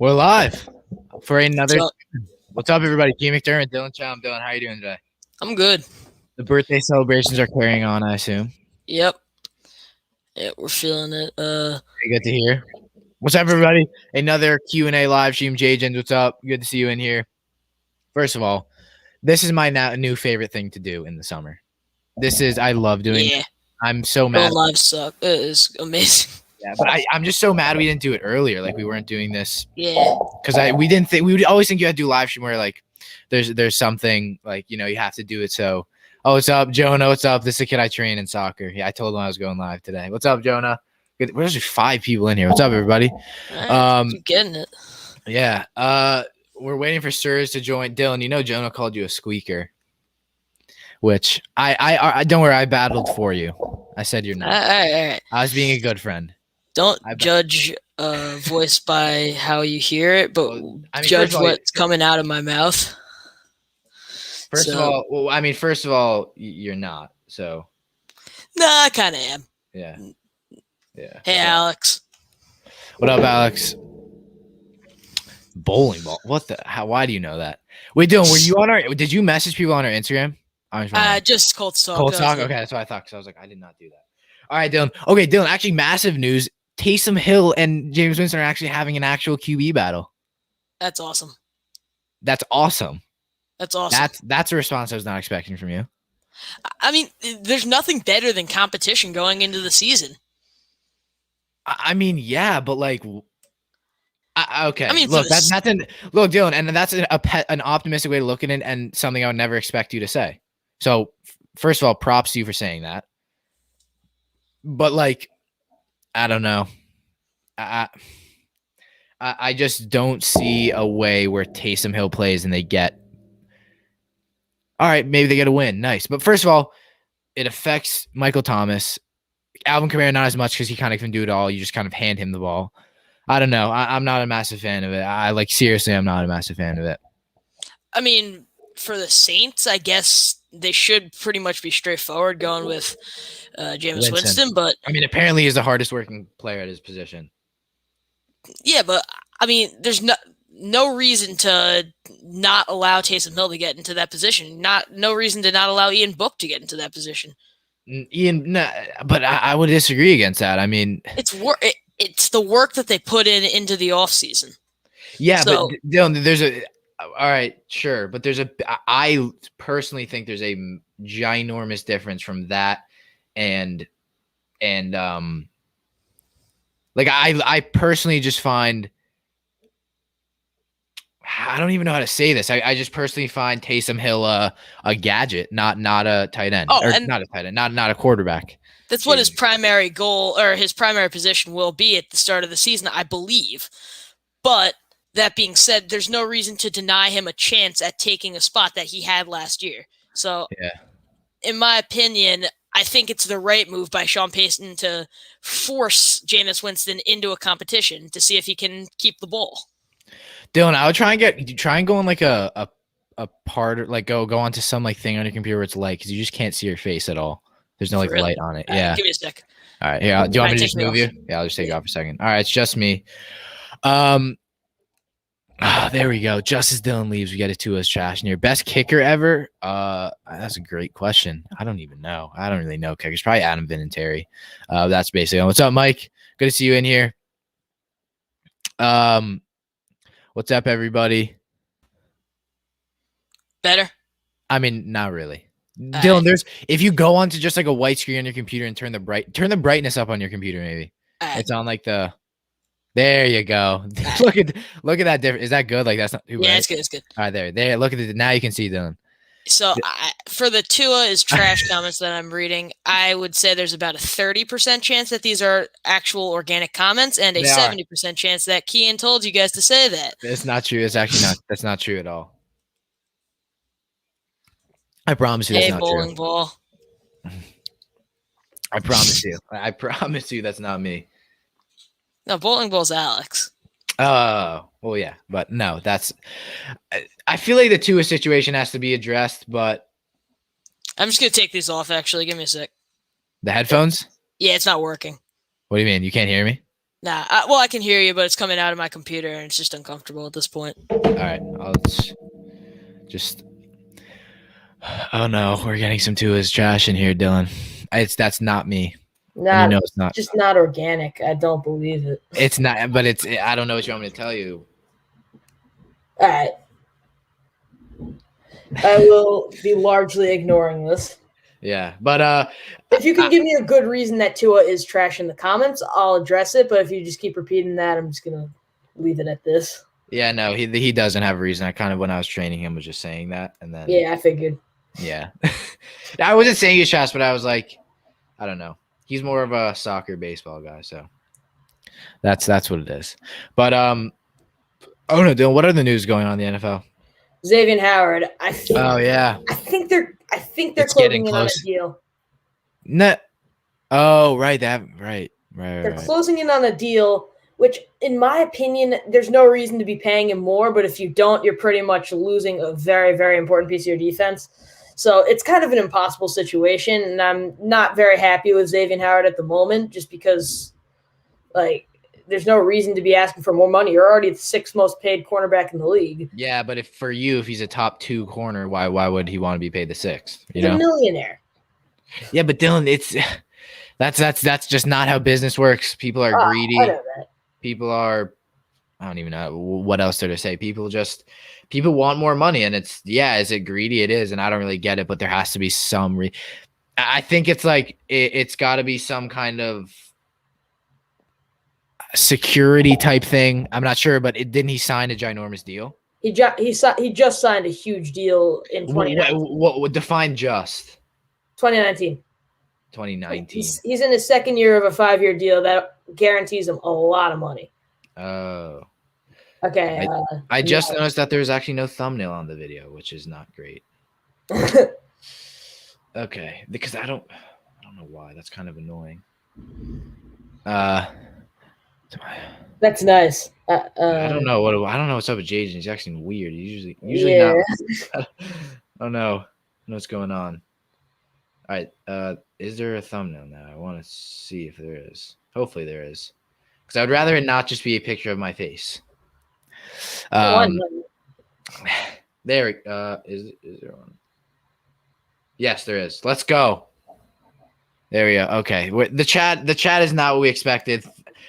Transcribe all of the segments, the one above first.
We're live for another. So, What's up, everybody? Keith McDermott, Dylan Chow. I'm Dylan. How are you doing today? I'm good. The birthday celebrations are carrying on, I assume. Yep. Yeah, we're feeling it. Very good to hear. What's up, everybody? Another Q&A live stream. Jaygens, what's up? Good to see you in here. First of all, this is my new favorite thing to do in the summer. I love doing. Yeah. I'm so mad. Going live suck. It is amazing. Yeah, but I'm just so mad we didn't do it earlier. Like we weren't doing this. Yeah. Because we didn't think we would always think you had to do live stream where like there's something like you have to do it. So what's up, Jonah? What's up? This is a kid I train in soccer. Yeah, I told him I was going live today. What's up, Jonah? Good. There's just 5 people in here. What's up, everybody? Keep getting it. Yeah. We're waiting for Sirs to join. Dylan, Jonah called you a squeaker, which I don't worry. I battled for you. I said you're not. All right. I was being a good friend. Don't judge voice by how you hear it, but judge what's coming out of my mouth. First of all, you're not. So. Nah, I kind of am. Yeah. Hey, Alex. What up, Alex? Bowling ball. What the? Why do you know that? Wait, Dylan, were you on our? Did you message people on our Instagram? Just Colts talk. Colts talk. Okay, that's what I thought. Because I was like, I did not do that. All right, Dylan. Okay, Dylan. Actually, massive news. Taysom Hill and Jameis Winston are actually having an actual QB battle. That's awesome. That's awesome. That's awesome. That's a response I was not expecting from you. I mean, there's nothing better than competition going into the season. I mean, yeah, but like, okay. I mean, look, look, Dylan, and that's an optimistic way to look at it, and something I would never expect you to say. So, first of all, props to you for saying that. But like, I don't know. I just don't see a way where Taysom Hill plays and they get. All right, maybe they get a win. Nice. But first of all, it affects Michael Thomas. Alvin Kamara, not as much because he kind of can do it all. You just kind of hand him the ball. I don't know. I'm not a massive fan of it. Seriously, I'm not a massive fan of it. I mean, for the Saints, I guess they should pretty much be straightforward going with Jameis Winston. But I mean, apparently he's the hardest working player at his position. Yeah, but I mean, there's no reason to not allow Taysom Hill to get into that position. No reason to not allow Ian Book to get into that position. But I would disagree against that. I mean, it's the work that they put into the offseason. Yeah, so, but Dylan, all right, sure, but I personally think there's a ginormous difference from that and like I personally just find. I don't even know how to say this. I just personally find Taysom Hill a gadget, not a tight end. Not a tight end, not a quarterback. That's what his primary goal or his primary position will be at the start of the season, I believe. But that being said, there's no reason to deny him a chance at taking a spot that he had last year. So, in my opinion, I think it's the right move by Sean Payton to force Jameis Winston into a competition to see if he can keep the ball. Dylan, I would try and go on like a part, like go onto some like thing on your computer where it's light because you just can't see your face at all. There's no like light on it. Yeah. Give me a sec. All right. Yeah. Do you want me to just move you? Yeah, I'll just take you off for a second. All right. It's just me. There we go. Just as Dylan leaves, we get it to us trash in here. Best kicker ever? That's a great question. I don't even know. I don't really know kickers. Probably Adam Vinatieri. That's basically. What's up, Mike? Good to see you in here. What's up, everybody? Better? I mean, not really. Dylan, if you go onto just like a white screen on your computer and turn the brightness up on your computer, maybe. It's on like the. There you go. Look at that difference. Is that good? Like that's not too bad. Yeah, it's good. It's good. All right, there. Look at it. Now you can see Dylan. So for the Tua is trash comments that I'm reading, I would say there's about a 30% chance that these are actual organic comments and a 70% chance that Kian told you guys to say that. It's not true. It's actually not. That's not true at all. I promise you that's not bowling true. Ball. I promise you. I promise you that's not me. No, bowling ball's Alex. Oh, well, yeah, but no, I feel like the Tua situation has to be addressed, but I'm just gonna take these off. Actually, give me a sec. The headphones? Yeah, it's not working. What do you mean? You can't hear me? Nah, well, I can hear you, but it's coming out of my computer, and it's just uncomfortable at this point. All right, I'll just. Oh no, we're getting some Tua's trash in here, Dylan. That's not me. And Not it's not. just not organic. I don't believe it. It's not, but it's. I don't know what you want me to tell you. All right. I will be largely ignoring this. Yeah, but if you can give me a good reason that Tua is trash in the comments, I'll address it. But if you just keep repeating that, I'm just gonna leave it at this. Yeah, no, he doesn't have a reason. I kind of, when I was training him, was just saying that, and then I figured. Yeah, I wasn't saying he's trash, but I was like, I don't know. He's more of a soccer, baseball guy, so that's what it is. But oh no, Dylan, what are the news going on in the NFL? Xavier Howard. I think they're It's closing in close. on a deal. No. Oh, right. Right. They're closing in on a deal, which, in my opinion, there's no reason to be paying him more. But if you don't, you're pretty much losing a very, very important piece of your defense. So it's kind of an impossible situation, and I'm not very happy with Xavier Howard at the moment, just because, there's no reason to be asking for more money. You're already the 6th most paid cornerback in the league. Yeah, but if he's a top 2 corner, why would he want to be paid the 6th? He's a millionaire. Yeah, but Dylan, that's just not how business works. People are greedy. I know that. People are, I don't even know what else there to say. People want more money, and is it greedy? It is, and I don't really get it, but there has to be some I think it's like it's got to be some kind of security type thing. I'm not sure, but didn't he sign a ginormous deal? He just signed a huge deal in 2019. What would define just? 2019. 2019. He's in his 2nd year of a 5-year deal that guarantees him a lot of money. Oh. Okay. I just noticed that there's actually no thumbnail on the video, which is not great. Okay, because I don't know why. That's kind of annoying. That's nice. I don't know what's up with Jaden. He's acting weird. He's usually not. I don't know what's going on. All right. Is there a thumbnail now? I want to see if there is. Hopefully there is, because I would rather it not just be a picture of my face. There. Is there one? Yes, there is. Let's go. There we go. Okay. The chat is not what we expected.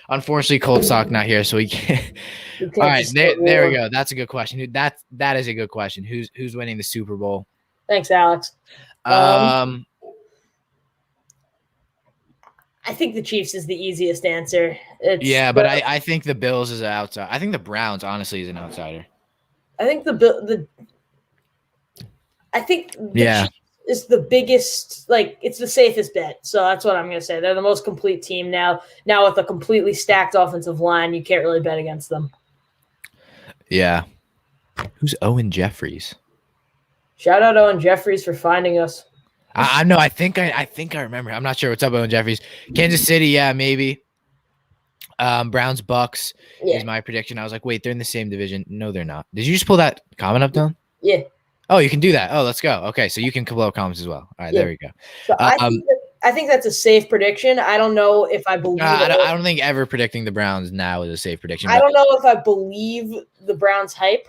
Unfortunately, Cold Sock not here, so we can't. All right, there we go. That's a good question. That is a good question. Who's winning the Super Bowl? Thanks, Alex. I think the Chiefs is the easiest answer. But I think the Bills is an outsider. I think the Browns, honestly, is an outsider. I think the Chiefs is the biggest, it's the safest bet. So that's what I'm going to say. They're the most complete team now. Now with a completely stacked offensive line, you can't really bet against them. Yeah. Who's Owen Jeffries? Shout out Owen Jeffries for finding us. I know. I think I remember. I'm not sure. What's up, Owen Jeffries? Kansas City, yeah, maybe. Browns, Bucks is my prediction. I was like, wait, they're in the same division. No, they're not. Did you just pull that comment up, Dylan? Yeah. Oh, you can do that. Oh, let's go. Okay, so you can pull up comments as well. All right, there we go. So I think that's a safe prediction. I don't know if I believe. I don't think ever predicting the Browns now is a safe prediction. I don't know if I believe the Browns hype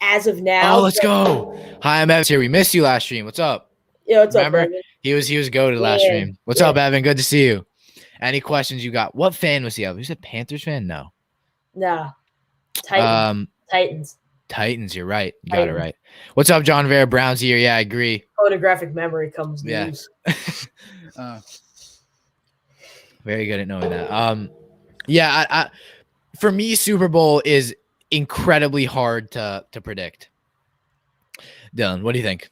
as of now. Oh, let's go. Hi, I'm Evans here. We missed you last stream. What's up? Yeah, what's Remember? up, Evan? He was goated last stream. What's up, Evan? Good to see you. Any questions you got? What fan was he of? Was he a Panthers fan? No. Nah. Titans. Titans, you're right. Got it right. What's up, John Vera? Browns here. Yeah, I agree. Photographic memory comes news. Very good at knowing that. I for me, Super Bowl is incredibly hard to predict. Dylan, what do you think?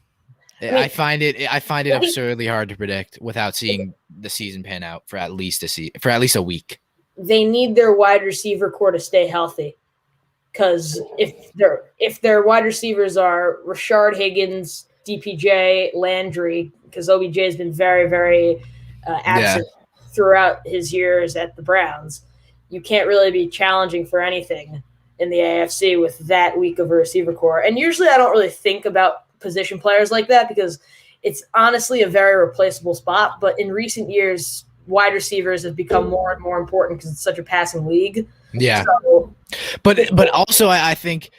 I find it absurdly hard to predict without seeing the season pan out for at least a week. They need their wide receiver core to stay healthy. Because if their wide receivers are Rashard Higgins, DPJ, Landry, because OBJ has been very, very absent throughout his years at the Browns, you can't really be challenging for anything in the AFC with that weak of a receiver core. And usually I don't really think about position players like that because it's honestly a very replaceable spot. But in recent years, wide receivers have become more and more important because it's such a passing league. Yeah. So, But also I think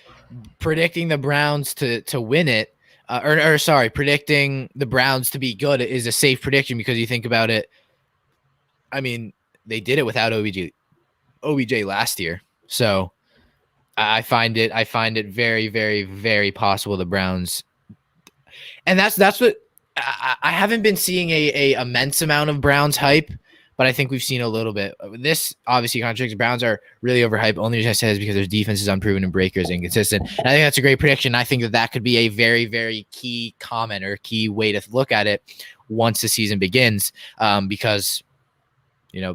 predicting the Browns to win it, predicting the Browns to be good is a safe prediction because you think about it. I mean, they did it without OBJ last year, so I find it very, very, very possible the Browns, and that's what I haven't been seeing a immense amount of Browns hype. But I think we've seen a little bit. This obviously contradicts. Browns are really overhyped. Only reason I say is because their defense is unproven and Breaker is inconsistent. And I think that's a great prediction. I think that could be a very, very key comment or key way to look at it once the season begins, because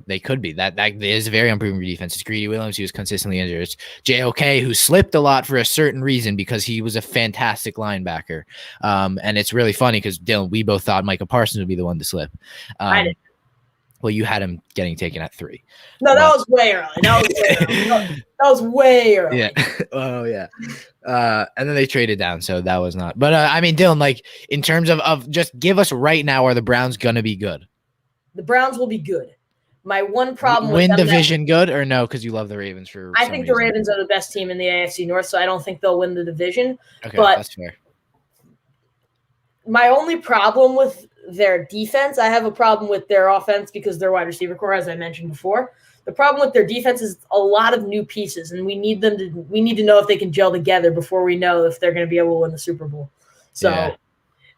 they could be. That is a very unproven defense. It's Greedy Williams, who was consistently injured. It's JOK, who slipped a lot for a certain reason because he was a fantastic linebacker. And it's really funny because, Dylan, we both thought Micah Parsons would be the one to slip. I did. Well, you had him getting taken at 3. No, that was way early. That was way early. Yeah. Oh, yeah. And then they traded down, so that was not. But, I mean, Dylan, like, in terms of just give us right now, are the Browns going to be good? The Browns will be good. My one problem win with them division good or no? Because you love the Ravens for. I think the Ravens are the best team in the AFC North, so I don't think they'll win the division. Okay, but that's fair. My only problem with their defense, I have a problem with their offense because their wide receiver core, as I mentioned before. The problem with their defense is a lot of new pieces, and we need to know if they can gel together before we know if they're going to be able to win the Super Bowl. So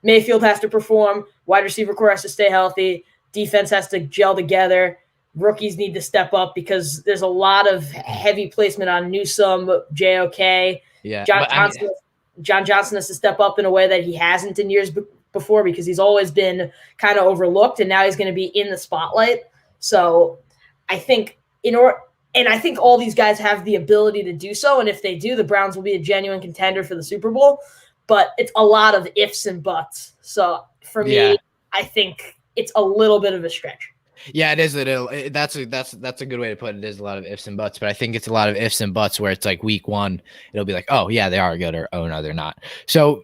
Mayfield has to perform, wide receiver core has to stay healthy, defense has to gel together. Rookies need to step up because there's a lot of heavy placement on Newsome, JOK. Yeah, John Johnson has to step up in a way that he hasn't in years before because he's always been kind of overlooked, and now he's going to be in the spotlight. So I think I think all these guys have the ability to do so, and if they do, the Browns will be a genuine contender for the Super Bowl. But it's a lot of ifs and buts. So for me, I think it's a little bit of a stretch. Yeah, it is. That's a good way to put it. It is a lot of ifs and buts, but I think it's a lot of ifs and buts where it's like week 1, it'll be like, oh yeah, they are good, or oh no, they're not. So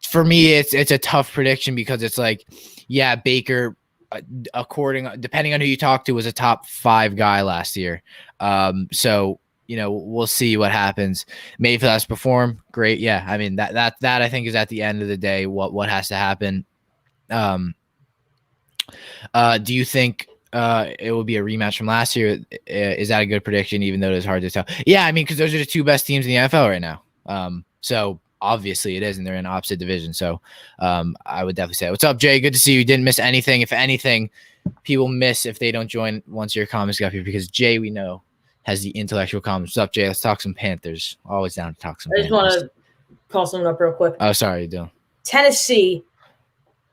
for me, it's a tough prediction because it's like, yeah, Baker, depending on who you talk to, was a top 5 guy last year. So we'll see what happens. Mayfield has to perform great. Yeah, I mean that I think is at the end of the day what has to happen. Do you think it will be a rematch from last year? Is that a good prediction, even though it's hard to tell? Yeah, I mean, because those are the 2 best teams in the NFL right now. So obviously it is, and they're in opposite division. So I would definitely say, what's up, Jay? Good to see you. You didn't miss anything. If anything, people miss if they don't join once your comments got here, because Jay, we know, has the intellectual comments. What's up, Jay? Let's talk some Panthers. Always down to talk some Panthers. I just want to call something up real quick. Oh, sorry, Dylan. Tennessee,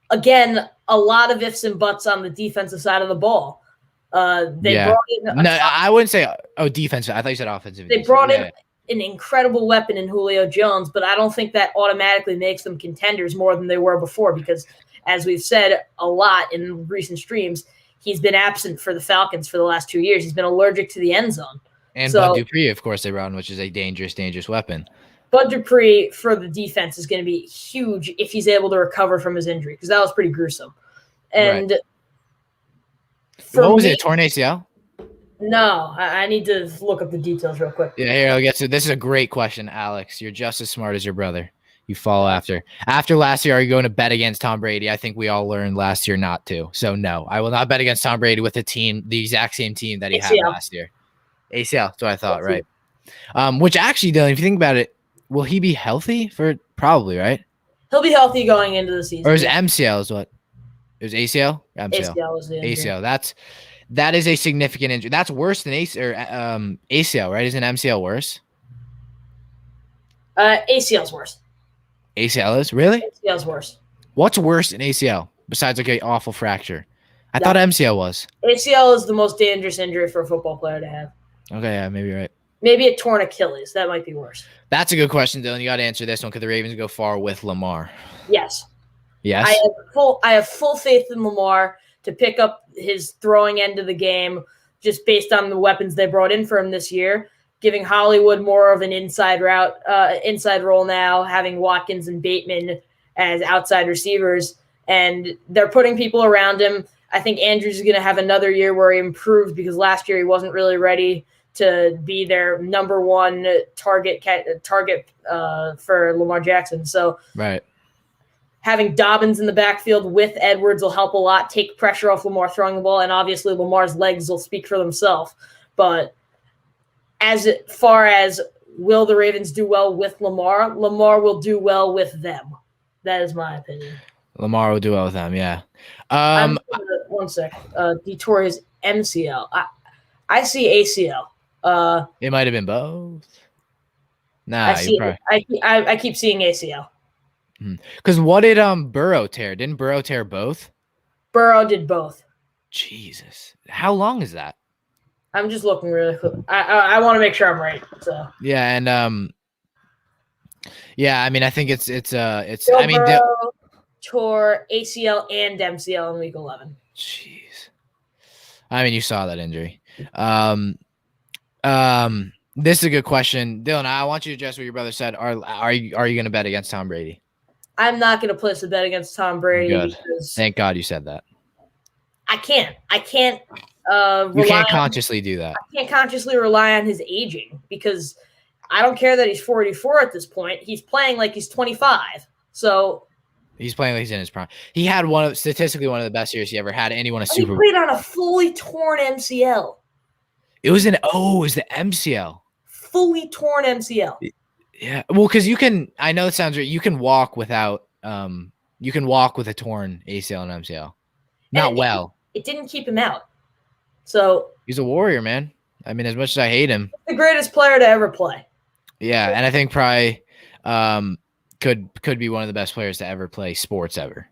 again, a lot of ifs and buts on the defensive side of the ball. Brought in I wouldn't say defensive. I thought you said offensive. They brought in an incredible weapon in Julio Jones, but I don't think that automatically makes them contenders more than they were before because, as we've said a lot in recent streams, he's been absent for the Falcons for the last 2 years. He's been allergic to the end zone. And Bud Dupree, of course, they run, which is a dangerous, dangerous weapon. Bud Dupree for the defense is going to be huge if he's able to recover from his injury because that was pretty gruesome. And what was it, torn ACL? No, I need to look up the details real quick. Yeah, here, I'll get to this. Is a great question, Alex. You're just as smart as your brother. You follow after. After last year, are you going to bet against Tom Brady? I think we all learned last year not to. So, no, I will not bet against Tom Brady with the exact same team that he had last year. ACL, that's what I thought, right? Which actually, Dylan, if you think about it, will he be healthy for probably, right? He'll be healthy going into the season. Or is MCL is what? It was ACL? ACL was the injury. ACL. That is a significant injury. That's worse than ACL, right? Isn't MCL worse? ACL's worse. ACL is? Really? ACL's worse. What's worse than ACL besides like an awful fracture? I thought MCL was. ACL is the most dangerous injury for a football player to have. Okay, yeah, maybe you're right. Maybe a torn Achilles. That might be worse. That's a good question, Dylan. You got to answer this one. Could the Ravens go far with Lamar? Yes. Yes? I have full faith in Lamar to pick up his throwing end of the game just based on the weapons they brought in for him this year, giving Hollywood more of an inside role now, having Watkins and Bateman as outside receivers, and they're putting people around him. I think Andrews is going to have another year where he improves because last year he wasn't really ready to be their number one target for Lamar Jackson. So Right. having Dobbins in the backfield with Edwards will help a lot, take pressure off Lamar throwing the ball, and obviously Lamar's legs will speak for themselves. But as far as will the Ravens do well with Lamar, Lamar will do well with them. That is my opinion. Lamar will do well with them, yeah. One sec. He tore his MCL. I see ACL. It might have been both. Nah, I see. probably I keep seeing ACL. because what did Burrow tear? Didn't Burrow tear both? Burrow did both. Jesus, how long is that? I'm just looking really quick. I want to make sure I'm right. So Yeah, and yeah, I mean, I think it's Joe I mean, Burrow tore ACL and MCL in week 11. jeez, I mean, you saw that injury. This is a good question, Dylan. I want you to address what your brother said. Are you going to bet against Tom Brady? I'm not going to place a bet against Tom Brady Good. because Thank God you said that. I can't. You can't consciously do that. I can't consciously rely on his aging because I don't care that he's 44 at this point. He's playing like he's 25. So He's playing like he's in his prime. He had statistically one of the best years he ever had, and he won a he Super Bowl. played on a fully torn MCL. It was the MCL. Fully torn MCL. Yeah, well, because you can. I know it sounds weird. You can walk without. You can walk with a torn ACL and MCL. Not And well. It didn't keep him out. So He's a warrior, man. I mean, as much as I hate him, the greatest player to ever play. yeah, and I think probably could be one of the best players to ever play sports ever.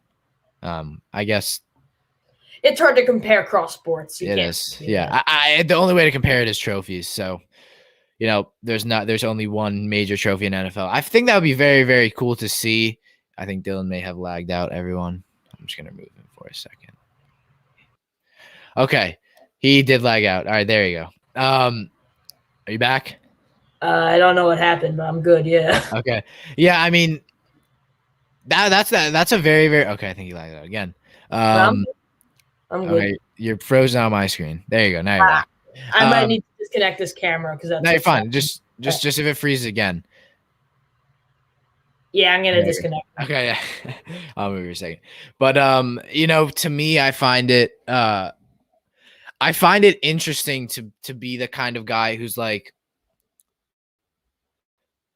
I guess It's hard to compare cross sports. You it can't is. do Yeah, that. I the only way to compare it is trophies. So, there's only one major trophy in NFL. I think that would be very, very cool to see. I think Dylan may have lagged out everyone. I'm just gonna move him for a second. Okay, he did lag out. All right, there you go. Are you back? I don't know what happened, but I'm good. Yeah. Okay. Yeah, I mean that's a very, very okay. I think you lagged out again. I'm good. Okay, you're frozen on my screen. There you go. Now you're back. I might need to disconnect this camera because that's No, you're fine. Just if it freezes again. Yeah, I'm gonna There you go. disconnect. Okay, yeah. I'll move for a second. But to me, I find it interesting to be the kind of guy who's like,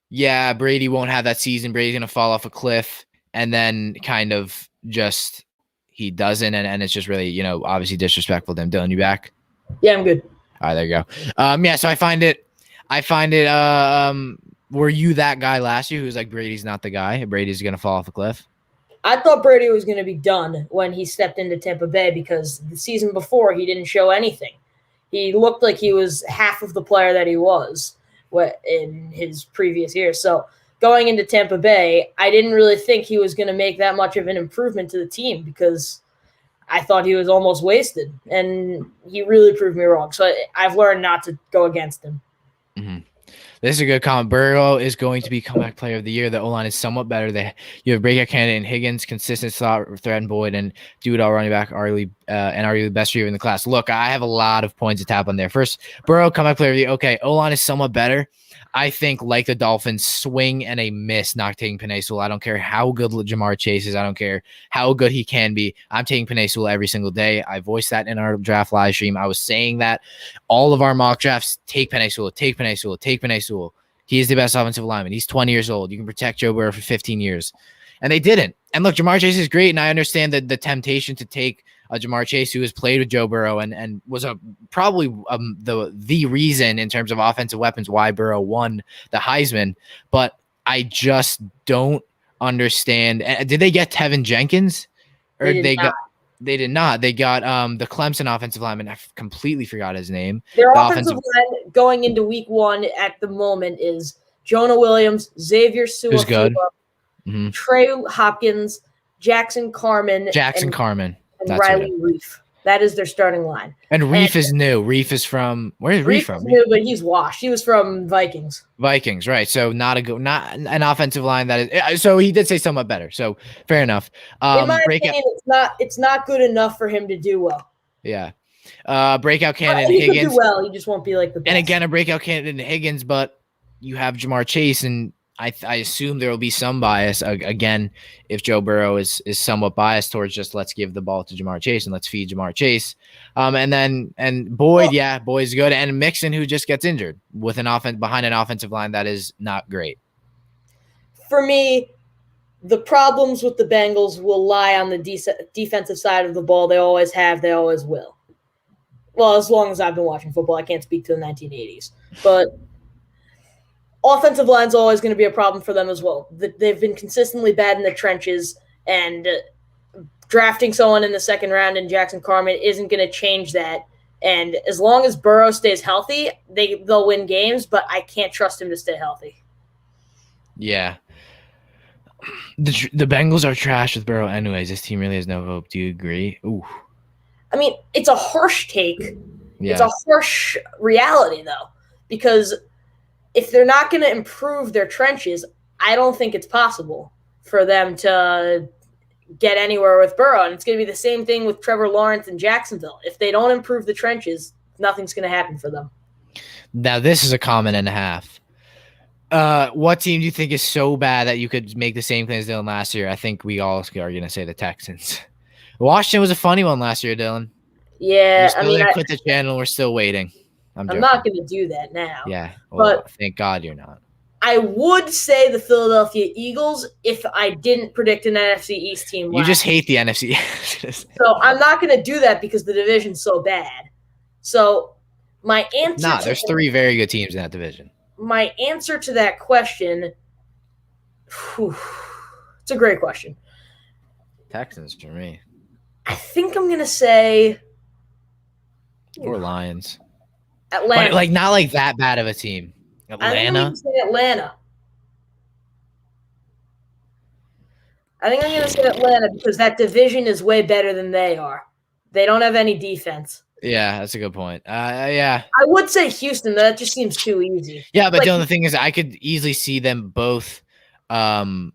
yeah, Brady won't have that season. Brady's gonna fall off a cliff, and then kind of just he doesn't, and it's just really, obviously disrespectful to him. Dylan, you back? Yeah, I'm good. All right, there you go. Yeah, so I find it. Were you that guy last year who's like, Brady's not the guy? Brady's gonna fall off a cliff? I thought Brady was going to be done when he stepped into Tampa Bay because the season before he didn't show anything. He looked like he was half of the player that he was in his previous years. So going into Tampa Bay, I didn't really think he was going to make that much of an improvement to the team because I thought he was almost wasted, and he really proved me wrong. So I've learned not to go against him. Mm-hmm. This is a good comment. Burrow is going to be comeback player of the year. The O-line is somewhat better. You have breakout candidate in Higgins, consistent slot threat and Boyd, and do-it-all running back, arguably the best receiver in the class. Look, I have a lot of points to tap on there. First, Burrow, comeback player of the year. Okay, O-line is somewhat better. I think, like the Dolphins, swing and a miss not taking Penei Sewell. I don't care how good Jamar Chase is. I don't care how good he can be. I'm taking Penei Sewell every single day. I voiced that in our draft live stream. I was saying that all of our mock drafts, take Penei Sewell, take Penei Sewell, take Penei Sewell. He is the best offensive lineman. He's 20 years old. You can protect Joe Burrow for 15 years. And they didn't. And look, Jamar Chase is great, and I understand the temptation to take Jamar Chase, who has played with Joe Burrow and was probably the reason in terms of offensive weapons why Burrow won the Heisman. But I just don't understand. Did they get Tevin Jenkins? Or they got? They did not. They got the Clemson offensive lineman. I completely forgot his name. Their offensive line going into week 1 at the moment is Jonah Williams, Xavier Su'a-Filo, who's good. Trey Hopkins, Jackson Carman, and Riley Reef. That is their starting line. And Reef is new. Reef is from where is Reef Reef is from? new, but he's washed. He was from Vikings. Vikings, right? So not an offensive line that is. So he did say somewhat better. So fair enough. In my opinion, it's not good enough for him to do well. Yeah. Breakout candidate He could Higgins. do well. He just won't be like the best. And again, a breakout candidate in Higgins, but you have Jamar Chase, and I assume there will be some bias again if Joe Burrow is somewhat biased towards just let's give the ball to Jamar Chase and let's feed Jamar Chase, and Boyd, Boyd's good, and Mixon who just gets injured with behind an offensive line that is not great. For me, the problems with the Bengals will lie on the defensive side of the ball. They always have. They always will. Well, as long as I've been watching football, I can't speak to the 1980s, but. Offensive line's always going to be a problem for them as well. They've been consistently bad in the trenches, and drafting someone in the second round in Jackson Carman isn't going to change that. And as long as Burrow stays healthy, they'll win games, but I can't trust him to stay healthy. Yeah. The Bengals are trash with Burrow anyways. This team really has no hope. Do you agree? Ooh. I mean, it's a harsh take. Yeah. It's a harsh reality, though, because – if they're not going to improve their trenches, I don't think it's possible for them to get anywhere with Burrow. And it's going to be the same thing with Trevor Lawrence in Jacksonville. If they don't improve the trenches, nothing's going to happen for them. Now, this is a comment and a half. What team do you think is so bad that you could make the same claims Dylan last year? I think we all are going to say the Texans. Washington was a funny one last year, Dylan. Yeah, I quit the channel. We're still waiting. I'm not going to do that now. Yeah, well, but thank God you're not. I would say the Philadelphia Eagles if I didn't predict an NFC East team. You just hate the NFC. So I'm not going to do that because the division's so bad. So my answer. There's three very good teams in that division. My answer to that question. It's a great question. Texans for me. I think I'm going to say. Or Lions. Atlanta. But not like that bad of a team. Atlanta. I think I'm going to say Atlanta because that division is way better than they are. They don't have any defense. Yeah, that's a good point. Yeah. I would say Houston. That just seems too easy. Yeah, but the thing is, I could easily see them both. I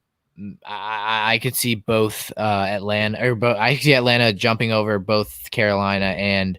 could see both Atlanta I could see Atlanta jumping over both Carolina and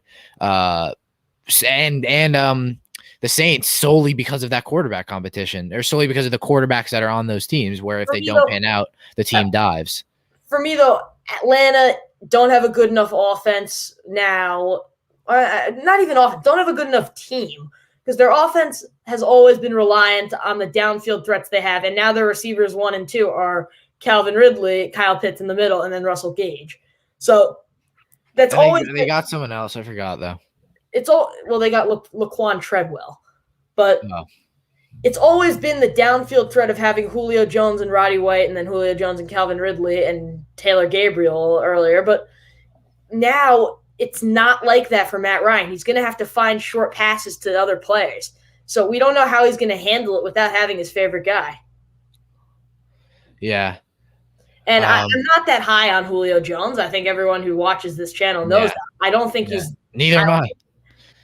the Saints solely because of that quarterback competition, or solely because of the quarterbacks that are on those teams, where if they don't pan out, the team dives. For me, though, Atlanta don't have a good enough offense now. Not even offense. Don't have a good enough team because their offense has always been reliant on the downfield threats they have, and now their receivers 1 and 2 are Calvin Ridley, Kyle Pitts in the middle, and then Russell Gage. So that's always they got someone else. I forgot though. They got Laquan Treadwell, but it's always been the downfield threat of having Julio Jones and Roddy White, and then Julio Jones and Calvin Ridley and Taylor Gabriel earlier. But now it's not like that for Matt Ryan. He's going to have to find short passes to other players. So we don't know how he's going to handle it without having his favorite guy. Yeah. And I'm not that high on Julio Jones. I think everyone who watches this channel knows that. I don't think he's – Neither am I.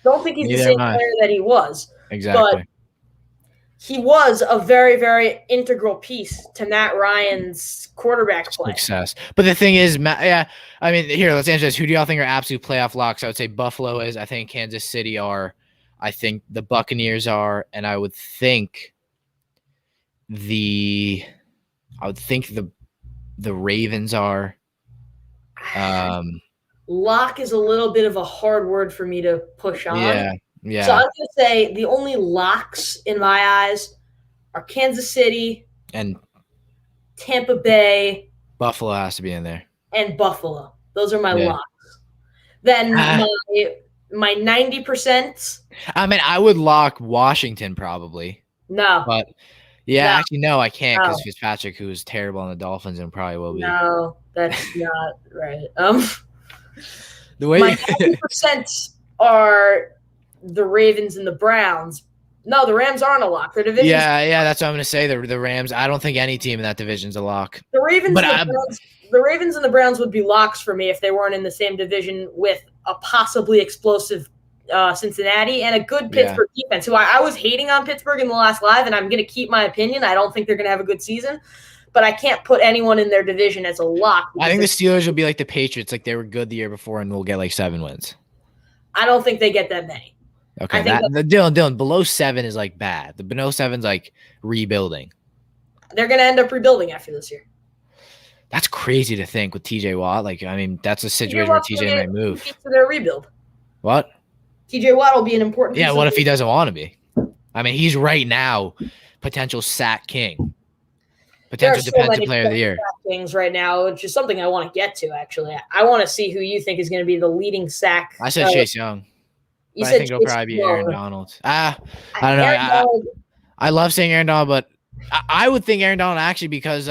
Don't think he's the same player that he was. Exactly. But he was a very, very integral piece to Matt Ryan's quarterback play. Success. But the thing is, let's answer this. Who do y'all think are absolute playoff locks? I would say Buffalo is. I think Kansas City are. I think the Buccaneers are. And I would think the Ravens are. Lock is a little bit of a hard word for me to push on. Yeah. So I'm going to say the only locks in my eyes are Kansas City and Tampa Bay. Buffalo has to be in there. And Buffalo. Those are my locks. Then my 90%. I mean, I would lock Washington probably. No. But actually, no, I can't because Fitzpatrick, who is terrible on the Dolphins and probably will be. No, that's not right. The way my 90% are the Ravens and the Browns. No, the Rams aren't a lock. Their division. Yeah, that's what I'm going to say. The Rams. I don't think any team in that division is a lock. The Ravens and the Browns would be locks for me if they weren't in the same division with a possibly explosive Cincinnati and a good Pittsburgh defense, who I was hating on Pittsburgh in the last live, and I'm going to keep my opinion. I don't think they're going to have a good season, but I can't put anyone in their division as a lock. I think the Steelers will be like the Patriots, like they were good the year before, and we'll get like 7 wins. I don't think they get that many. Okay, Dylan, below 7 is like bad. The below 7's like rebuilding. They're going to end up rebuilding after this year. That's crazy to think with TJ Watt. Like, I mean, that's a situation where TJ might move. To their rebuild. What? TJ Watt will be an important. Yeah, what if he doesn't want to be? I mean, he's right now potential sack king, potential defensive player of the year. Things right now, which is something I want to get to. Actually, I want to see who you think is going to be the leading sack. I said Chase Young. I think it'll probably be Aaron Donald. I don't know. I love saying Aaron Donald, but I would think Aaron Donald actually because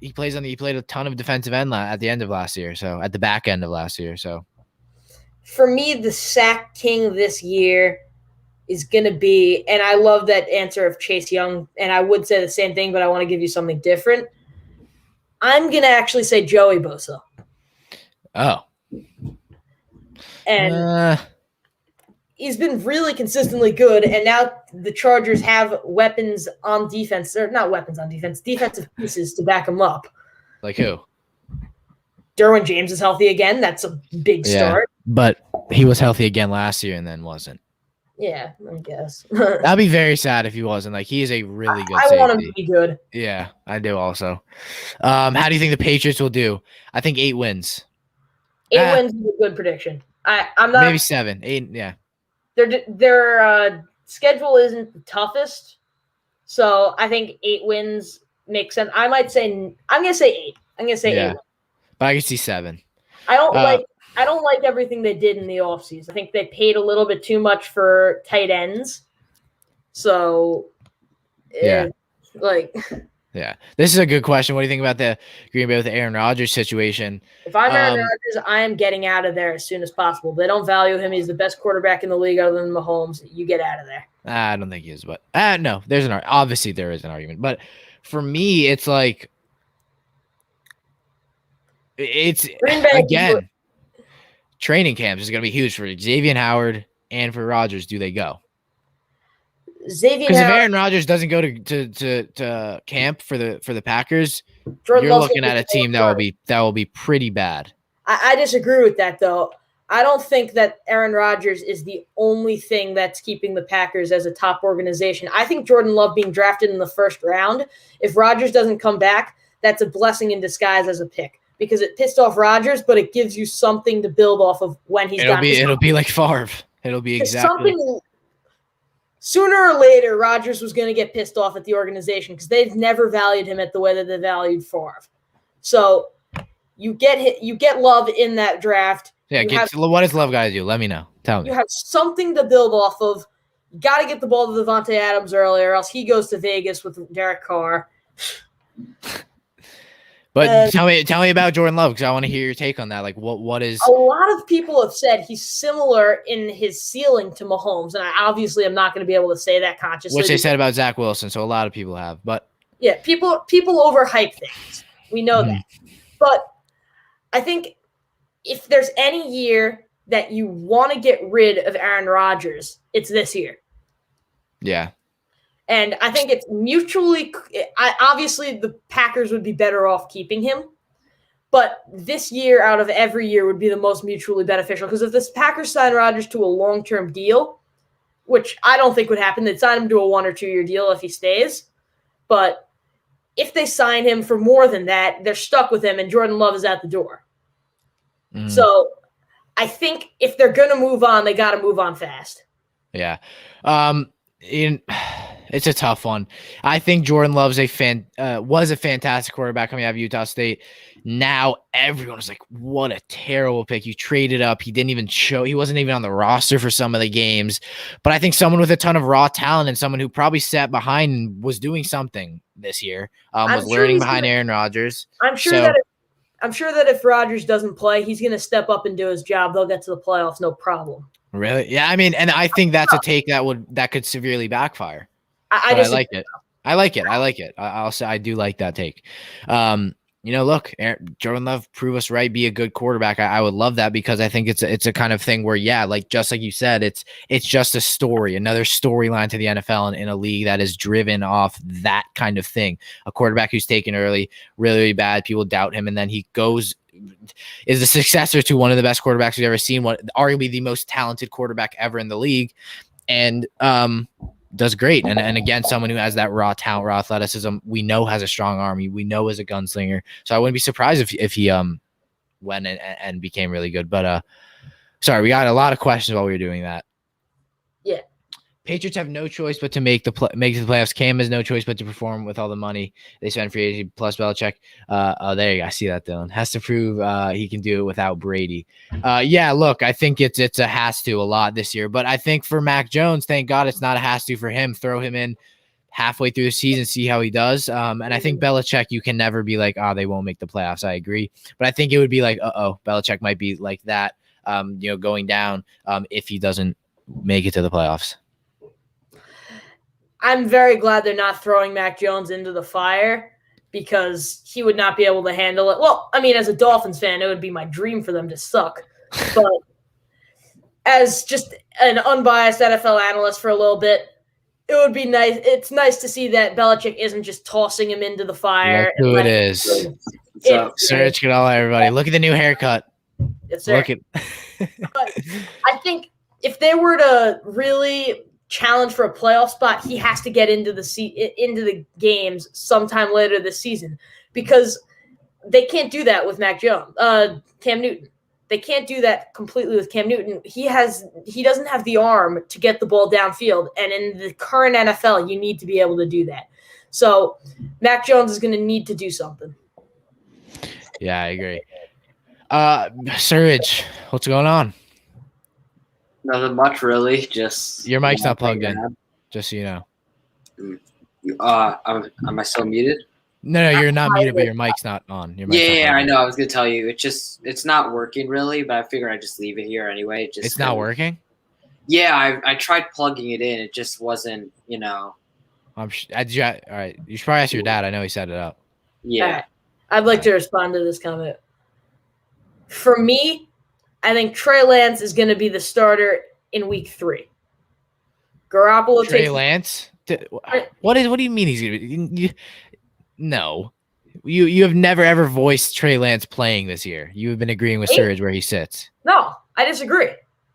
he played a ton of defensive end at the end of last year, so at the back end of last year. So for me, the sack king this year is going to be, and I love that answer of Chase Young, and I would say the same thing, but I want to give you something different. I'm going to actually say Joey Bosa. Oh. And he's been really consistently good, and now the Chargers have weapons on defense, or not weapons on defense, defensive pieces to back him up. Like who? Derwin James is healthy again. That's a big start. But he was healthy again last year and then wasn't. Yeah, I guess. That'd be very sad if he wasn't. Like, he is a really good I safety. want him to be good. Yeah, I do also. How do you think the Patriots will do? I think 8 wins. 8 wins is a good prediction. I'm not maybe 7, 8. Yeah. Their schedule isn't the toughest, so I think 8 wins makes sense. I'm gonna say 8. I'm gonna say 8 wins. But I can see 7. I don't like everything they did in the offseason. I think they paid a little bit too much for tight ends. So yeah. This is a good question. What do you think about the Green Bay with the Aaron Rodgers situation? If I'm Aaron Rodgers, I am getting out of there as soon as possible. They don't value him. He's the best quarterback in the league other than Mahomes. You get out of there. I don't think he is, but no, there's obviously there is an argument. But for me, it's like again, training camps is going to be huge for Xavier Howard and for Rodgers. Do they go? Xavier, because if Aaron Rodgers doesn't go to camp for the Packers, Jordan you're looking at a team that will be pretty bad. I disagree with that, though. I don't think that Aaron Rodgers is the only thing that's keeping the Packers as a top organization. I think Jordan Love being drafted in the first round, if Rodgers doesn't come back, that's a blessing in disguise as a pick because it pissed off Rodgers, but it gives you something to build off of when he's gone. It'll be like Favre. It'll be exactly. Sooner or later, Rodgers was going to get pissed off at the organization because they've never valued him at the way that they valued Favre. So you get Love in that draft. Yeah, what does Love got to do? Let me know. Tell me. You have something to build off of. You got to get the ball to Devontae Adams early, or else he goes to Vegas with Derek Carr. But tell me about Jordan Love because I want to hear your take on that. Like, what is? A lot of people have said he's similar in his ceiling to Mahomes, and I obviously am not going to be able to say that consciously. Which they said about Zach Wilson, so a lot of people have. But yeah, people overhype things. We know that. But I think if there's any year that you want to get rid of Aaron Rodgers, it's this year. Yeah. And I think it's mutually – obviously, the Packers would be better off keeping him. But this year out of every year would be the most mutually beneficial. Because if the Packers sign Rodgers to a long-term deal, which I don't think would happen, they'd sign him to a 1 or 2 year deal if he stays. But if they sign him for more than that, they're stuck with him, and Jordan Love is at the door. So I think if they're going to move on, they got to move on fast. Yeah. It's a tough one. I think Jordan Love's was a fantastic quarterback coming out of Utah State. Now everyone is like, what a terrible pick. You traded up. He didn't even show. He wasn't even on the roster for some of the games. But I think someone with a ton of raw talent and someone who probably sat behind and was doing something this year was learning behind Aaron Rodgers. I'm sure that if Rodgers doesn't play, he's going to step up and do his job. They'll get to the playoffs, no problem. Really? Yeah. I mean, and I think that's a take that could severely backfire. I like it. I like it. I'll say I do like that take. look, Jordan Love, prove us right, be a good quarterback. I would love that because I think it's a kind of thing where, yeah, like just like you said, it's just a story, another storyline to the NFL in a league that is driven off that kind of thing. A quarterback who's taken early, really, really bad, people doubt him, and then he is the successor to one of the best quarterbacks we've ever seen, arguably the most talented quarterback ever in the league, and does great. And again, someone who has that raw talent, raw athleticism, we know has a strong arm. We know is a gunslinger. So I wouldn't be surprised if he went and became really good. But sorry, we got a lot of questions while we were doing that. Yeah. Patriots have no choice but to make the playoffs. Cam has no choice but to perform with all the money they spend free agency plus Belichick. There you go. I see that, Dylan. Has to prove he can do it without Brady. Yeah, look, I think it's a has to a lot this year. But I think for Mac Jones, thank God it's not a has to for him. Throw him in halfway through the season, see how he does. And I think Belichick, you can never be like, they won't make the playoffs. I agree. But I think it would be like, Belichick might be like that, going down if he doesn't make it to the playoffs. I'm very glad they're not throwing Mac Jones into the fire because he would not be able to handle it. Well, I mean, as a Dolphins fan, it would be my dream for them to suck. But as just an unbiased NFL analyst for a little bit, it would be nice. It's nice to see that Belichick isn't just tossing him into the fire. Look who it is. Serge Canala, everybody. Look at the new haircut. Yes, Look at. But I think if they were to really challenge for a playoff spot, he has to get into the games sometime later this season because they can't do that with Cam Newton. They can't do that completely with Cam Newton. He doesn't have the arm to get the ball downfield, and in the current NFL, you need to be able to do that. So Mac Jones is going to need to do something. Yeah, I agree. Surge, what's going on? Nothing much, really. Just your mic's not plugged in. Just so you know. Am I still muted? No, you're not muted, but your mic's not on. Yeah, I know. I was gonna tell you. It's not working really, but I figured I'd just leave it here anyway. It's not working. Yeah, I tried plugging it in. It just wasn't. All right, you should probably ask your dad. I know he set it up. Yeah. I'd like to respond to this comment. For me, I think Trey Lance is going to be the starter in week 3. Garoppolo Trey Lance? What do you mean he's going to be? No. You have never ever voiced Trey Lance playing this year. You have been agreeing with Surge where he sits. No, I disagree.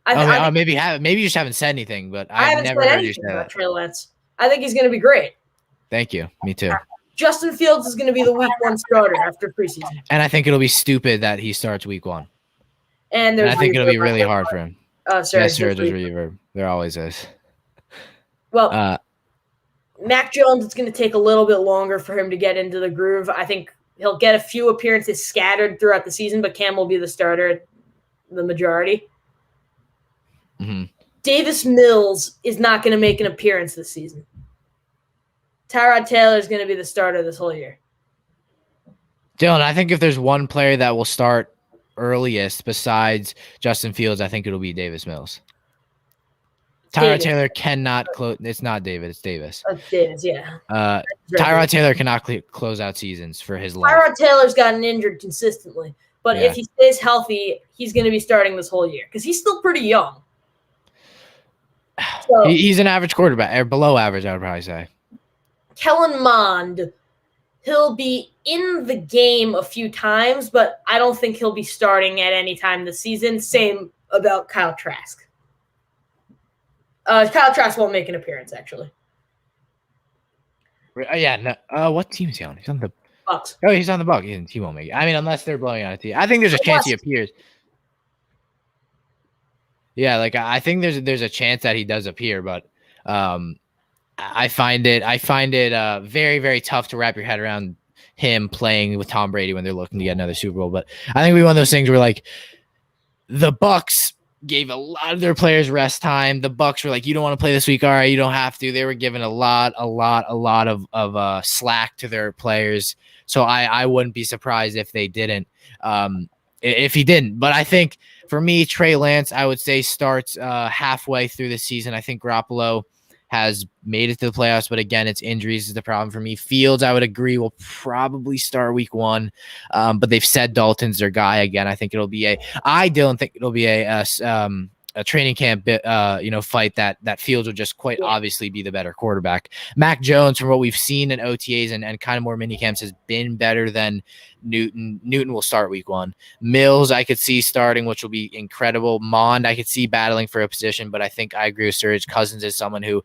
Maybe you just haven't said anything, but I've never heard you say that. Trey Lance. I think he's going to be great. Thank you. Me too. Justin Fields is going to be the week 1 starter after preseason. And I think it'll be stupid that he starts week 1. And I think it'll be really hard for him. Sorry, yes, sir. There's reverb. There always is. Well, Mac Jones, it's going to take a little bit longer for him to get into the groove. I think he'll get a few appearances scattered throughout the season, but Cam will be the starter, the majority. Mm-hmm. Davis Mills is not going to make an appearance this season. Tyrod Taylor is going to be the starter this whole year. Dylan, I think if there's one player that will start earliest besides Justin Fields, I think it'll be Davis Mills. Tyrod Taylor cannot close. It's not David. It's Davis. Davis, yeah. Tyrod Taylor cannot close out seasons for his life. Tyrod Taylor's gotten injured consistently, but if he stays healthy, he's going to be starting this whole year because he's still pretty young. So, he's an average quarterback, or below average, I would probably say. Kellen Mond, he'll be in the game a few times, but I don't think he'll be starting at any time this season. Same about Kyle Trask. Kyle Trask won't make an appearance, actually. Yeah, no. What team is he on? He's on the Bucks. Oh, he's on the Bucks. He won't make it. I mean, unless they're blowing out a team. I think there's a chance he appears. Yeah, like I think there's a chance that he does appear, but I find it very, very tough to wrap your head around him playing with Tom Brady when they're looking to get another Super Bowl. But I think we one of those things where like the Bucks gave a lot of their players rest time. The Bucks were like, you don't want to play this week. All right, you don't have to. They were giving a lot of slack to their players. So I wouldn't be surprised if they didn't, if he didn't. But I think for me, Trey Lance, I would say starts halfway through the season. I think Garoppolo has made it to the playoffs, but again, it's injuries is the problem for me. Fields, I would agree, will probably start week 1, but they've said Dalton's their guy again. I think it'll be I don't think it'll be a training camp, fight that Fields will just quite obviously be the better quarterback. Mac Jones, from what we've seen in OTAs and kind of more mini camps, has been better than Newton. Newton will start week 1. Mills, I could see starting, which will be incredible. Mond, I could see battling for a position, but I think I agree with Sturridge. Cousins is someone who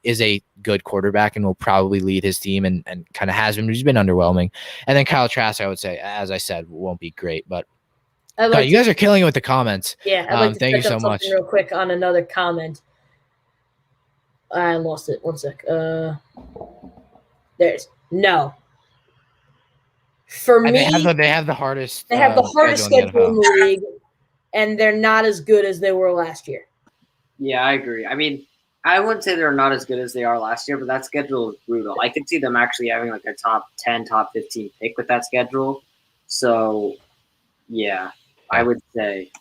is a good quarterback and will probably lead his team and kind of has been. He's been underwhelming. And then Kyle Trask, I would say, as I said, won't be great, but God, you guys are killing it with the comments. Yeah, I'd like to thank you so much. Real quick on another comment. I lost it. One sec. There's no. For me, they have the hardest. They have the hardest schedule in the league, and they're not as good as they were last year. Yeah, I agree. I mean, I wouldn't say they're not as good as they are last year, but that schedule is brutal. I could see them actually having like a top 10, top 15 pick with that schedule. So, yeah. I would say.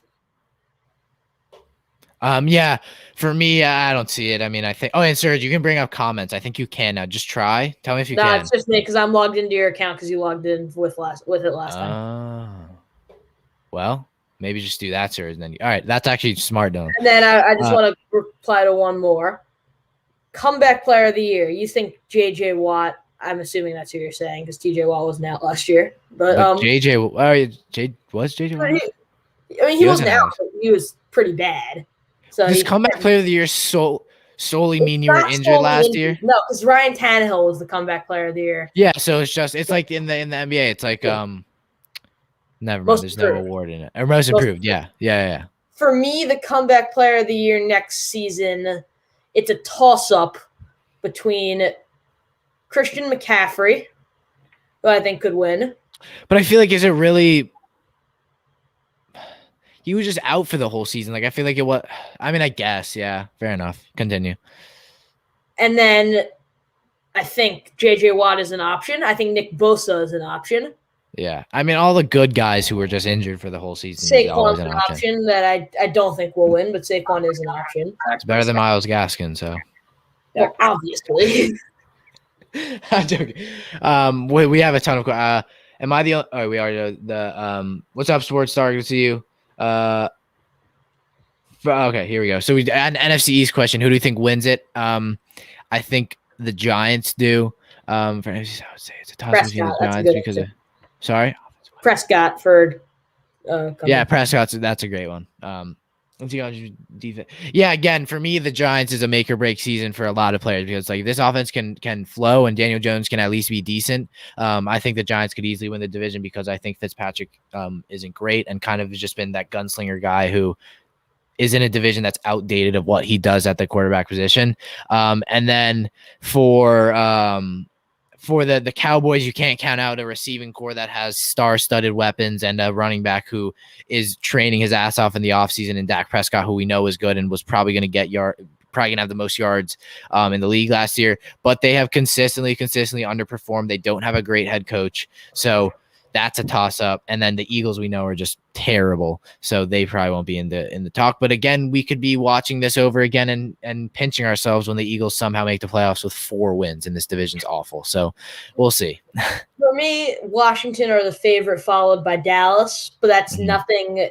Yeah, for me, I don't see it. I mean, I think. Oh, and Serge, you can bring up comments. I think you can now. Just try. Tell me if you can. No, it's just me because I'm logged into your account because you logged in with it last time. Well, maybe just do that, Serge. And then, all right, that's actually smart, Dylan. And then I just want to reply to one more. Comeback player of the year. You think J.J. Watt? I'm assuming that's who you're saying because T.J. Watt wasn't out last year. But J.J. Was J.J. Watt? He wasn't out. But he was pretty bad. So does comeback player of the year solely mean you were injured last year? No, because Ryan Tannehill was the comeback player of the year. Yeah, so it's like in the NBA, it's like never mind. There's no award in it. Or most improved. Yeah. For me, the comeback player of the year next season, it's a toss-up between Christian McCaffrey, who I think could win. But I feel like, is it really? He was just out for the whole season. Like, I feel like it was. I mean, I guess. Yeah, fair enough. Continue. And then I think J.J. Watt is an option. I think Nick Bosa is an option. Yeah. I mean, all the good guys who were just injured for the whole season. Saquon's an option that I don't think will win, but Saquon is an option. It's better than Myles Gaskin, so. Well, obviously. I'm joking. We have a ton of. Am I the? Oh, we are the. What's up, Sports Star? Good to see you. Okay, here we go. So an NFC East question. Who do you think wins it? I think the Giants do. For NFC, I would say it's a toss between the Giants because of. Sorry, Prescott for. Yeah, Prescott's that's a great one. Let's see how defense. Yeah, again, for me, the Giants is a make or break season for a lot of players because like this offense can flow and Daniel Jones can at least be decent. I think the Giants could easily win the division because I think Fitzpatrick isn't great and kind of has just been that gunslinger guy who is in a division that's outdated of what he does at the quarterback position. And then for the Cowboys, you can't count out a receiving core that has star-studded weapons and a running back who is training his ass off in the offseason, and Dak Prescott, who we know is good and was probably going to have the most yards in the league last year. But they have consistently underperformed. They don't have a great head coach. So that's a toss-up. And then the Eagles we know are just terrible. So they probably won't be in the talk. But again, we could be watching this over again and pinching ourselves when the Eagles somehow make the playoffs with 4 wins and this division's awful. So we'll see. For me, Washington are the favorite, followed by Dallas, but that's nothing.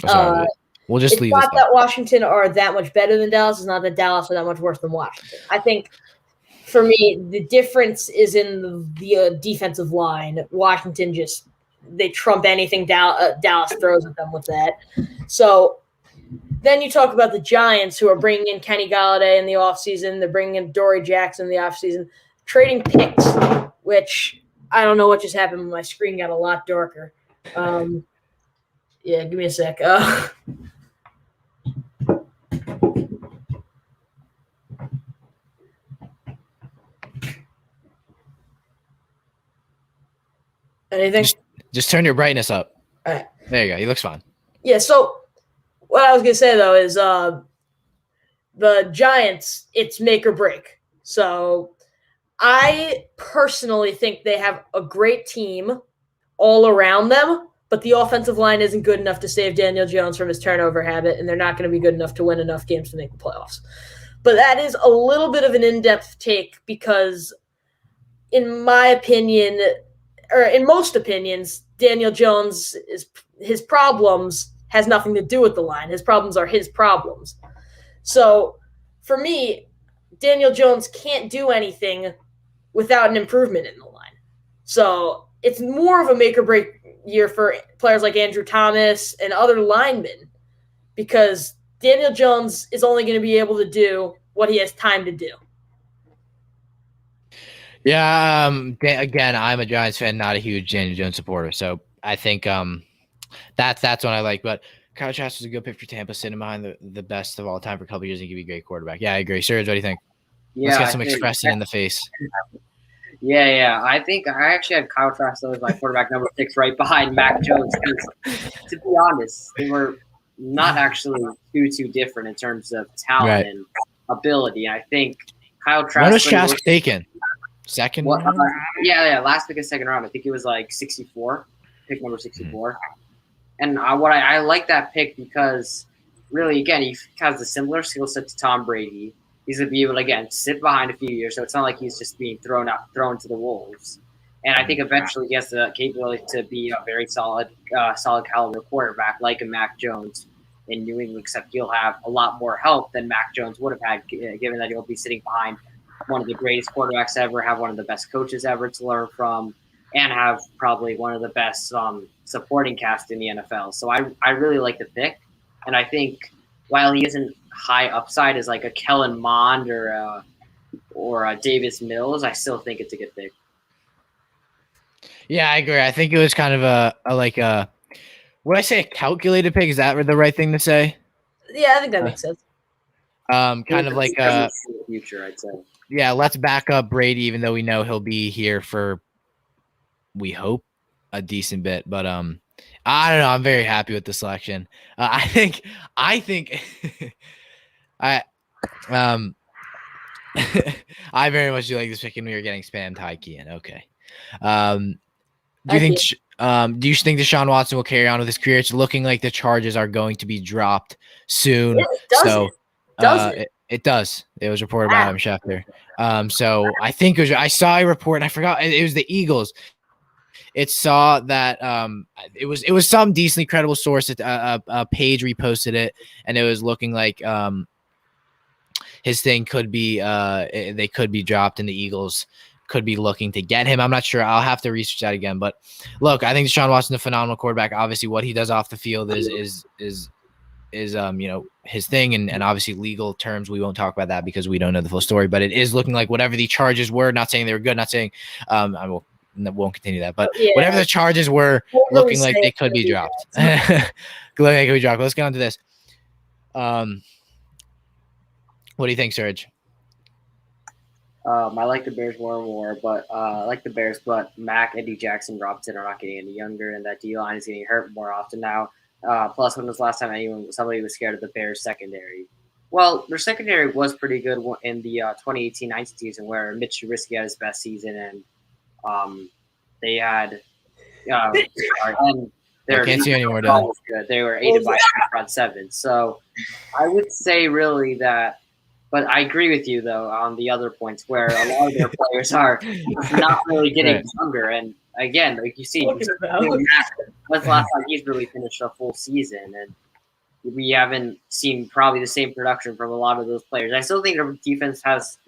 We'll just leave this. It's not that Washington are that much better than Dallas. It's not that Dallas are that much worse than Washington. I think for me, the difference is in the defensive line. Washington they trump anything Dallas throws at them with that. So then you talk about the Giants, who are bringing in Kenny Golladay in the offseason. They're bringing in Dory Jackson in the offseason, trading picks, which I don't know what just happened. My screen got a lot darker. Yeah, give me a sec. Anything? Just turn your brightness up. All right. There you go. He looks fine. Yeah, so what I was going to say, though, is the Giants, it's make or break. So I personally think they have a great team all around them, but the offensive line isn't good enough to save Daniel Jones from his turnover habit, and they're not going to be good enough to win enough games to make the playoffs. But that is a little bit of an in-depth take because, in my opinion, or in most opinions, Daniel Jones his problems has nothing to do with the line. His problems are his problems. So, for me, Daniel Jones can't do anything without an improvement in the line. So, it's more of a make or break year for players like Andrew Thomas and other linemen because Daniel Jones is only going to be able to do what he has time to do. Yeah. Again, I'm a Giants fan, not a huge Daniel Jones supporter. So I think that's what I like. But Kyle Trask is a good pick for Tampa, sitting behind the best of all time for a couple of years and give you a great quarterback. Yeah, I agree. Serge, what do you think? Yeah, Let's get some expressing in the face. Yeah. I think I actually had Kyle Trask as my quarterback number 6 right behind Mac Jones. To be honest, they were not actually too different in terms of talent and ability. I think Kyle Trask. When was Trask taken? Second round? Yeah. Last pick of second round. I think it was like 64, pick number 64. Mm-hmm. And I like that pick because really, again, he has a similar skill set to Tom Brady. He's going to be able to, again, sit behind a few years. So it's not like he's just being thrown to the wolves. And I think eventually he has the capability to be a very solid caliber quarterback like a Mac Jones in New England, except he'll have a lot more help than Mac Jones would have had, given that he'll be sitting behind one of the greatest quarterbacks ever, have one of the best coaches ever to learn from, and have probably one of the best supporting cast in the NFL. So I really like the pick. And I think while he isn't high upside as like a Kellen Mond or a Davis Mills, I still think it's a good pick. Yeah, I agree. I think it was kind of a would I say a calculated pick? Is that the right thing to say? Yeah, I think that makes sense. Kind of like a future, I'd say. Yeah, let's back up Brady, even though we know he'll be here for, we hope, a decent bit. But I don't know. I'm very happy with the selection. I think I I very much do like this pick, and we are getting spammed high key in. Okay. Do you think Deshaun Watson will carry on with his career? It's looking like the charges are going to be dropped soon. It does. It was reported by Adam Schefter. So I think I saw a report, and I forgot it was the Eagles. It saw that it was some decently credible source. A page reposted it, and it was looking like his thing could be they could be dropped, and the Eagles could be looking to get him. I'm not sure. I'll have to research that again. But look, I think Deshaun Watson is a phenomenal quarterback. Obviously, what he does off the field is his thing, and obviously legal terms. We won't talk about that because we don't know the full story. But it is looking like whatever the charges were. Not saying they were good. Not saying I won't continue that. But whatever the charges were, looking like they could be dropped. Let's get on to this. What do you think, Serge? I like the Bears more and more, but Mac, Eddie Jackson, Robinson are not getting any younger, and that D-line is getting hurt more often now. Plus, when was the last time somebody was scared of the Bears secondary? Well, their secondary was pretty good in the 2018-19 season, where Mitch Trubisky had his best season, and they had and I can't see anymore. Good. They were aided by front seven. So I would say really that. But I agree with you, though, on the other points where a lot of their players are not really getting younger. And again, like you see, when's the last time he's really finished a full season? And we haven't seen probably the same production from a lot of those players. I still think the defense has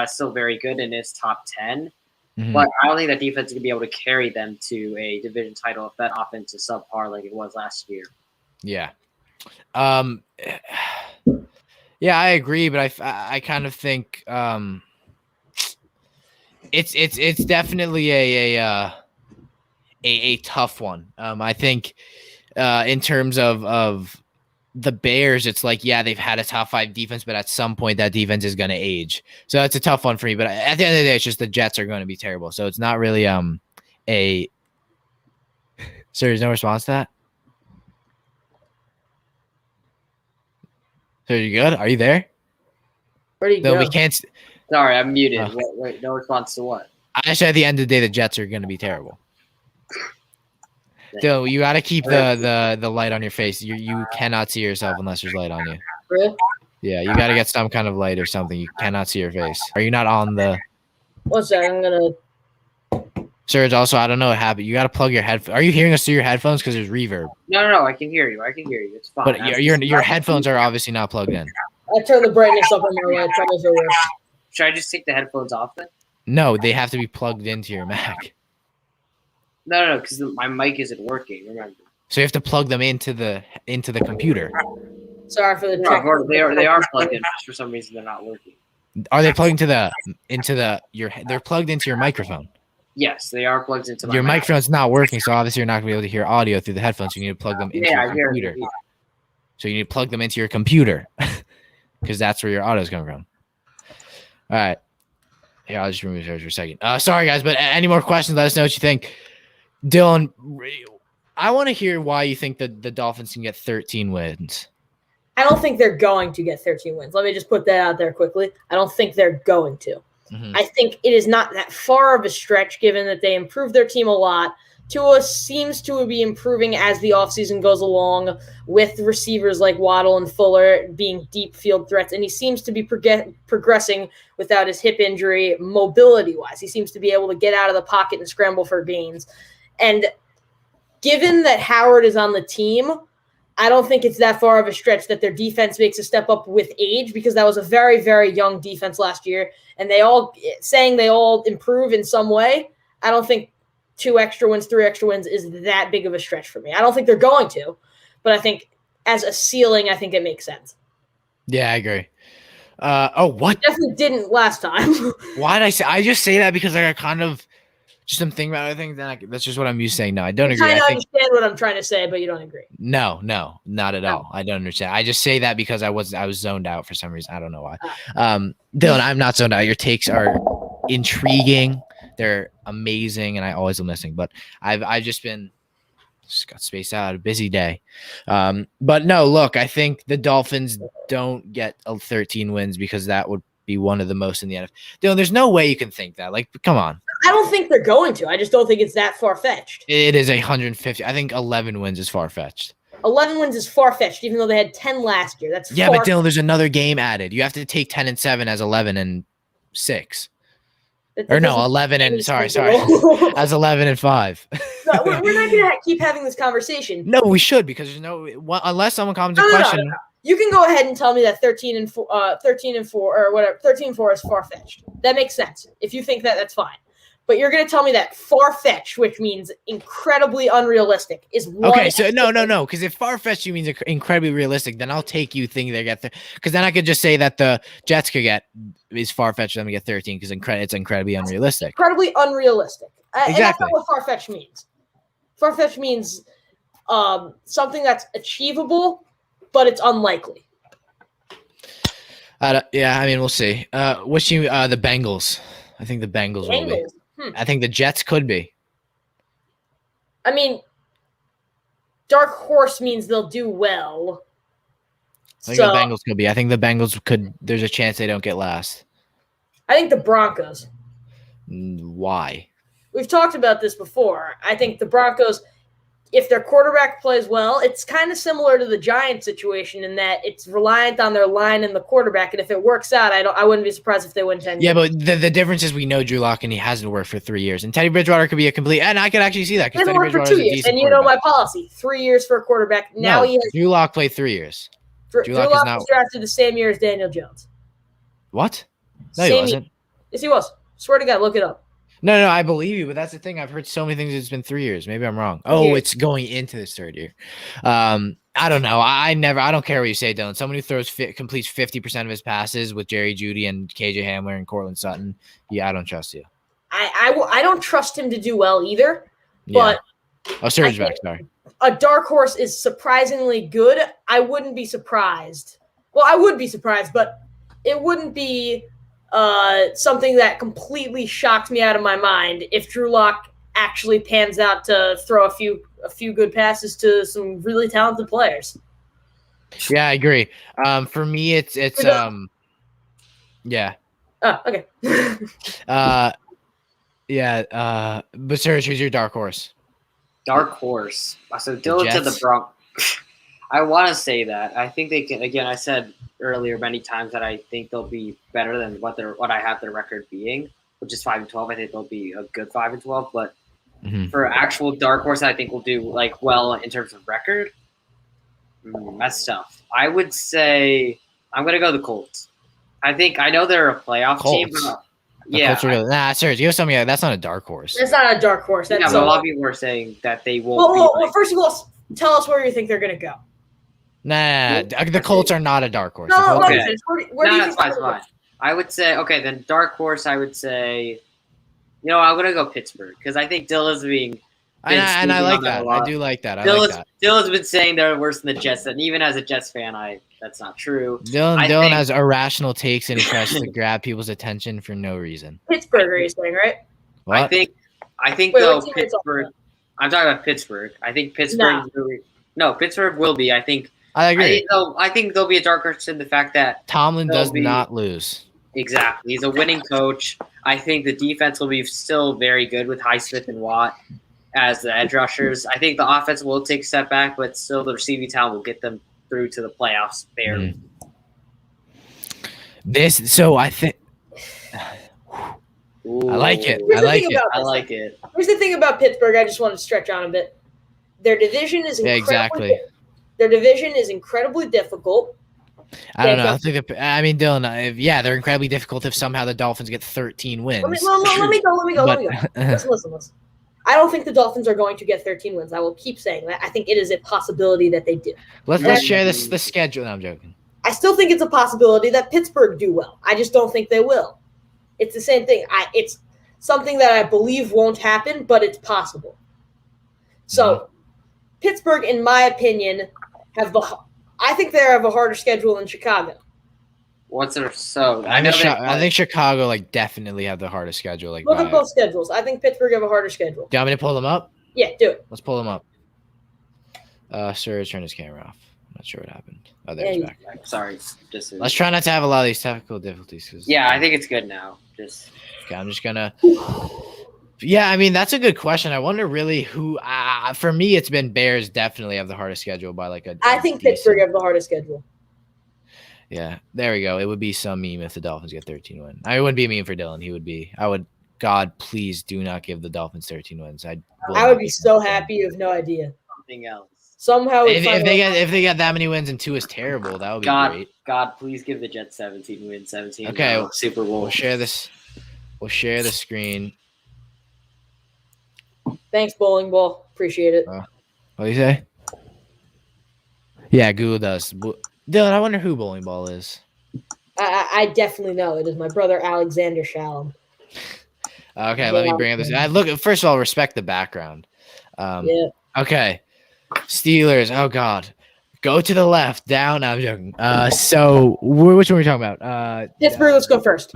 still very good in its top 10. Mm-hmm. But I don't think that defense is going to be able to carry them to a division title if that offense is subpar like it was last year. Yeah. Yeah, I agree, but I kind of think it's definitely a tough one. I think in terms of the Bears, it's like, yeah, they've had a top 5 defense, but at some point that defense is going to age. So that's a tough one for me. But at the end of the day, it's just the Jets are going to be terrible. So it's not really a. So there's no response to that. So you good? Are you there? Where do you go? We can't. Sorry, I'm muted. Wait, no response to what? I said at the end of the day, the Jets are going to be terrible. So you got to keep the light on your face. You cannot see yourself unless there's light on you. Really? Yeah, you got to get some kind of light or something. You cannot see your face. Are you not on the One second, I'm gonna. Serge? Also, I don't know what happened. You got to plug your headphones. Are you hearing us through your headphones? Because there's reverb. No, I can hear you. It's fine. But your headphones are obviously not plugged in. I turn the brightness up on my try to figure it. Should I just take the headphones off then? No, they have to be plugged into your Mac. No, because my mic isn't working. Remember. So you have to plug them into the computer. Sorry for the No, tech. they are plugged in. Just for some reason, they're not working. Are they plugged they're plugged into your microphone? Yes, they are plugged into my Your Mac. microphone's not working, so obviously you're not gonna be able to hear audio through the headphones. So you need to plug them into Yeah, your I hear computer. it. So you need to plug them into your computer because that's where your audio is coming from. All right. Here, I'll just remove Serge for a second. Sorry, guys, but any more questions, let us know what you think. Dylan, I want to hear why you think that the Dolphins can get 13 wins. I don't think they're going to get 13 wins. Let me just put that out there quickly. I don't think they're going to. Mhm. I think it is not that far of a stretch given that they improved their team a lot. Tua seems to be improving as the offseason goes along with receivers like Waddle and Fuller being deep field threats, and he seems to be progressing without his hip injury mobility-wise. He seems to be able to get out of the pocket and scramble for gains. And given that Howard is on the team, I don't think it's that far of a stretch that their defense makes a step up with age because that was a very, very young defense last year, and they all improve in some way. I don't think 2 extra wins, 3 extra wins is that big of a stretch for me. I don't think they're going to, but I think as a ceiling, I think it makes sense. Yeah, I agree. What? Definitely didn't last time. Why did I say? I just say that because I kind of just some thing about other things. That's just what I'm used to saying. No, I don't You agree. kind I of think understand what I'm trying to say, but you don't agree. no, not at Oh. all. I don't understand. I just say that because I was zoned out for some reason. I don't know why. Dylan, I'm not zoned out. Your takes are intriguing. They're amazing, and I always am listening. But I've just got spaced out. A busy day. But no, look, I think the Dolphins don't get 13 wins because that would be one of the most in the NFL. Dylan, there's no way you can think that. Like, come on. I don't think they're going to. I just don't think it's that far-fetched. It is 150. I think 11 wins is far fetched. 11 wins is far-fetched, even though they had 10 last year. That's Yeah, but Dylan, there's another game added. You have to take 10-7 as 11-6. Or no, 11 and sorry, as 11-5. No, we're not going to keep having this conversation. No, we should because there's unless someone comes to question. No. You can go ahead and tell me that 13 and 4 or whatever 13 and 4 is far-fetched. That makes sense. If you think that, that's fine. But you're going to tell me that far-fetched, which means incredibly unrealistic, is one. Okay, so no, because if far-fetched you means incredibly realistic, then I'll take you thinking they get because then I could just say that the Jets could get is far-fetched for them to get 13 because it's incredibly unrealistic. Incredibly unrealistic. And that's Exactly. not what far-fetched means. Far-fetched means something that's achievable, but it's unlikely. Yeah, I mean, we'll see. The Bengals. I think the Bengals will be. I think the Jets could be. I mean, dark horse means they'll do well. I think the Bengals could be. I think the Bengals could. There's a chance they don't get last. I think the Broncos. Why? We've talked about this before. I think the Broncos, if their quarterback plays well, it's kind of similar to the Giants situation in that it's reliant on their line and the quarterback. And if it works out, I wouldn't be surprised if they win 10 Yeah, games. but the difference is we know Drew Lock and he hasn't worked for 3 years. And Teddy Bridgewater could be a complete. And I could actually see that He because hasn't Teddy worked for Bridgewater 2 is a years. decent And you know my quarterback. policy, 3 years for a quarterback. Now No, he has Drew Lock played 3 years. Drew Lock is Lock not- was drafted the same year as Daniel Jones. What? No, he Same wasn't. year. Yes, he was. Swear to God, look it up. No, I believe you, but that's the thing. I've heard so many things. It's been 3 years. Maybe I'm wrong. Oh, years. it's going into this third year. I don't know. I don't care what you say, Dylan. Someone who completes 50% of his passes with Jerry Jeudy and KJ Hamler and Cortland Sutton. Yeah, I don't trust you. I don't trust him to do well either. Yeah. But Serge I back. Sorry. a dark horse is surprisingly good. I wouldn't be surprised. Well, I would be surprised, but it wouldn't be something that completely shocked me out of my mind if Drew Lock actually pans out to throw a few good passes to some really talented players. Yeah, I agree. For me, it's yeah. Oh, okay. Yeah. But Serge, who's your dark horse? Dark horse. So Dylan to the Jets? Broncos. I want to say that. I think they can. Again, I said earlier many times that I think they'll be better than what I have their record being, which is 5-12. I think they'll be a good 5-12. But for actual dark horse, I think we'll do like well in terms of record. That's tough. I would say I'm gonna go the Colts. I know they're a playoff team. Colts? But The yeah, Colts are really, nah, serious. Give us something. That's not a dark horse. That's not a dark horse. That's yeah, but a lot of people were saying that they won't. well, first of all, tell us where you think they're going to go. Nah, the Colts are not a dark horse. The No, Colts okay. are- where do you that's think fine. they're Fine. I would say then dark horse. I would say, I'm gonna go Pittsburgh because I think Dilla's being. and I like on that that. a lot. I do like that. I like that. Dilla's been saying they're worse than the Jets, and even as a Jets fan, that's not true. Dylan I think- has irrational takes and he tries to grab people's attention for no reason. Pittsburgh, are you saying, right? What? I think Wait, though what team are you talking Pittsburgh. about? I'm talking about Pittsburgh. I think Pittsburgh. Pittsburgh will be. I think. I agree. I think there'll be a dark horse in the fact that Tomlin they'll does be- not lose. exactly he's a winning coach. I think the defense will be still very good with Highsmith and Watt as the edge rushers. I think the offense will take a step back, but still the receiving talent will get them through to the playoffs barely. I think I like it. Here's I the like thing it. about I this. like it. Here's the thing about Pittsburgh. I just want to stretch on a bit. Their division is Yeah, incredibly exactly. Their division is incredibly difficult. I don't Yeah, know. I think Dylan. They're incredibly difficult if somehow the Dolphins get 13 wins. Let me go. But- Listen. I don't think the Dolphins are going to get 13 wins. I will keep saying that. I think it is a possibility that they do. let's share the schedule. No, I'm joking. I still think it's a possibility that Pittsburgh do well. I just don't think they will. It's the same thing. It's something that I believe won't happen, but it's possible. So, Pittsburgh, in my opinion, I think they have a harder schedule than Chicago. What's their so? I know think Chicago definitely have the hardest schedule. Look at both schedules. I think Pittsburgh have a harder schedule. Do you want me to pull them up? Yeah, do it. Let's pull them up. Sir, turn his camera off. I'm not sure what happened. Oh, there Yeah, he's back. Sorry, Let's try not to have a lot of these technical difficulties. Yeah, I think it's good now. Okay, I'm just gonna. Yeah, I mean that's a good question. I wonder really who. For me, it's been Bears. Definitely have the hardest schedule by like a. I think Pittsburgh have the hardest schedule. Yeah, there we go. It would be some meme if the Dolphins get 13 wins. I wouldn't be a meme for Dylan. He would be. I would. God, please do not give the Dolphins 13 wins. I would be so happy. You have no idea. Something else. Somehow, If they get that many wins and 2 is terrible, that would be great. God, please give the Jets 17 wins. 17. Okay, Super Bowl. We'll share this. We'll share the screen. Thanks, Bowling Ball. Appreciate it. What do you say? Yeah, Google does. Dylan, I wonder who Bowling Ball is. I definitely know. It is my brother Alexander Shalom. Okay, let me bring up this. Look, first of all, respect the background. Yeah. Okay, Steelers. Oh God, go to the left, down. No, I'm joking. So which one are we talking about? Pittsburgh, let's go first.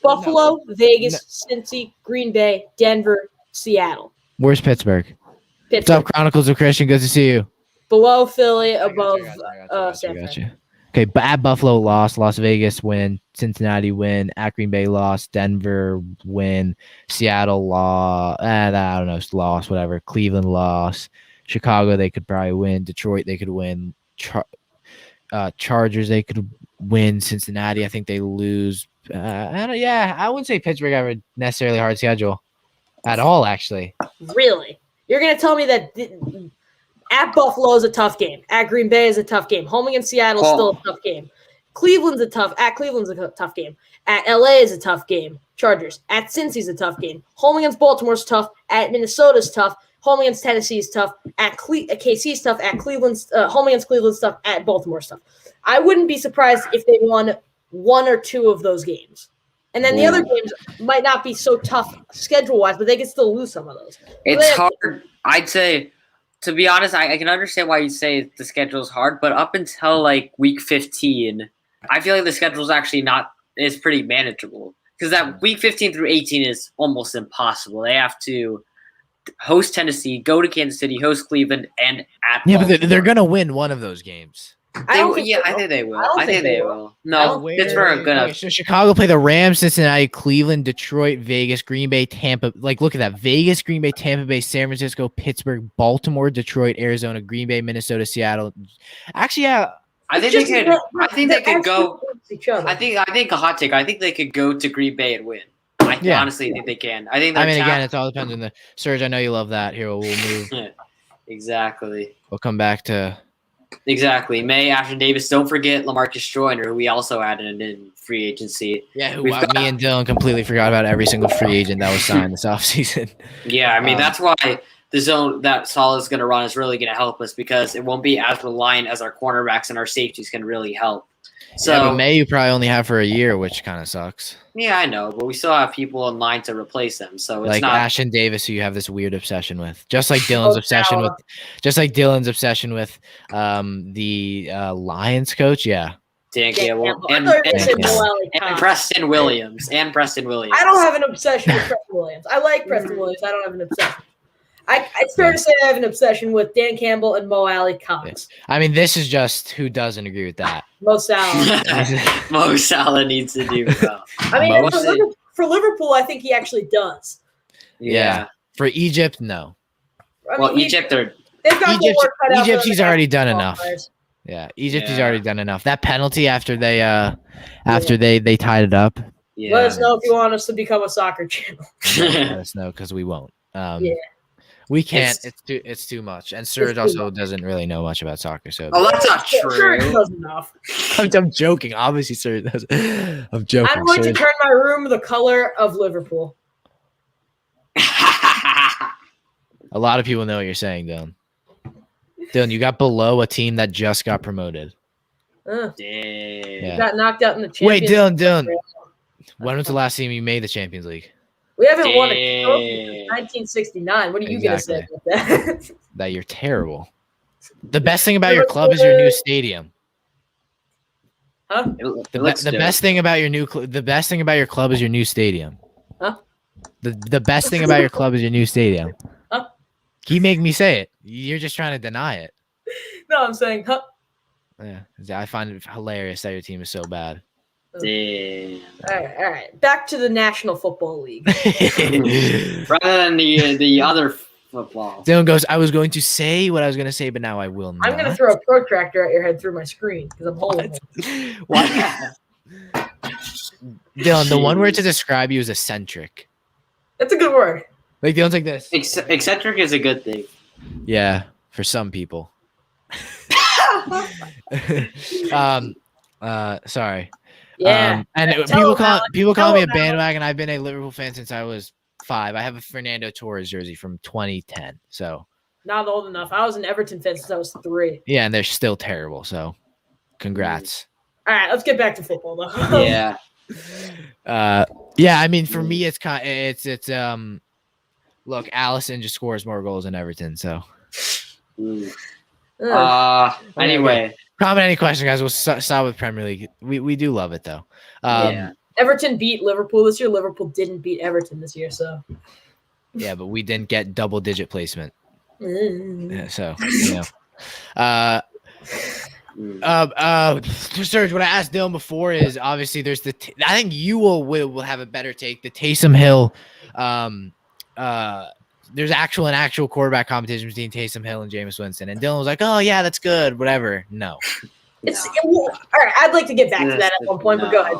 Buffalo, Vegas, Cincy, Green Bay, Denver, Seattle. Where's Pittsburgh? What's Pittsburgh. up, Chronicles of Christian? Good to see you. Below Philly, above San Fran. Gotcha. Okay, at Buffalo lost, Las Vegas win, Cincinnati win, at Green Bay lost, Denver win, Seattle lost, I don't know, lost, whatever. Cleveland lost, Chicago they could probably win, Detroit they could win, Chargers they could win, Cincinnati I think they lose. I wouldn't say Pittsburgh have a necessarily hard schedule at all, actually. Really? You're going to tell me that at Buffalo is a tough game. At Green Bay is a tough game. Home against Seattle is still a tough game. Cleveland's a tough game. At LA is a tough game. Chargers. At Cincy's a tough game. Home against Baltimore's tough. At Minnesota's tough. Home against Tennessee is tough. At KC's tough. At Cleveland's home against Cleveland's tough. At Baltimore's tough. I wouldn't be surprised if they won 1 or 2 of those games. And then the other games might not be so tough schedule-wise, but they can still lose some of those. It's hard. I'd say, to be honest, I can understand why you say the schedule is hard, but up until like week 15, I feel like the schedule is actually is pretty manageable. Because that week 15 through 18 is almost impossible. They have to host Tennessee, go to Kansas City, host Cleveland, and at Yeah, but Baltimore. they're going to win one of those games. I don't think yeah, they I will. think they will. I don't I think they will. will. No, Where- Pittsburgh gonna. okay, so Chicago play the Rams, Cincinnati, Cleveland, Detroit, Vegas, Green Bay, Tampa. Like, look at that: Vegas, Green Bay, Tampa Bay, San Francisco, Pittsburgh, Baltimore, Detroit, Arizona, Green Bay, Minnesota, Seattle. Actually, yeah, I think they Just could. that- I think they they're could go. actually against each other. I think a hot take. I think they could go to Green Bay and win. I Yeah. honestly think they can. I think. I they're mean, again, tapped- it all depends on the Serge. I know you love that. Here, we'll move. Exactly. We'll come back to. Exactly. May Ashton Davis. Don't forget Lamarcus Joyner, who we also added in free agency. Yeah, who, We've got- me and Dylan completely forgot about every single free agent that was signed this offseason. Yeah, I mean Um, that's why the zone that Salah's going to run is really going to help us because it won't be as reliant as our cornerbacks and our safeties can really help. So Yeah, but May you probably only have for a year, which kind of sucks. yeah, I know, but we still have people in line to replace them. So it's Like not. Ashton Davis, who you have this weird obsession with, just like Dylan's Oh, obsession with, Salah. just like Dylan's obsession with the Lions coach. Yeah, Dan Dan Campbell Campbell. and, I thought you were and- gonna say and- Mo Alley and Cox. Preston Williams and Preston Williams. I don't have an obsession with Preston Williams. I like Preston Williams. I don't have an obsession. It's fair to say I have an obsession with Dan Campbell and Mo Alley Cox. I mean, this is just who doesn't agree with that. Mo Salah. Mo Salah needs to do well. I mean, Mo- for Liverpool, I think he actually does. Yeah. For Egypt, no. I Well, mean, Egypt are. they've got Egypt- the work cut out for Egypt, them he's to have already done football enough. players. Yeah, Egypt has Yeah. already done enough. That penalty after they they tied it up. Yeah. Let us know if you want us to become a soccer channel. Let us know because we won't. Yeah. We can't. It's- It's too much. And Serge too also doesn't really know much about soccer, so Oh, that's not Sure, he true. does enough. I'm joking. Obviously, Serge does. I'm joking. I'm going to Serge- turn my room the color of Liverpool. A lot of people know what you're saying, Dylan. Dylan, you got below a team that just got promoted. Uh, Damn. Yeah. Got knocked out in the Wait, Champions Dylan. League. When was the last time you made the Champions League? We haven't won a trophy Damn. since 1969. What are you going to say Exactly. about that? That you're terrible. The best thing about your club is your new stadium. Huh? The best thing about your the best thing about your club is your new stadium. Huh? The best thing about your club is your new stadium. Huh? Keep making me say it. You're just trying to deny it. No, I'm saying, huh? Yeah, I find it hilarious that your team is so bad. Damn. All right. Back to the National Football League. Rather than the other football. Dylan goes, I was going to say what I was going to say, but now I will not. I'm going to throw a protractor at your head through my screen because I'm holding it. What? Dylan, the one word to describe you is eccentric. That's a good word. Like, Dylan's like this. Eccentric is a good thing. Yeah, for some people. Sorry. Yeah. And Tell people him, call Alex. people Tell call me a him, Alex. bandwagon. I've been a Liverpool fan since I was 5. I have a Fernando Torres jersey from 2010. So Not old enough. I was an Everton fan since I was 3. yeah, and they're still terrible. So congrats. All right, let's get back to football though. Yeah. Yeah. I mean, for me, it's look, Allison just scores more goals than Everton. So Mm. Ugh. Anyway. comment any question, guys. We'll start with Premier League. We do love it though. Yeah. Everton beat Liverpool this year. Liverpool didn't beat Everton this year, so. Yeah, but we didn't get double-digit placement. Mm. Yeah, so you know. Mm. Serge, what I asked Dylan before is obviously there's I think you will have a better take. The Taysom Hill, there's actual quarterback competition between Taysom Hill and Jameis Winston, and Dylan was like, "Oh yeah, that's good, whatever." No, All right, I'd like to get back to that at one point, but go ahead.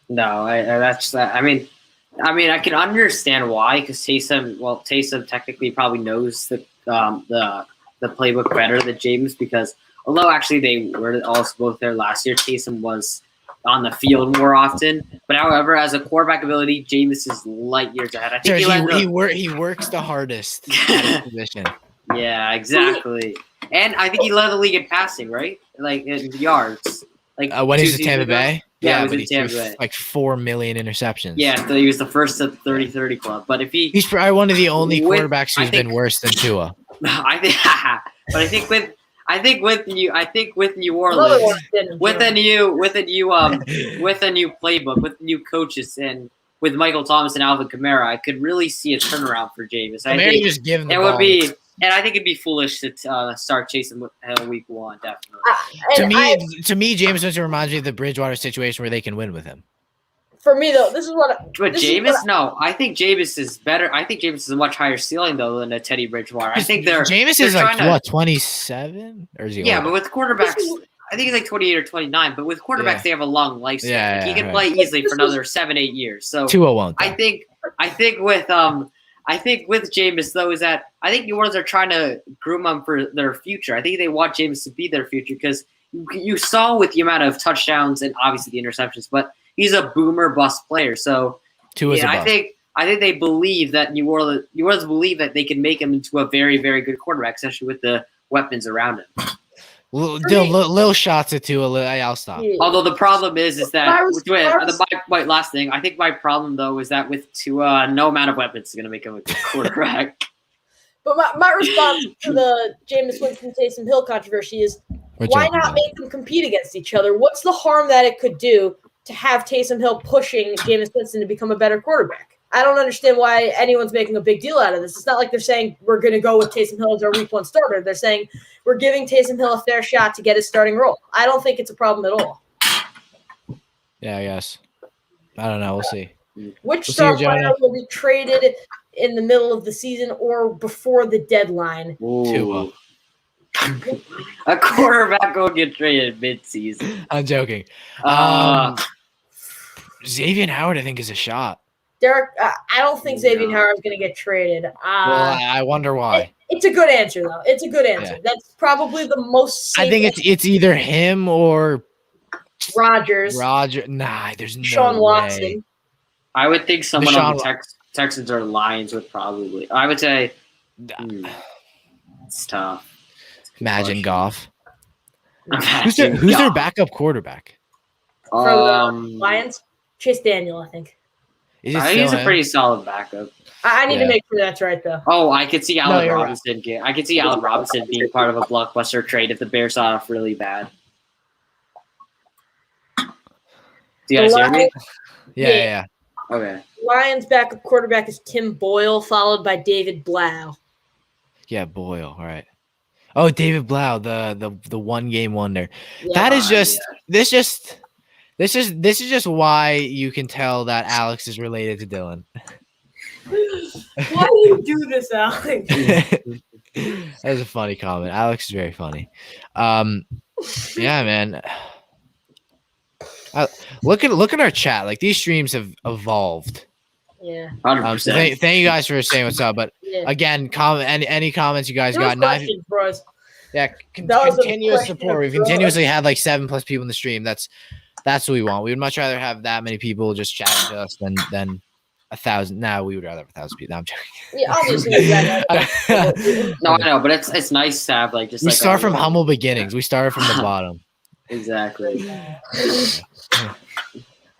No, that's that. I mean, I can understand why because Taysom technically probably knows the playbook better than James because although actually they were also both there last year, Taysom was on the field more often. But however, as a quarterback ability, Jameis is light years ahead. I think Serge, he works the hardest at his position. Yeah, exactly. And I think he led the league in passing, right? Like in yards. Like When he was 2 at Tampa seasons ago. Bay, Yeah, he was but in he Tampa threw Bay. like 4 million interceptions. Yeah, so he was the first at the 30-30 club. But if he's probably one of the only With- quarterbacks who's I think- been worse than Tua. I think with New Another Orleans, one didn't. with a new playbook, with new coaches, and with Michael Thomas and Alvin Kamara, I could really see a turnaround for Jameis. I Maybe think just give him the it ball would be And I think it'd be foolish to start Taysom Hill week 1, definitely. To me, Jameis Winston reminds me of the Bridgewater situation where they can win with him. For me, though, this is what. But Jameis, no, I think Jameis is better. I think Jameis is a much higher ceiling though than a Teddy Bridgewater. I think Jameis is like what 27 or is he? Yeah, older? but with quarterbacks, I think he's like 28 or 29. But with quarterbacks, they have a long lifespan. Yeah, Like, he can right. play easily for another 7-8 years. So 201. I think with Jameis though is that I think New Orleans are trying to groom him for their future. I think they want Jameis to be their future because you saw with the amount of touchdowns and obviously the interceptions, but he's a boomer bust player. So I think they believe that New Orleans believe that they can make him into a very, very good quarterback, especially with the weapons around him. Little shots at Tua. I'll stop. Yeah. Although the problem is that my last thing, I think my problem though is that with Tua, no amount of weapons is going to make him a good quarterback. But my response to the Jameis Winston Taysom Hill controversy is why not make them compete against each other? What's the harm that it could do to have Taysom Hill pushing Jameis Winston to become a better quarterback? I don't understand why anyone's making a big deal out of this. It's not like they're saying we're going to go with Taysom Hill as our week 1 starter. They're saying we're giving Taysom Hill a fair shot to get his starting role. I don't think it's a problem at all. Yeah, I guess. I don't know. We'll see. Which star player will be traded in the middle of the season or before the deadline? Tua. A quarterback will get traded mid-season. I'm joking. Xavier Howard, I think, is a shot. Derek, I don't think Xavier Howard is going to get traded. Well, I wonder why. It's a good answer, though. It's a good answer. Yeah. That's probably the most safe. I think it's either him or Rodgers. Nah, there's no Sean way. Watson. I would think someone on the Texans or Lions would probably. I would say it's tough. Imagine Goff. Who's their backup quarterback? For the Lions? Chase Daniel, I think. He's a pretty solid backup. I need to make sure that's right, though. Oh, I could see Allen Robinson. I could see Allen Robinson being part of a blockbuster trade if the Bears saw off really bad. Do you guys hear me? Yeah. Okay. Lions backup quarterback is Tim Boyle, followed by David Blau. Yeah, Boyle. All right. Oh, David Blau, the 1 game wonder. Yeah, that is just This is just why you can tell that Alex is related to Dylan. Why do you do this, Alex? That was a funny comment. Alex is very funny. Yeah, man. Look at our chat. Like these streams have evolved. Yeah. So thank you guys for saying what's up. But again, any comments you guys got? Yeah, continuous support. We've continuously had like 7+ people in the stream. That's what we want. We would much rather have that many people just chatting to us than 1,000. No, we would rather have 1,000 people. No, I'm joking. Yeah, obviously. No, I know, but it's nice to have like just. We start from humble beginnings. We started from the bottom. Exactly.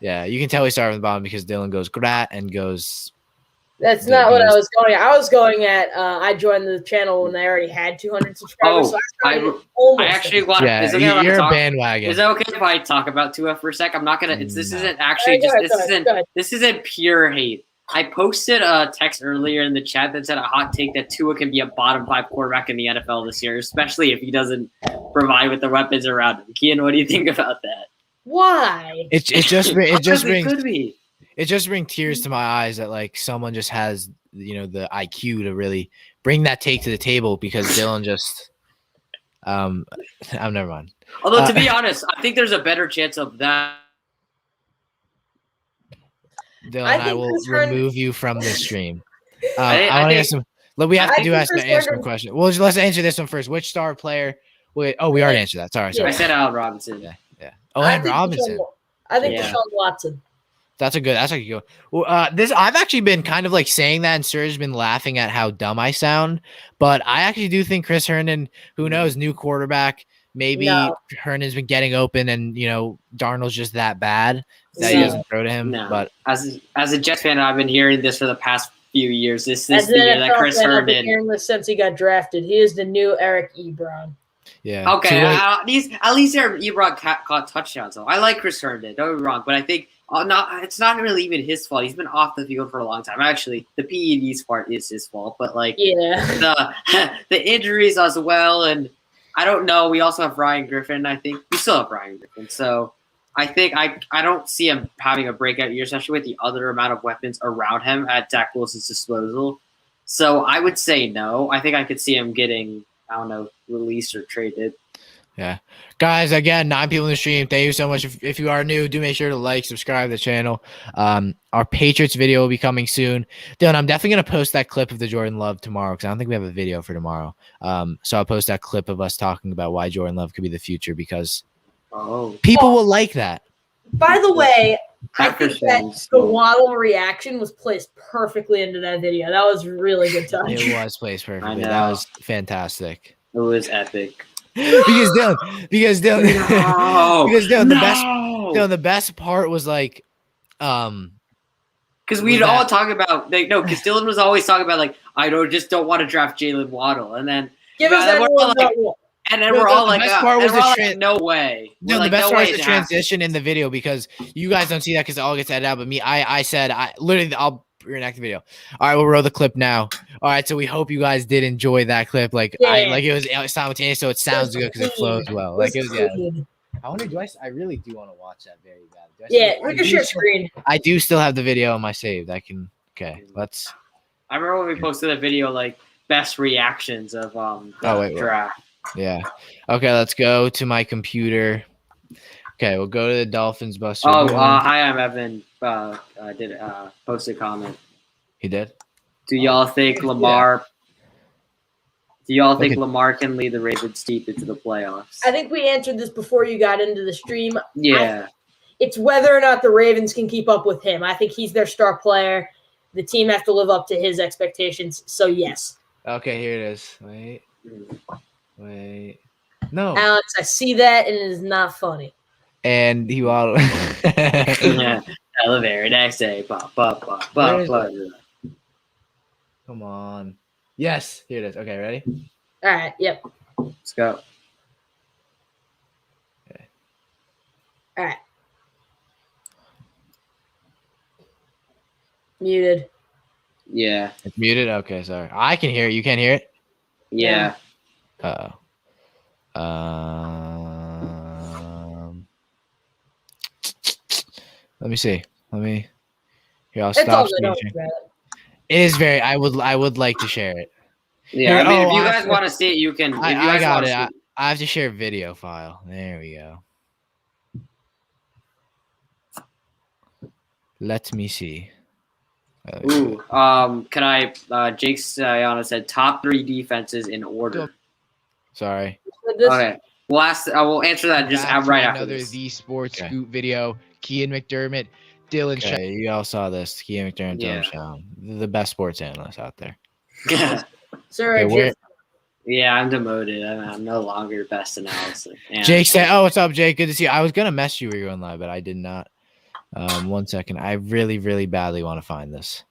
Yeah, you can tell we started from the bottom because Dylan goes grat and goes. That's not what I was going at. I was going at. I joined the channel when they already had 200 subscribers. Oh, I actually want. Yeah, you're a bandwagon. Is it okay if I talk about Tua for a sec? I'm not gonna. This isn't actually This isn't pure hate. I posted a text earlier in the chat that said a hot take that Tua can be a bottom 5 quarterback in the NFL this year, especially if he doesn't provide with the weapons around him. Kian, what do you think about that? Why? It just could be. It just brings tears to my eyes that like someone just has the IQ to really bring that take to the table because Dylan just I'm never mind. Although to be honest, I think there's a better chance of that. Dylan, I will remove you from the stream. I want to ask some. We have to answer some question. Well, let's answer this one first. Which star player? Wait, we already answered that. Sorry. I said Allen Robinson. Yeah. Oh, and Robinson. I think Deshaun Watson. That's a good. Well, I've actually been kind of like saying that, and Serge's been laughing at how dumb I sound. But I actually do think Chris Herndon, who knows, new quarterback. Maybe Herndon's been getting open, and Darnold's just that bad that he doesn't throw to him. No. But as a Jets fan, I've been hearing this for the past few years. This is the year that Chris Herndon. I've been hearing this since he got drafted. He is the new Eric Ebron. Yeah. Okay. At least Ebron caught touchdowns. Though I like Chris Herndon. Don't get me wrong, but I think no, it's not really even his fault. He's been off the field for a long time. Actually, the PEDs part is his fault, but like Yeah. the injuries as well, and I don't know. We also have Ryan Griffin. I think we still have Ryan Griffin, so I think I don't see him having a breakout year, especially with the other amount of weapons around him at Zach Wilson's disposal. So I would say no. I think I could see him getting, I don't know, released or traded. Yeah. Guys, again, 9 people in the stream. Thank you so much. If you are new, do make sure to like, subscribe to the channel. Our Patriots video will be coming soon. Dylan, I'm definitely going to post that clip of the Jordan Love tomorrow because I don't think we have a video for tomorrow. So I'll post that clip of us talking about why Jordan Love could be the future because people will like that. By the way, I Packers think that fans, the Waddle reaction was placed perfectly into that video. That was really good touch. It was placed I perfectly. know. That was fantastic. It was epic. because Dylan, No! because Dylan, No! the best part was like, Because Was we'd that- all talk about because Dylan was always talking about like just don't want to draft Jalen Waddle, and then Give us Yeah, that we're one. all like- No, we're all the like, best part was and we're the all tran- like, no way. no, We're the like, best no part way is the it happened. transition in the video because you guys don't see that because it all gets edited out. But me, I said I literally I'll reenact the video. All right, we'll roll the clip now. All right, so we hope you guys did enjoy that clip. Like like it was simultaneous, so it sounds good because it flows well. Like it was yeah. I wonder, I really do want to watch that very bad. Do I still- Yeah, I look at do your still- screen. I do still have the video on my saved. Okay, let's. I remember when we posted a video like best reactions of the Oh, wait. draft. Yeah. Okay, let's go to my computer. Okay, we'll go to the Dolphins Buster. Oh, Boom. hi, I'm Evan. Did post a comment. He did. Do y'all think Lamar? Do y'all think Okay. Lamar can lead the Ravens deep into the playoffs? I think we answered this before you got into the stream. Yeah. It's whether or not the Ravens can keep up with him. I think he's their star player. The team has to live up to his expectations. So, yes. Okay, here it is. Wait. No. Alex, I see that, and it is not funny. And he will. Yeah. The very next day. Where is Come on. Yes, here it is. Okay, ready? All right, yep. Let's go. All right. Muted. Yeah. It's muted. Okay, sorry. I can hear it. You can't hear it. Yeah. Uh-oh. Let me see. Here, I'll That's stop all I know screen sharing. about it. It is very. I would like to share it. Yeah. Here, I mean, if oh, you I- guys want to see it, you can. If you I guys got wanna it. see I have to share a video file. There we go. Let me see. Ooh. Can I? Jake Sayana said top 3 defenses in order. Sorry. But this- Okay. We'll answer that just Back to right after another this. The Sports Okay. Scoop video. Kian McDermott, Dylan Okay, you all saw this. Kian McDermott, Yeah. Dylan Shawn, the best sports analyst out there. Sir, Okay, where- Yeah, I'm demoted. I'm no longer best analysis. Yeah. Jake said, "Oh, what's up, Jake? Good to see you." I was gonna mess you when you were on live, but I did not. 1 second. I really, really badly want to find this.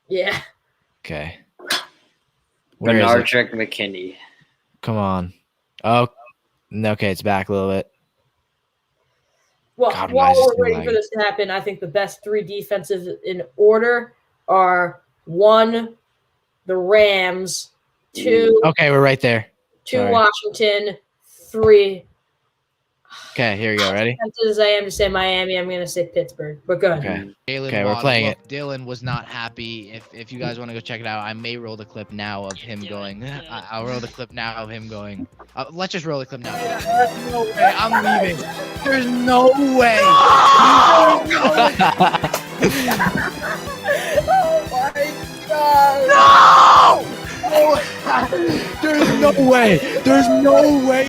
yeah. Okay. Where is it? Bernardrick McKinney. Come on. Oh, okay. It's back a little bit. Well, God, why while is this we're thing waiting for lagging? this to happen, I think the best 3 defenses in order are 1, the Rams, 2, Okay, we're right there. 2 sorry. Washington, 3 Okay, here we go. Ready? defenses. I am to say Miami. I'm going to say Pittsburgh. But go ahead. Okay. Jalen Okay, we're Waddle. playing Look, Dylan was not happy. If you guys want to go check it out, I may roll the clip now of him going. I'll roll the clip now of him going. Let's just roll the clip now. No way. I'm leaving. There's no way. Oh my God. There's no way. There's no way.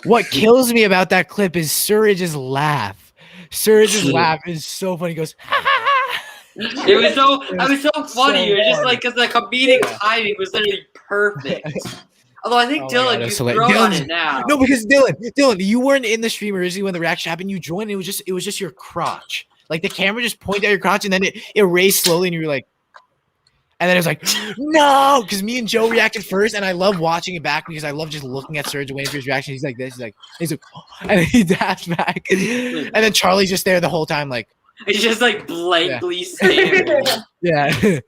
What kills me about that clip is Surridge's laugh. Surridge's laugh is so funny. He goes, ha, ha, ha. It was so funny. It was just hard. like because the comedic timing was literally perfect. Although I think Oh my Dylan, God, you that's throw hilarious. on Dylan's- it now. No, because Dylan, you weren't in the stream originally when the reaction happened. You joined. It was just your crotch. Like the camera just pointed at your crotch and then it raised slowly, and you were like, And then it was like, no, because me and Joe reacted first, and I love watching it back because I love just looking at Serge and waiting for his reaction. He's like this, he's like, oh, and then he dapped back, and then Charlie's just there the whole time, like, It's just like blankly staring. yeah, that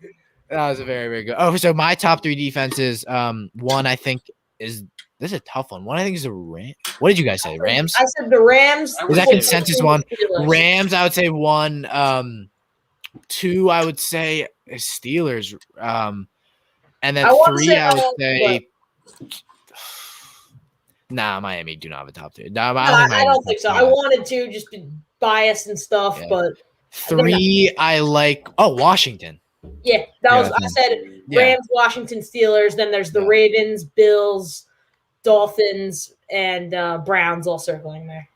was a very, very good. Oh, so my top 3 defenses, one I think is this is a tough one. One I think is the Rams. What did you guys say? Rams? I said the Rams. I Is that would say consensus one? Steelers. Rams, I would say 1. 2, I would say is Steelers. And then I wanna 3, say I would all, say. Nah, Miami do not have a top 3. Nah, I don't think so. I wanted to just be biased and stuff, Yeah. but 3, I like. Oh, Washington. yeah, that Yeah, was. I said Yeah. Rams, Washington, Steelers. Then there's the Yeah. Ravens, Bills, Dolphins, and Browns all circling there.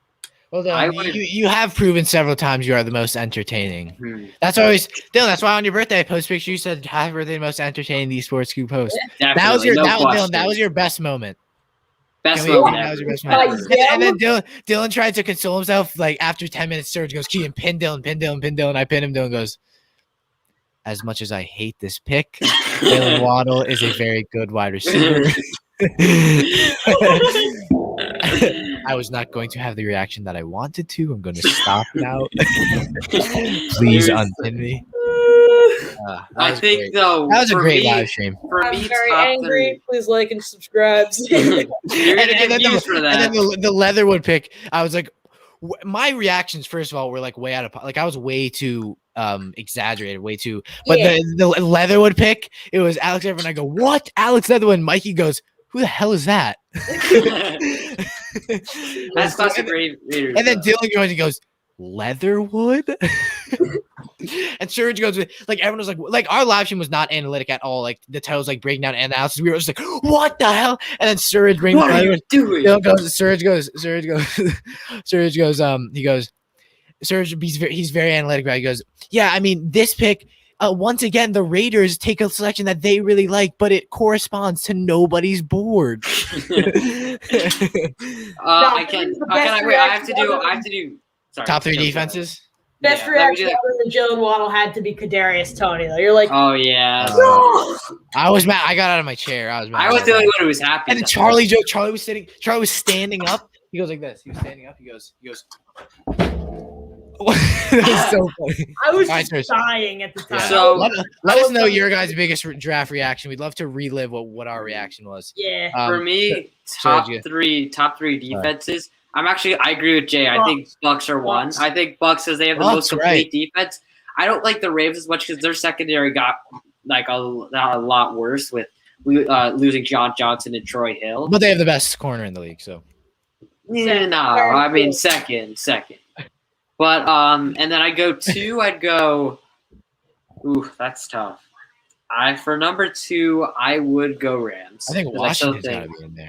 Well, I Dylan, would- you have proven several times you are the most entertaining. Hmm, That's always Dylan. That's why on your birthday I post picture. You said happy birthday, most entertaining the Sports Scoop post. That was definitely, your no Dylan, question. that was your best moment. best Can we agree moment that was your ever. best moment? Yeah. And then Dylan tried to console himself. Like after 10 minutes, Serge goes, Keaton, pin Dylan, pin Dylan, pin Dylan. I pin him. Dylan goes, as much as I hate this pick, Jalen Waddle is a very good wide receiver. I was not going to have the reaction that I wanted to. I'm going to stop now. Please unpin me. That I was think great. though That was a for great me, live stream. For I'm me, very top angry. Please like and subscribe. 3. You're gonna And get then views for And that. then the Leatherwood pick, I was like, my reactions, first of all, were like way out of like I was way too exaggerated, way too. But Yeah. the Leatherwood pick, it was Alex Everett, and I go, what? Alex Leatherwood. And Mikey goes, who the hell is that? That's classic Raiders. And then though. Dylan goes, he goes, Leatherwood? And Serge goes, like everyone was like our live stream was not analytic at all. Like the titles like breaking down analysis. We were just like, what the hell? And then Serge brings What are you doing? Dylan goes, Serge goes, he goes, Serge, he's very analytic about it. He goes, yeah, I mean, this pick, once again, the Raiders take a selection that they really like, but it corresponds to nobody's board. I can. Wait, I have to do. Sorry. Top 3 Go for it. defenses. Best Yeah, let me do reaction other than Jalen Waddle had to be Kadarius Toney. Though you're like, Oh yeah. no! I was mad. I got out of my chair. I was mad. I was the only one who was happy. And then Charlie was standing up. He goes like this. He was standing up. He goes. That was so funny. I was All right, just Serge. dying at the time. Yeah. So- Let us know your guys' biggest draft reaction. We'd love to relive what our reaction was. yeah. For me, top Serge, 3 defenses. I agree with Jay. I think Bucks are 1. Bucks. I think Bucks because they have the Bucks, most complete defense. I don't like the Ravens as much because their secondary got like a lot worse with losing John Johnson and Troy Hill. But they have the best corner in the league. So Yeah, no, I mean second. But and then I go 2. I'd go. Ooh, that's tough. For number 2, I would go Rams. I think 'cause still Washington's got to think be in there.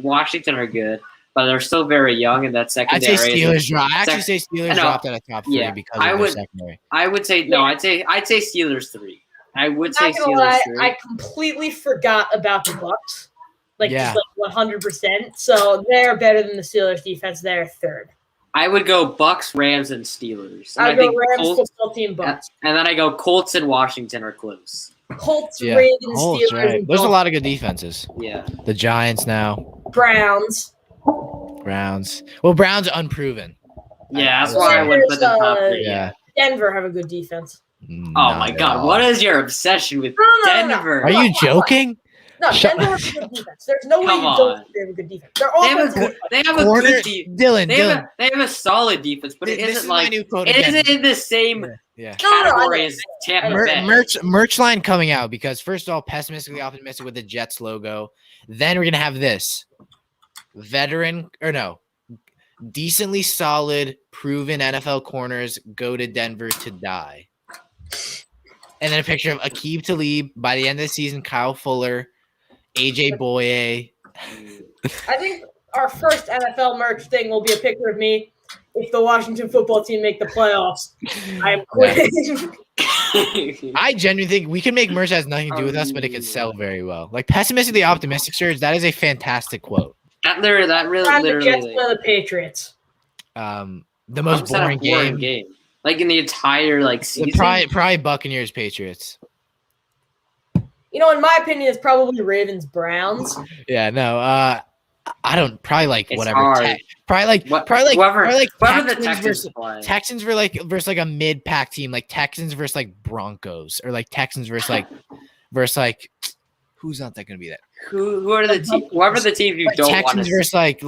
Washington are good, but they're still very young in that I'd secondary. say Steelers drop. I actually say Steelers I know. dropped out of top 3 Yeah, because I of would- their secondary. I would say no. I'd say Steelers 3. I would say Not gonna Steelers lie, 3. I completely forgot about the Bucks. Yeah. Just like 100%. So they're better than the Steelers defense. They're third. I would go Bucks, Rams, and Steelers. And I I go think Rams, Colts, football team, Bucks. and then I go Colts and Washington are close. Colts, Yeah. Ravens, Colts, Steelers, right. and There's a Dolphins. lot of good defenses. Yeah. The Giants now, Browns. Browns. Well, Browns unproven. Yeah, that's I- why I would put them top Steelers, 3. Yeah. Denver have a good defense. Oh my God! What is your obsession with No. Denver? Are you joking? No, Shut- Denver has a good defense. There's no way Come you on. don't think they have a good defense. They're all They have a offensive. good. They have a Corner, good defense. Dylan. They have a solid defense, but it This isn't is my like new quote it again. isn't in the same Yeah. category as Tampa Bay. Merch line coming out because first of all, pessimistically optimistic with the Jets logo. Then we're gonna have this decently solid, proven NFL corners go to Denver to die. And then a picture of Aqib Talib by the end of the season, Kyle Fuller, AJ Boye. I think our first NFL merch thing will be a picture of me if the Washington football team make the playoffs. I am quitting. I genuinely think we can make merch that has nothing to do with us, but it could sell very well. Like pessimistically optimistic, Serge, that is a fantastic quote. that really Time the Jets literally. play the Patriots. The most Almost had a boring game. Like in the entire like season. Probably Buccaneers Patriots. In my opinion, it's probably Ravens Browns. Yeah, no. I don't probably like It's whatever. hard. Probably like Whoever Texans the Texans versus play. Texans versus like a mid-pack team, like Texans versus like Broncos, or like Texans versus like who's not that gonna be that? Who are the team? Whoever the team you Like don't want Texans to versus like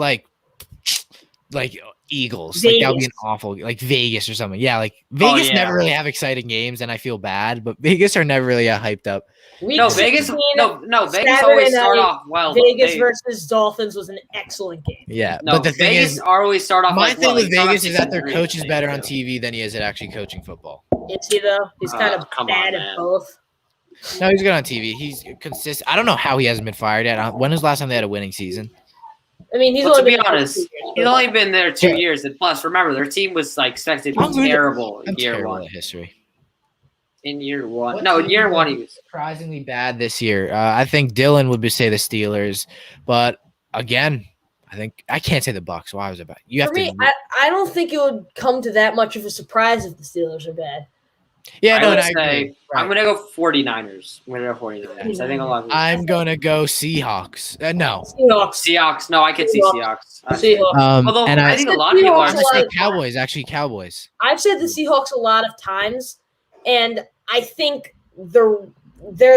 Eagles. Like that would be an Vegas. awful like Vegas or something. Yeah, like Vegas yeah. never really have exciting games, and I feel bad, but Vegas are never really hyped up. Week No, Vegas. 16, No, Vegas Saturday always start night, off well. though. Vegas They- versus Dolphins was an excellent game. Yeah, No, but the thing Vegas is, always start off. my like, thing well, with they start off Vegas is that their 6-3, coach is I better think, on too. TV than he is at actually coaching football. Is he though? He's kind of come on, bad man. at both. No, he's good on TV. He's consistent. I don't know how he hasn't been fired yet. When was the last time they had a winning season? I mean, he's Well, to only be been there honest, 2 years, he's but- only been there 2 Yeah. years, and plus, remember, their team was like expected to I'm be good. terrible I'm in year terrible one. at history. In year one, What no, in team year was one he was. surprisingly bad this year. I think Dylan would say the Steelers, but again, I can't say the Bucks. Why was it bad? You have For me, to. I don't think it would come to that much of a surprise if the Steelers are bad. Yeah, I no, would I say agree. I'm Right. gonna go 49ers. I'm gonna go 49ers. I think a lot of people. I'm gonna go Seahawks. No, Seahawks. Seahawks. No, I could see Seahawks. Seahawks. Seahawks. Although and I think a lot of people Seahawks are I'm a gonna lot say of Cowboys. Actually, Cowboys. I've said the Seahawks a lot of times, and I think they're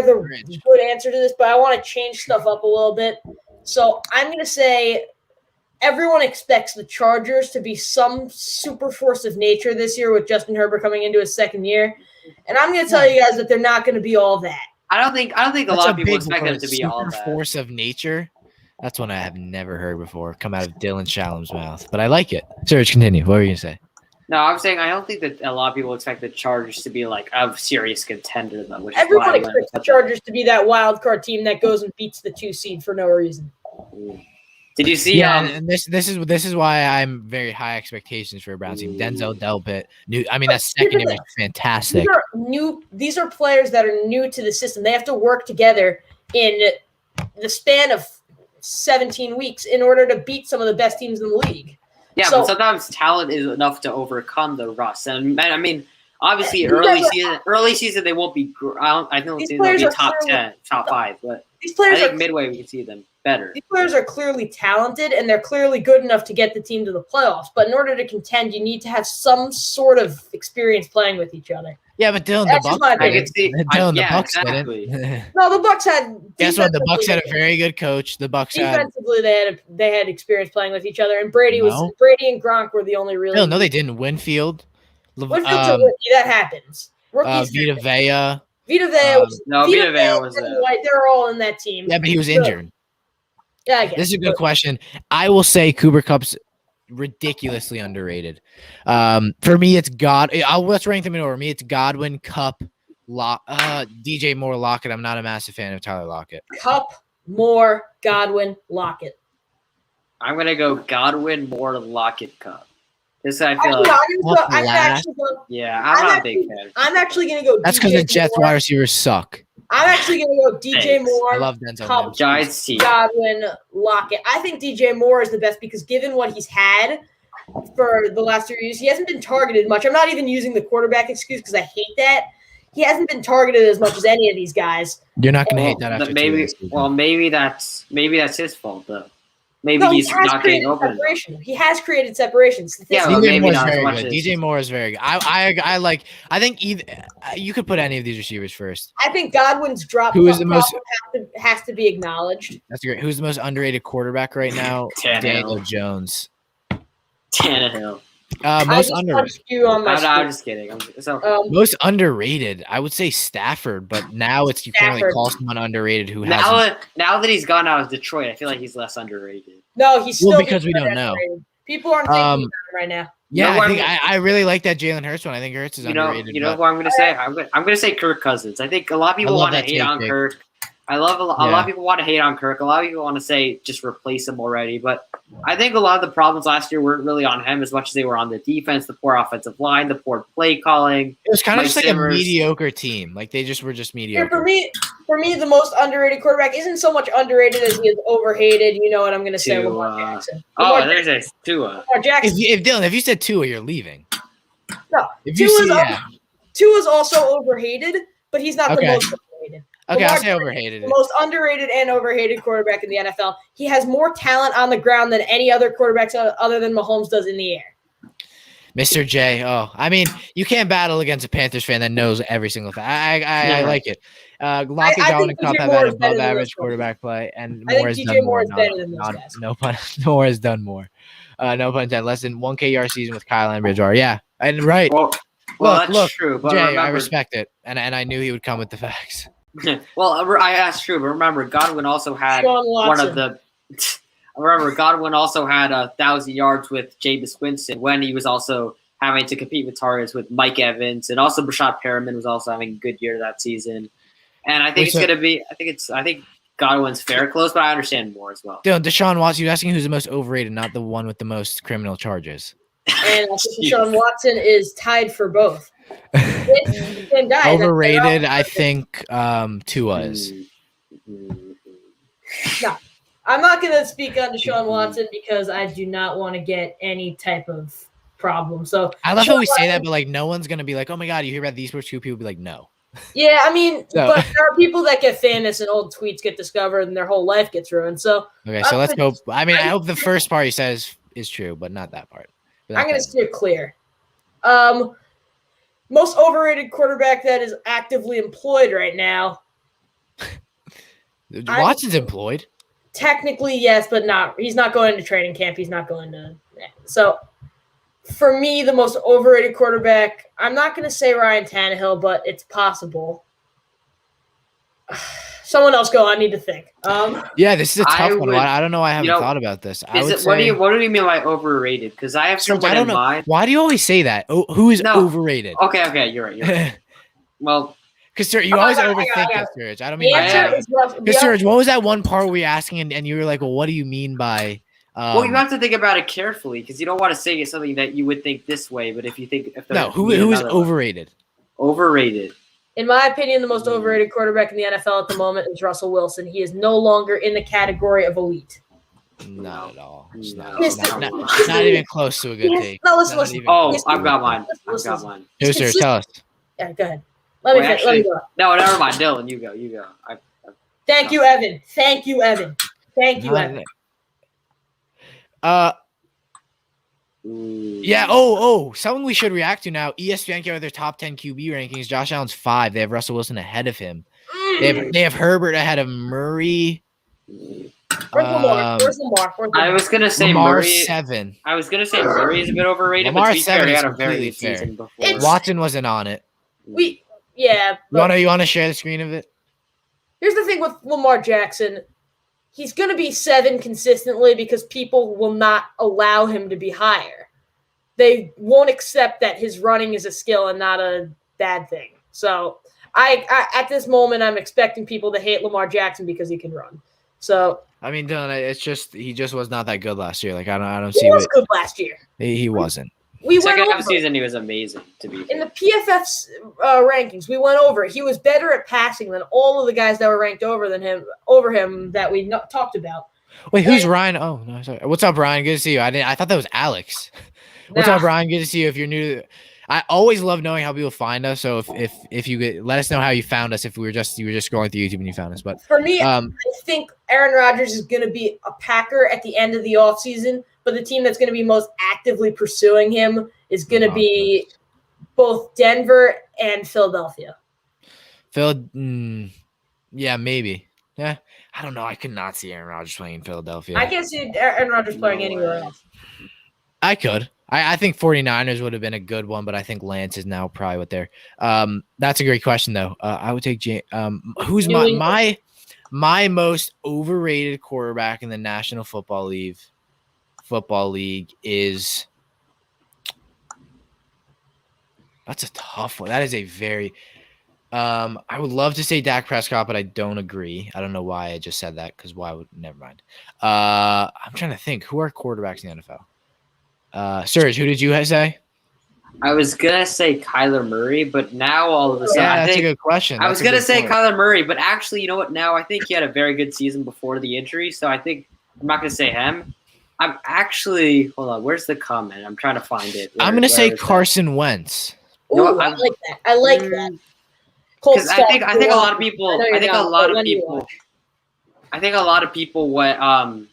the Bridge. good answer to this, but I want to change stuff up a little bit. So I'm going to say everyone expects the Chargers to be some super force of nature this year with Justin Herbert coming into his second year. And I'm going to tell you guys that they're not going to be all that. I don't think a That's lot of people big expect word, them to be all super that. force of nature. That's one I have never heard before come out of Dylan Shallum's mouth, but I like it. Serge, continue. What were you gonna say? No, I'm saying I don't think that a lot of people expect the Chargers to be like a serious contender though. Which Everyone is why expects the Chargers to be that wild card team that goes and beats the 2 seed for no reason. Did you see? Yeah, and this is why I'm very high expectations for a Browns team. Denzel Delpit, that secondary is fantastic. These are players that are new to the system. They have to work together in the span of 17 weeks in order to beat some of the best teams in the league. Yeah, So- but sometimes talent is enough to overcome the rust. And I mean, obviously, These early season they won't be. I don't These think they'll players be are top clearly- 10, top 5. But These I players think are midway we can see them better. These players are clearly talented and they're clearly good enough to get the team to the playoffs. But in order to contend, you need to have some sort of experience playing with each other. Yeah, but Dylan, That's the just Bucks. my I opinion. can see. Dylan, the yeah, Bucks exactly. didn't. No, the Bucks had. Guess what? The Bucks had a defensively- very good coach. The Bucks had. Defensively, they had experience playing with each other, and Brady No. and Gronk were the only really. No, they didn't. Winfield. Winfield's a rookie. That happens. Rookies. Vita Vea. Vita Vea was. No, Vita Vea was and there. White, they're all in that team. Yeah, but he was So, injured. Yeah, I guess. This is a good question. I will say Cooper Cup's ridiculously underrated. For me, it's let's rank them in order. For me, it's Godwin, Cup, DJ Moore, Lockett. I'm not a massive fan of Tyler Lockett. Cup, Moore, Godwin, Lockett. I'm gonna go Godwin, Moore, Lockett, Cup. This I I'm feel like. not What gonna go. last? Yeah, I'm I'm not a big fan. I'm actually gonna go. That's because DJ the Jets Moore. wide receivers suck. I'm actually gonna go DJ Thanks. Moore. I love Denzel. Cup, Mims. Giants team. Godwin, Lockett. I think DJ Moore is the best because given what he's had for the last 2 years, he hasn't been targeted much. I'm not even using the quarterback excuse because I hate that. He hasn't been targeted as much as any of these guys. You're not going to hate that after Maybe. 2 years. Well, maybe that's his fault though. Maybe No, he he's has not created getting open. separation. He has created separation. Yeah, Statistically, but DJ maybe Moore is not as very much good. as- DJ Moore is very good. I like. I think either you could put any of these receivers first. I think Godwin's drop Who is the most- has to be acknowledged. That's great. Who's the most underrated quarterback right now? Tannehill. Daniel Jones. Tannehill. I Most just underrated. punched you on my I'm screen. just kidding. So Most underrated. I would say Stafford, but now you can't really Stafford. call someone underrated who now hasn't. now that he's gone out of Detroit, I feel like he's less underrated. No, he's Well, still because we don't know. underrated. People aren't thinking Um, about him right now. Yeah, No, I think I'm- I really like that Jalen Hurts one. I think Hurts is You know underrated. who but I'm gonna say? I'm gonna say Kirk Cousins. I think a lot of people love want to that hate take, on Jake. Kirk. A lot Yeah. of people want to hate on Kirk. A lot of people want to say just replace him already. But I think a lot of the problems last year weren't really on him as much as they were on the defense, the poor offensive line, the poor play calling. it was kind of Mike just like Simmers. a mediocre team. Like they just were just Here, mediocre. for me, the most underrated quarterback isn't so much underrated as he is overhated. You know what I'm going to say, To, Lamar Jackson. Oh, Lamar there's a Tua. Jackson. If Dylan, if you said Tua, you're leaving. No, If you Tua's see, Tua's also overhated, but he's not Okay. the most overrated. Okay, Lamar I'll say Jackson overrated. the most underrated and overhated quarterback in the NFL. He has more talent on the ground than any other quarterbacks other than Mahomes does in the air. Mr. J. Oh, I mean, you can't battle against a Panthers fan that knows every single thing. I like it. Lockett, I Godwin, think and Cup DJ have Moore had is better above than average those quarterback play, and I Moore think has DJ done Moore more. is better than those guys. No pun. Moore has done more. No pun intended. Less than 1K yard season with Kyle and Bridgewater. Yeah, and right. Well, that's Look, true. But Jay, remember, I respect it, and I knew he would come with the facts. that's true. But remember, Godwin also had Sean one Watson. of the. Remember, Godwin also had 1,000 yards with Jameis Winston when he was also having to compete with targets with Mike Evans, and also Brashad Perriman was also having a good year that season. And I think I think Godwin's fair close, but I understand more as well. Dylan, Deshaun Watson, you're asking who's the most overrated, not the one with the most criminal charges. And I think Deshaun Watson is tied for both. And guys, Overrated, I think Tua is. I'm not going to speak on Deshaun Watson because I do not want to get any type of problem. So I love Deshaun how we say Watson- that, but like no one's gonna be like, oh my god, you hear about these sports? Two people be like, no. Yeah, I mean, So- but there are people that get famous and old tweets get discovered and their whole life gets ruined. So Okay, so let's go. I mean, I hope the first part he says is true, but not that part. But I'm going to that's steer clear. Most overrated quarterback that is actively employed right now. fine. Watson's employed. Technically, yes, but not. He's not going to training camp. He's not going to. So, for me, the most overrated quarterback, I'm not going to say Ryan Tannehill, but it's possible. Someone else go. I need to think. Yeah, this is a I tough one. would- I don't know why I haven't you know, thought about this. I Is would it, say, what do you mean by overrated? Because I have Serge, someone I don't in know. mind. Why do you always say that? Oh, who is No. overrated? Okay, you're right. Well, Because you I always got it, overthink I it, got Serge. I don't the mean. answer is rough. Because Serge, what was that one part where we were asking and you were like, well, what do you mean by? you have to think about it carefully because you don't want to say something that you would think this way, but if you think No, who is overrated? Overrated. In my opinion, the most overrated quarterback in the NFL at the moment is Russell Wilson. He is no longer in the category of elite. Not at all. It's No. not even close to a good take. No, listen, Not listen. even Oh, close. I've got mine. I've Listen, got mine. Who, Serge? Tell us. Yeah, go ahead. Let me Wait, go. No, never mind. Dylan, you go. Thank you, Evan. Thank you, Evan. Yeah. Yeah. Something we should react to now. ESPN came with their top 10 QB rankings. Josh Allen's 5. They have Russell Wilson ahead of him. They have Herbert ahead of Murray. Where's Lamar? Where's Lamar? I was gonna say Lamar Murray. 7. I was gonna say Murray is a bit overrated, Lamar but to be fair, 7 he is had a very completely good fair. season before. It's- Watson wasn't on it. Yeah. You want to share the screen of it? Here's the thing with Lamar Jackson. He's going to be 7 consistently because people will not allow him to be higher. They won't accept that his running is a skill and not a bad thing. So I at this moment, I'm expecting people to hate Lamar Jackson because he can run. So I mean, Dylan, it's just he just was not that good last year. Like I don't he see was what good last year. he wasn't. We went Second half over of the season, he was amazing. To be in fair. the PFF's rankings. We went over. He was better at passing than all of the guys that were ranked over him that we talked about. Wait, who's Ryan? Oh no, sorry. What's up, Ryan? Good to see you. I thought that was Alex. What's up, Ryan? Good to see you. If you're new to I always love knowing how people find us. So if you could let us know how you found us, if you were just scrolling through YouTube and you found us. But For me, I think Aaron Rodgers is going to be a Packer at the end of the offseason, but the team that's going to be most actively pursuing him is going to be both Denver and Philadelphia. Yeah, maybe. Yeah, I don't know. I could not see Aaron Rodgers playing in Philadelphia. I can't see Aaron Rodgers playing anywhere else. I could. I think 49ers would have been a good one, but I think Lance is now probably what they're. That's a great question though. I would take who's my most overrated quarterback in the National Football League is. That's a tough one. That is a very. I would love to say Dak Prescott, but I don't agree. I don't know why I just said that because why would never mind. I'm trying to think who are quarterbacks in the NFL. Serge, who did you say? I was gonna say Kyler Murray, but now all of a sudden, Yeah, that's a good question. I was gonna say Kyler Murray, but actually, you know what? Now I think he had a very good season before the injury, so I think I'm not gonna say him. I'm actually hold on. Where's the comment? I'm trying to find it. I'm gonna say Carson Wentz. Ooh, No, I like that. I like that. Colts Because I think a lot of I people. know you're I think a not, lot but of when you people. are. I think a lot of people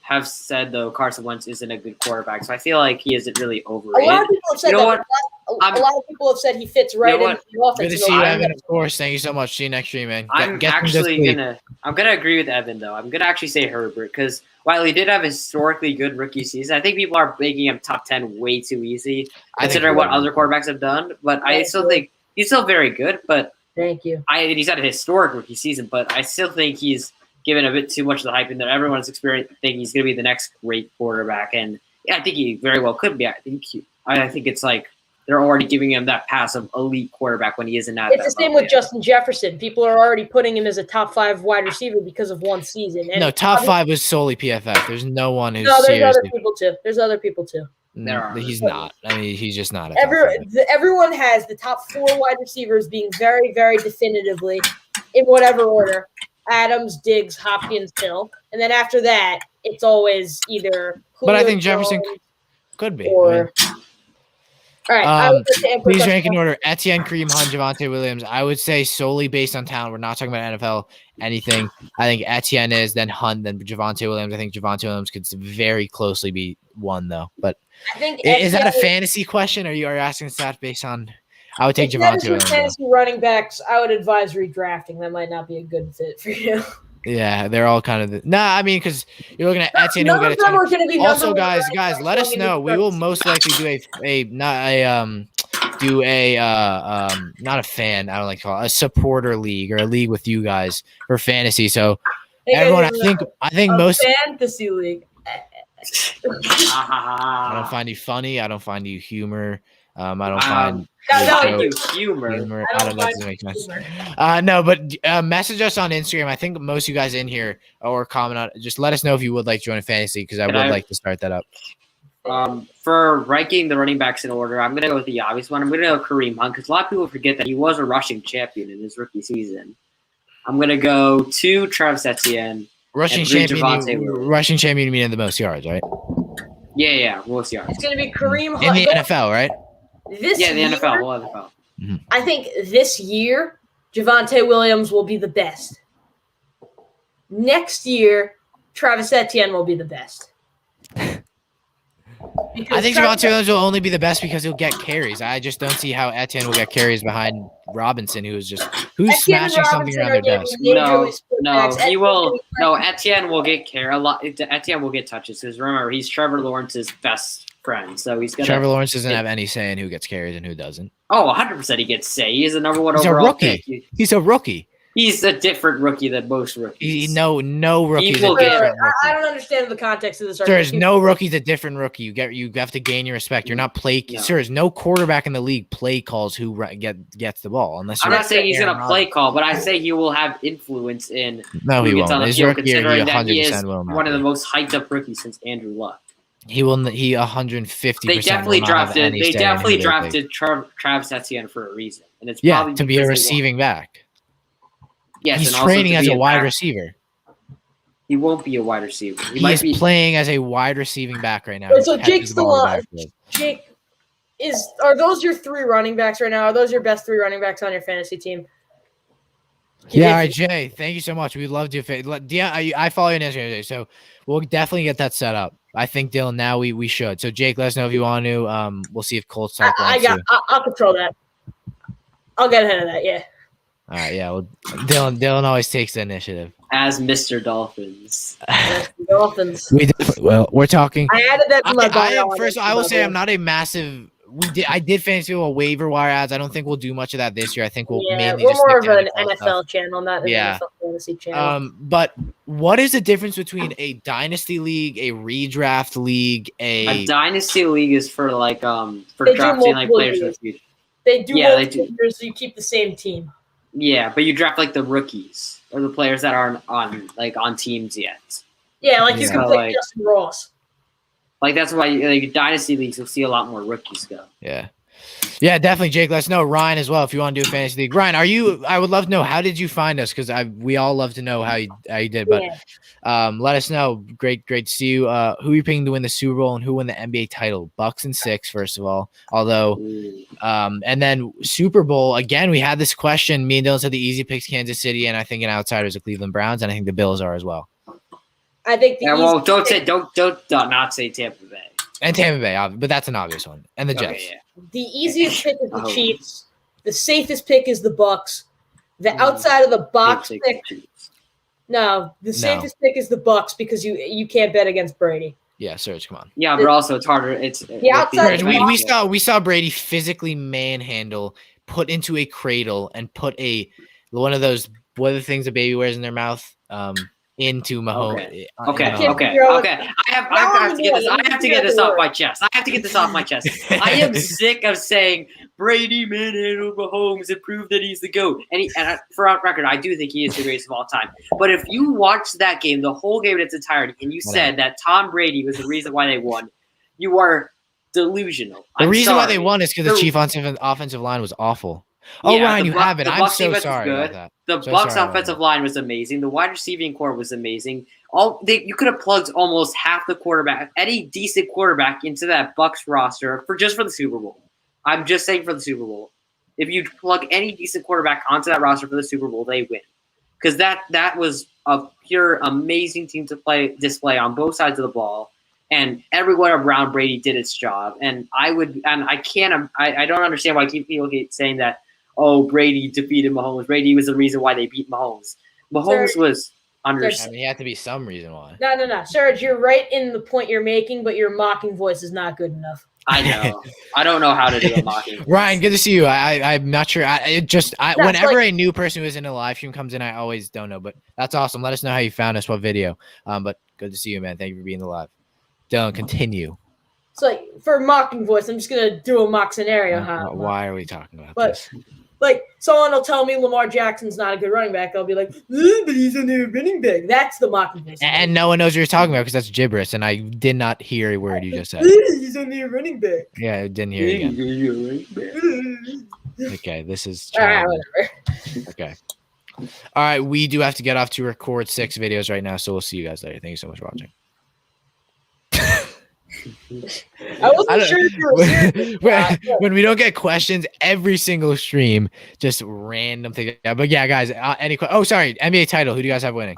have said though Carson Wentz isn't a good quarterback, so I feel like he isn't really A overrated. lot of people have said You know that. A lot of people have said he fits right know into the offense. Good to and see you, they'll- Evan. Of course. Thank you so much. See you next stream, man. I'm Get some good sleep. gonna agree with Evan though. I'm gonna actually say Herbert because while he did have a historically good rookie season, I think people are making him top 10 way too easy I think considering what Herbert- other quarterbacks have done. But I Thank still you. think he's still very good. But Thank you. he's had a historic rookie season. But I still think he's given a bit too much of the hype in there. Everyone's thinking he's gonna be the next great quarterback, and yeah, I think he very well could be. I think it's like they're already giving him that pass of elite quarterback when he isn't at It's that the same level with yet. Justin Jefferson. People are already putting him as a top 5 wide receiver because of one season. And No, top 5 was solely PFF. There's no one who's No, there's other seriously. people too. There's other people too. There are. He's not. I mean, he's just not a top 5. Everyone has the top 4 wide receivers being very, very definitively in whatever order: Adams, Diggs, Hopkins, Hill, and then after that, it's always either. But I Julio think Jefferson Jones could be. or. All right, I would like to answer Please question. rank in order: Etienne, Kareem Hunt, Javonte Williams. I would say solely based on talent. We're not talking about NFL anything. I think Etienne is, then Hunt, then Javonte Williams. I think Javonte Williams could very closely be one though. But I think is that a Etienne- fantasy question, or you are asking stats based on? I would take if that Javonte is your Williams. though. fantasy running backs, I would advise redrafting. That might not be a good fit for you. Yeah, they're all kind of. Nah, I mean, because you're looking at Etienne, who'll None get of a them ton. are going to be Also, number one guys, running backs let us going know. into We will the most likely do not a fan. I don't like to call it a supporter league or a league with you guys for fantasy. So Hey, everyone, guys, I think a most. fantasy league. I don't find you funny. I don't find you humor. I don't find No, your no, jokes humor. humor. I I don't don't. That find doesn't make sense. humor. No, but message us on Instagram. I think most of you guys in here or comment on. Just let us know if you would like to join a fantasy because I would like to start that up. For ranking the running backs in order, I'm going to go with the obvious one. I'm going to go Kareem Hunt because a lot of people forget that he was a rushing champion in his rookie season. I'm going to go to Travis Etienne. Rushing And three champion. Javonte Williams. Rushing champion meaning the most yards, right? Yeah, most yards. It's going to be Kareem In Hunt. the NFL, right? This Yeah, the year, NFL. Well, NFL. I think this year, Javonte Williams will be the best. Next year, Travis Etienne will be the best. I think Javonte Williams will only be the best because he'll get carries. I just don't see how Etienne will get carries behind Robinson, who's smashing something around their desk. No, he will. No, Etienne will get a lot. Etienne will get touches because remember he's Trevor Lawrence's best friend, so he's gonna. Trevor Lawrence doesn't have any say in who gets carries and who doesn't. Oh, 100% he gets say. He's the number one He's a overall rookie. pick. He's a rookie. He's a different rookie than most rookies. No rookies. will A get- different I rookie. don't understand the context of this. Sir, there's no rookie's a different rookie. You have to gain your respect. You're not play. No. Sir, there's no quarterback in the league play calls who gets the ball unless I'm you're not saying he's Aaron gonna play Rodgers. call, but I say he will have influence in No, who he gets won't. on the His field, rookie year, he considering that he is 100% will not. one of the be. most hyped up rookies since Andrew Luck. He will. He 150%. They definitely will not have drafted. any They say in who definitely they drafted Travis Etienne for a reason, and it's pick. Yeah, probably to be a because they receiving back. Yes, He's and also training to as be a wide back. receiver. He won't be a wide receiver. He He might is be. playing as a wide receiving back right now. Wait, He so catches Jake's the the ball in one- backfield. Jake, are those your 3 running backs right now? Are those your best 3 running backs on your fantasy team? Yeah, If- all right, Jay. Thank you so much. We'd love to. Yeah, I follow you on Instagram, Jay, so we'll definitely get that set up. I think Dylan. Now we should. So Jake, let us know if you want to. We'll see if Colts talk. I'll control that. I'll get ahead of that. Yeah. All right, yeah. Well, Dylan always takes the initiative. As Mr. Dolphins. Dolphins. We're talking. I added that to my bio. First, I will say I'm not a massive. I did fantasy football waiver wire ads. I don't think we'll do much of that this year. I think we'll mainly we're just more of stick to an NFL NFL stuff. channel, not an Yeah. NFL fantasy channel. But what is the difference between a dynasty league, a redraft league, A dynasty league is for for They do drafting like multiple players in the leagues. future. They do yeah, they multiple do. years, so you keep the same team. Yeah, but you draft like the rookies or the players that aren't on teams yet. Yeah, like you Yeah. can So, play like- Justin Ross. Like that's why dynasty leagues you'll see a lot more rookies go. Yeah. Yeah, definitely, Jake. Let us know. Ryan as well if you want to do a fantasy league. Ryan, I would love to know, how did you find us? Because we all love to know how you did. But let us know. Great to see you. Who are you picking to win the Super Bowl and who win the NBA title? Bucks and 6, first of all. Although, and then Super Bowl again. We had this question. Me and Dylan said the easy picks Kansas City, and I think an outsider is the Cleveland Browns, and I think the Bills are as well. I think don't not say Tampa Bay. And Tampa Bay, but that's an obvious one. And the Jets. Okay, yeah. the easiest pick is the Chiefs. The safest pick is the Bucks. The outside of the box pick. No, the safest pick is the Bucks because you can't bet against Brady. Yeah, Serge, come on. Yeah, but also it's harder. outside Serge, we saw Brady physically manhandle, put into a cradle, and put one of those, what are the things a baby wears in their mouth? Into Mahomes. Okay. I have to get this. I have to get this off my chest. I am sick of saying Brady manhandled Mahomes and proved that he's the GOAT. And for our record, I do think he is the greatest of all time. But if you watched that game, the whole game in its entirety, and you said that Tom Brady was the reason why they won, you are delusional. The reason why they won is because the Chiefs' offensive line was awful. Oh, yeah, Ryan, you haven't. I'm so sorry about that. The Bucks offensive line was amazing. The wide receiving core was amazing. You could have plugged almost half the quarterback, any decent quarterback, into that Bucks roster for the Super Bowl. I'm just saying for the Super Bowl. If you plug any decent quarterback onto that roster for the Super Bowl, they win. Because that was a pure amazing team to display on both sides of the ball, and everyone around Brady did its job. And I don't understand why people keep saying that. Oh, Brady defeated Mahomes. Brady was the reason why they beat Mahomes. Mahomes was under. I mean, he had to be some reason why. No. Serge, you're right in the point you're making, but your mocking voice is not good enough. I know. I don't know how to do a mocking voice. Ryan, good to see you. I'm not sure. Whenever a new person who's in a live stream comes in, I always don't know. But that's awesome. Let us know how you found us, what video. But good to see you, man. Thank you for being live. Dylan, continue. So for mocking voice, I'm just gonna do a mock scenario. Why are we talking about this? Like, someone will tell me Lamar Jackson's not a good running back. I'll be like, but he's a new running back. That's the mocking voice. And no one knows what you're talking about because that's gibberish, and I did not hear a word you just said. He's a new running back. Yeah, I didn't hear it again. Okay, this is whatever. Okay. All right, we do have to get off to record 6 videos right now, so we'll see you guys later. Thank you so much for watching. I wasn't sure if you were serious. When we don't get questions every single stream, just random things. Yeah, but yeah, guys, sorry, NBA title. Who do you guys have winning?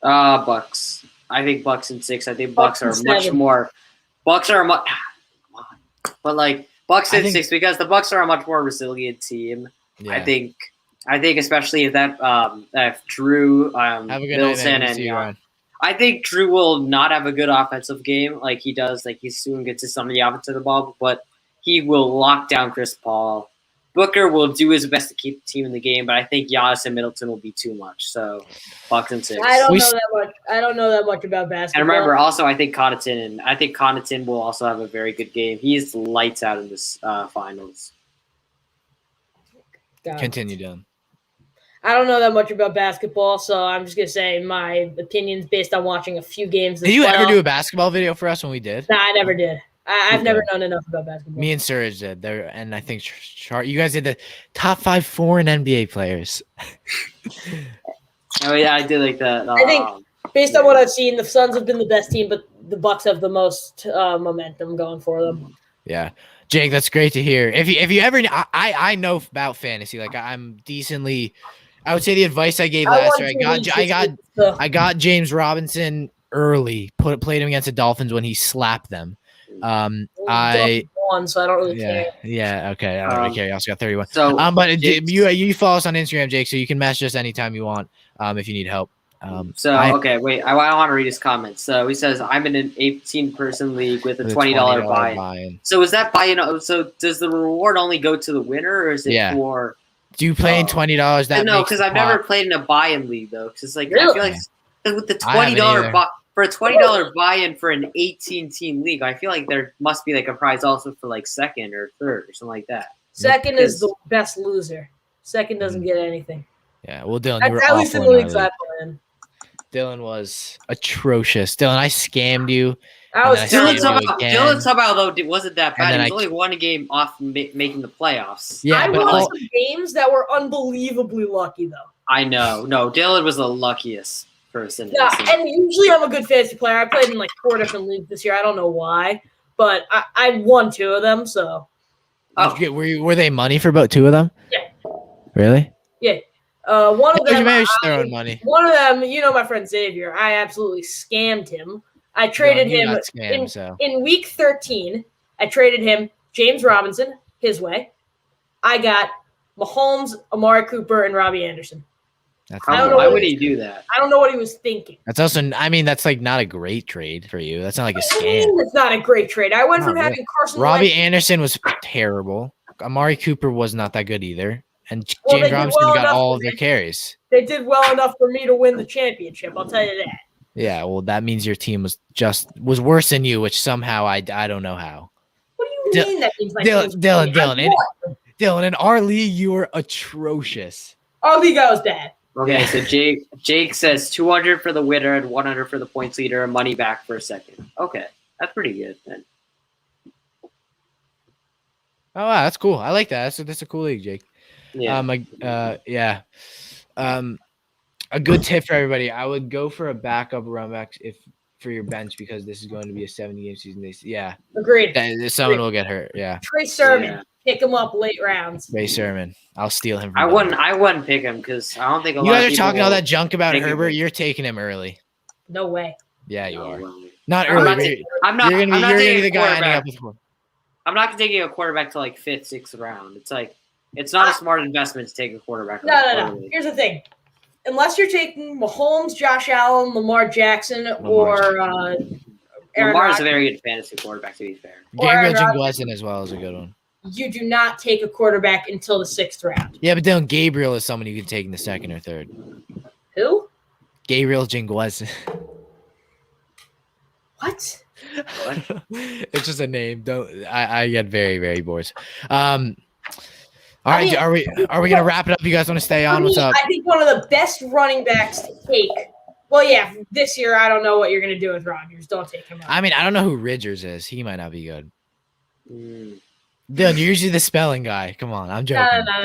Bucks. I think Bucks and 6. I think Bucks are much more. Bucks are much. But like Bucks and 6 because the Bucks are a much more resilient team. Yeah. I think especially if if Drew, Wilson, and I think Drew will not have a good offensive game like he does. Like he soon gets to some of the offensive the ball, but he will lock down Chris Paul. Booker will do his best to keep the team in the game, but I think Giannis and Middleton will be too much. So Bucks and 6. I don't know that much about basketball. And remember, also I think Connaughton will also have a very good game. He's lights out in this finals. Continue, Dylan. I don't know that much about basketball, so I'm just going to say my opinions based on watching a few games. Did you ever do a basketball video for us when we did? No, I never did. I've never known enough about basketball. Me and Serge did. And I think you guys did the top 5 foreign NBA players. Oh, yeah, I did like that. I think based on what I've seen, the Suns have been the best team, but the Bucks have the most momentum going for them. Yeah. Jake, that's great to hear. If you ever, I know about fantasy. Like I'm decently. I would say the advice I gave last year. I got James Robinson early. Played him against the Dolphins when he slapped them. I won, so I don't really care. Yeah. Okay. I don't really care. You also got 31. So, but you follow us on Instagram, Jake, so you can message us anytime you want. If you need help. Okay, wait. I want to read his comments. So he says, "I'm in an 18-person league with a $20 buy-in." So is that buy-in? So does the reward only go to the winner, or is it for? Do you play in $20? That no, because I've never played in a buy-in league though. Because I feel like with the $20 for a $20 buy-in for an 18-team league, I feel like there must be like a prize also for like second or third or something like that. Second is the best loser. Second doesn't get anything. Yeah, well, Dylan, you were at least in the leagues I play in. Dylan was atrocious. Dylan, I scammed you I And was then I terrible. saved you Dylan again. somehow though wasn't that And bad. then He was only one game off making the playoffs. Yeah, I but won all, some games that were unbelievably lucky, though. I know. No, Dylan was the luckiest person. in Yeah, this league. and usually I'm a good fantasy player. I played in like 4 different leagues this year. I don't know why, but I won 2 of them. So Oh. were they money for about 2 of them? Yeah. Really? one of You them, managed to throw in money. one of them, my friend Xavier. I absolutely scammed him. I traded No, you him got scammed, so. in week 13. I traded him James Robinson his way. I got Mahomes, Amari Cooper, and Robbie Anderson. That's I don't not- know Why what would he- he do that? I don't know what he was thinking. That's also. I mean, that's like not a great trade for you. That's not like a I scam. mean, it's not a great trade. I went Not from really. having Carson Robbie Wentz. Anderson was terrible. Amari Cooper was not that good either. And Well, they James did Robinson well got enough all for of their me. carries. They did well enough for me to win the championship. I'll tell you that. Yeah, well, that means your team was worse than you, which somehow I don't know how. What do you Dylan- mean that means my Dylan, team's Dylan, winning? I Dylan, in, won. Dylan, in our league, you were atrocious. Our league I was bad. Okay, so Jake says 200 for the winner and 100 for the points leader, and money back for a second. Okay, that's pretty good then. Oh wow, that's cool. I like that. That's a cool league, Jake. Yeah. Yeah. A good tip for everybody. I would go for a backup run back for your bench because this is going to be a 70-game season. Yeah, Agreed. someone will get hurt. Yeah, Trey Sermon. Yeah. Pick him up late rounds. Ray Sermon. I'll steal him. From I Dylan. wouldn't pick him because I don't think a You lot guys of are people talking all will that junk about take him. Herbert. You're taking him early. No way. Yeah, you No, are. well, Not I'm early. not but taking- I'm not. you're I'm gonna not be taking the a guy ending up quarterback. with one. I'm not taking a quarterback to like 5th, 6th round. It's like it's not a smart investment to take a quarterback. No. early. Here's the thing. Unless you're taking Mahomes, Josh Allen, Lamar Jackson, or Aaron Lamar's Rodgers, a very good fantasy quarterback, to be fair. Or Aaron Gabriel Rodgers. Jingwesen as well is a good one. you do not take a quarterback until the 6th round. Yeah, but then Gabriel is someone you can take in the 2nd or 3rd. Who? Gabriel Jingwesen. What? It's just a name. Don't I get very, very bored. All right, mean- are we gonna wrap it up? You guys want to stay on? What's up? I think one of the best running backs to take. Well, yeah, this year I don't know what you're going to do with Rodgers. Don't take him out. I mean, I don't know who Ridgers is. He might not be good. Mm. Dylan, you're usually the spelling guy. Come on, I'm joking.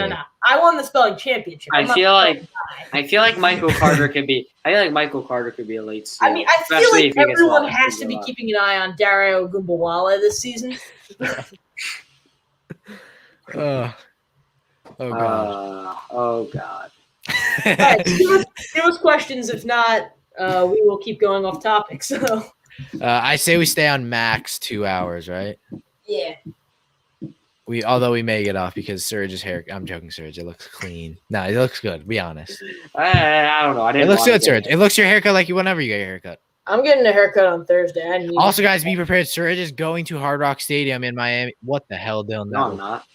No. I won the spelling championship. I I'm not feel the like- spelling guy. I feel like Michael Carter could be. I feel like Michael Carter could be a late steal. I mean, I feel especially like if he gets everyone lost has as to be well. keeping an eye on Dario Gumbawala this season. Oh god. Oh god. All right, give us questions. If not, we will keep going off topic. So, I say we stay on max 2 hours, right? yeah. Although we may get off because Surge's hair. I'm joking, Surge. It looks clean. No, it looks good. Be honest. I don't know. I It didn't. looks wanna good, get Surge. It looks your haircut like you whenever you get your haircut. I'm getting a haircut on Thursday. I need Also, guys, be prepared. Surge is going to Hard Rock Stadium in Miami. What the hell, Dylan? No, I'm not.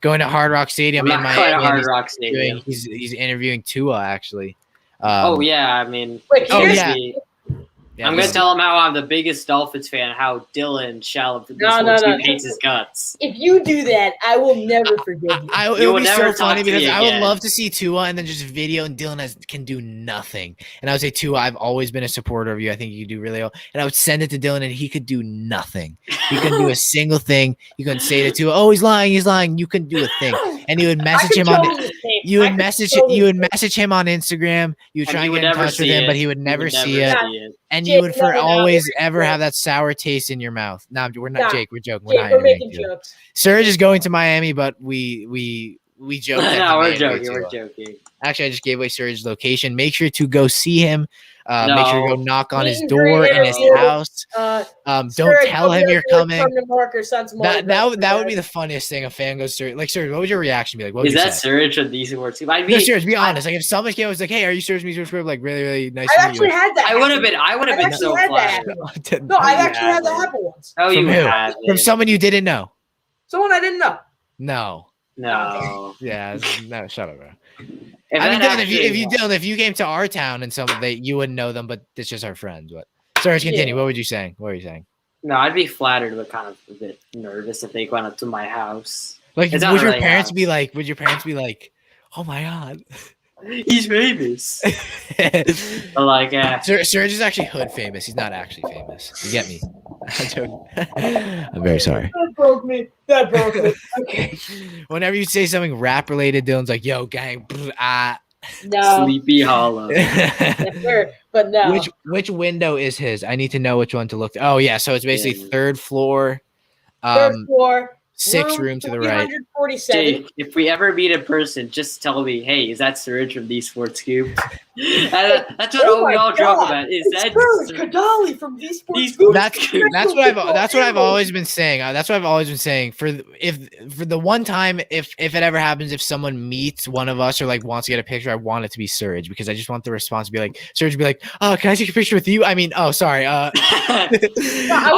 Going to Hard Rock Stadium I'm in not going to Miami. Hard and Rock Stadium. he's interviewing Tua actually. Oh yeah, I mean, Wait, Oh, here's- yeah. I'm gonna tell him how I'm the biggest Dolphins fan. How Dylan Shallop No. hates his guts. If you do that, I will never forgive you. It You would will be never so talk funny to me because I would again. love to see Tua and then just video and Dylan can do nothing. And I would say, Tua, I've always been a supporter of you. I think you could do really well. And I would send it to Dylan and he could do nothing. He couldn't do a single thing. You couldn't say to Tua, oh, he's lying. You couldn't do a thing. And you would message him on you would message him on Instagram. You would And try he and would get in never touch with see him, it. but he would never see it. And Jake, you would for no, always no, ever no. have that sour taste in your mouth. No, we're not Nah. Jake. We're joking. We're Jake, not we're interviewing making Tua. jokes. Surge is going to Miami, but we joke. that No, he we're may joking. anyway, We're Tua. joking. Actually, I just gave away Surge's location. Make sure to go see him. Make sure to go No. knock on Meet his and door greet in his interview. house. Don't Surge, tell come him here you're to coming. Permanent marker, send some That autographs. would be the funniest thing. A fan goes Surge. Like Surge, what would your reaction be like? What would Is you that say? Surge a decent word too? I No, mean, Surge, be honest. Like if someone came was like, "Hey, are you Surge? Me, Surge, like really, really nice I've to meet actually you." had that. I would have happen. been I've so actually had that flattered. happen. No, I've you actually had that haven't. happen once. No, From you who? haven't. From someone you didn't know. Someone I didn't know. No. No. Yeah. No. Shut up, bro. If I mean, that Dylan, actually- if you came to our town and you wouldn't know them, but it's just our friends. But Surge, continue. Yeah. What were you saying? No, I'd be flattered, but kind of a bit nervous if they went up to my house. Like, It's not would your really parents house. be like? Would your parents be like, "Oh my god"? He's famous. But like, Surge is actually hood famous. He's not actually famous. You get me? I'm joking. I'm very sorry. That broke me. That broke me. Okay. Whenever you say something rap related, Dylan's like, "Yo, gang, No. Sleepy Hollow. Yeah, sure, but no. Which window is his? I need to know which one to look. Oh yeah, so it's basically Yeah. third floor, Third floor. sixth room to the right. 347. Jake, if we ever meet in person, just tell me, hey, is that Surge from the Sports Cube? That's what Oh we my all joke God, about. Is It's that Serge Surge? Kadali from V Sports. These Sports That's Cube? that's what I've always been saying. That's what I've always been saying. For the one time, if it ever happens, if someone meets one of us or like wants to get a picture, I want it to be Surge because I just want the response to be like Surge to be like, "Oh, can I take a picture with you?" I mean, oh, sorry. I'll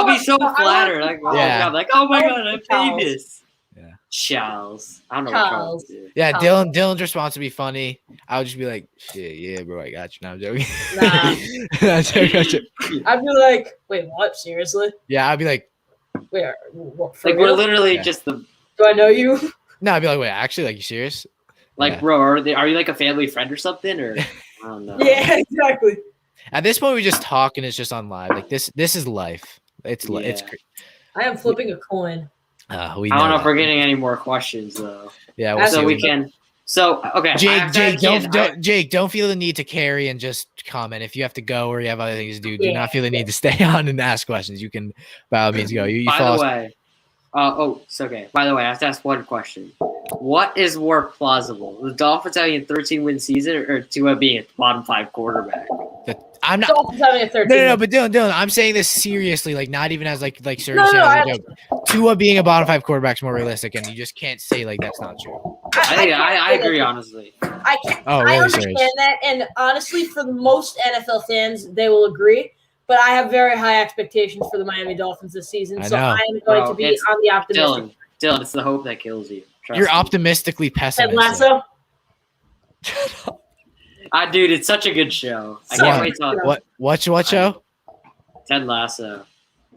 be so flattered. Like, oh, Yeah. God, like, oh my I God, I'm want Charles. famous. Yeah. Charles. I don't know what Charles Charles. is. Yeah, Tom. Dylan's response would be funny. I would just be like, "Shit, yeah, bro, I got you." No, I'm joking. Nah. I'm joking. I'd be like, wait, what? Seriously? Yeah, I'd be like, Wait, what, for Like, we're real? literally Yeah. just the, Do I know you? no, I'd be like, wait, actually, like, you serious? like, Yeah. bro, are you like a family friend or something? Or, I don't know. Yeah, exactly. At this point, we just talk and it's just on live. Like this is life. It's Yeah. I am flipping a coin. we I don't know if that. we're getting any more questions, though. Yeah, we'll So see. we can. So, okay. Jake, don't feel the need to carry and just comment. If you have to go or you have other things to do, do Yeah. not feel the need to stay on and ask questions. You can, by all means, go. You By follow the way, it's okay. By the way, I have to ask one question. What is more plausible, the Dolphins having a 13-win season or Tua being a bottom 5 quarterback? I'm not. Dolphins having a 13. No, but Dylan, I'm saying this seriously, like not even as like Serge No, saying I as a joke. Tua being a bottom 5 quarterback is more realistic, and you just can't say like that's not true. I agree, honestly. I can't. Oh, I really, understand Serge? that, and honestly, for the most NFL fans, they will agree. But I have very high expectations for the Miami Dolphins this season, I so know. I am going Bro, to be it's on the optimistic. Dylan, it's the hope that kills you. Trust You're me. optimistically Ted pessimistic. Lasso. Dude, it's such a good show. I So can't What? wait till What show? Ted Lasso.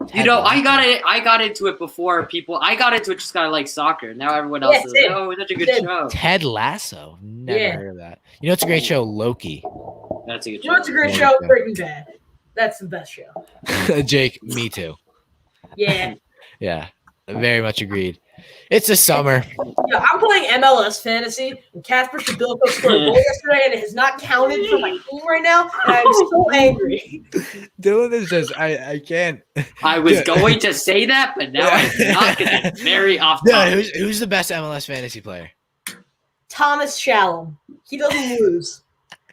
Ted I Lasso. got into it before people. I got into it just kind of like soccer. Now everyone else Yeah, is, same. oh, it's such a good Same. show. Ted Lasso. Never Yeah. heard of that. You know, it's a great show, Loki. That's a good You know what's a show. great Yeah, show? yeah. Breaking Bad. That's the best show. Jake, me too. Yeah. Yeah, very much agreed. It's the summer. Yeah, I'm playing MLS Fantasy, and Casper Shabilko scored a goal yesterday, and it has not counted for my team right now, and I'm so angry. Dylan is just I can't. I was Yeah. going to say that, but now I'm not because it's very off Dude, topic. who's the best MLS fantasy player? Thomas Shalom. He doesn't lose.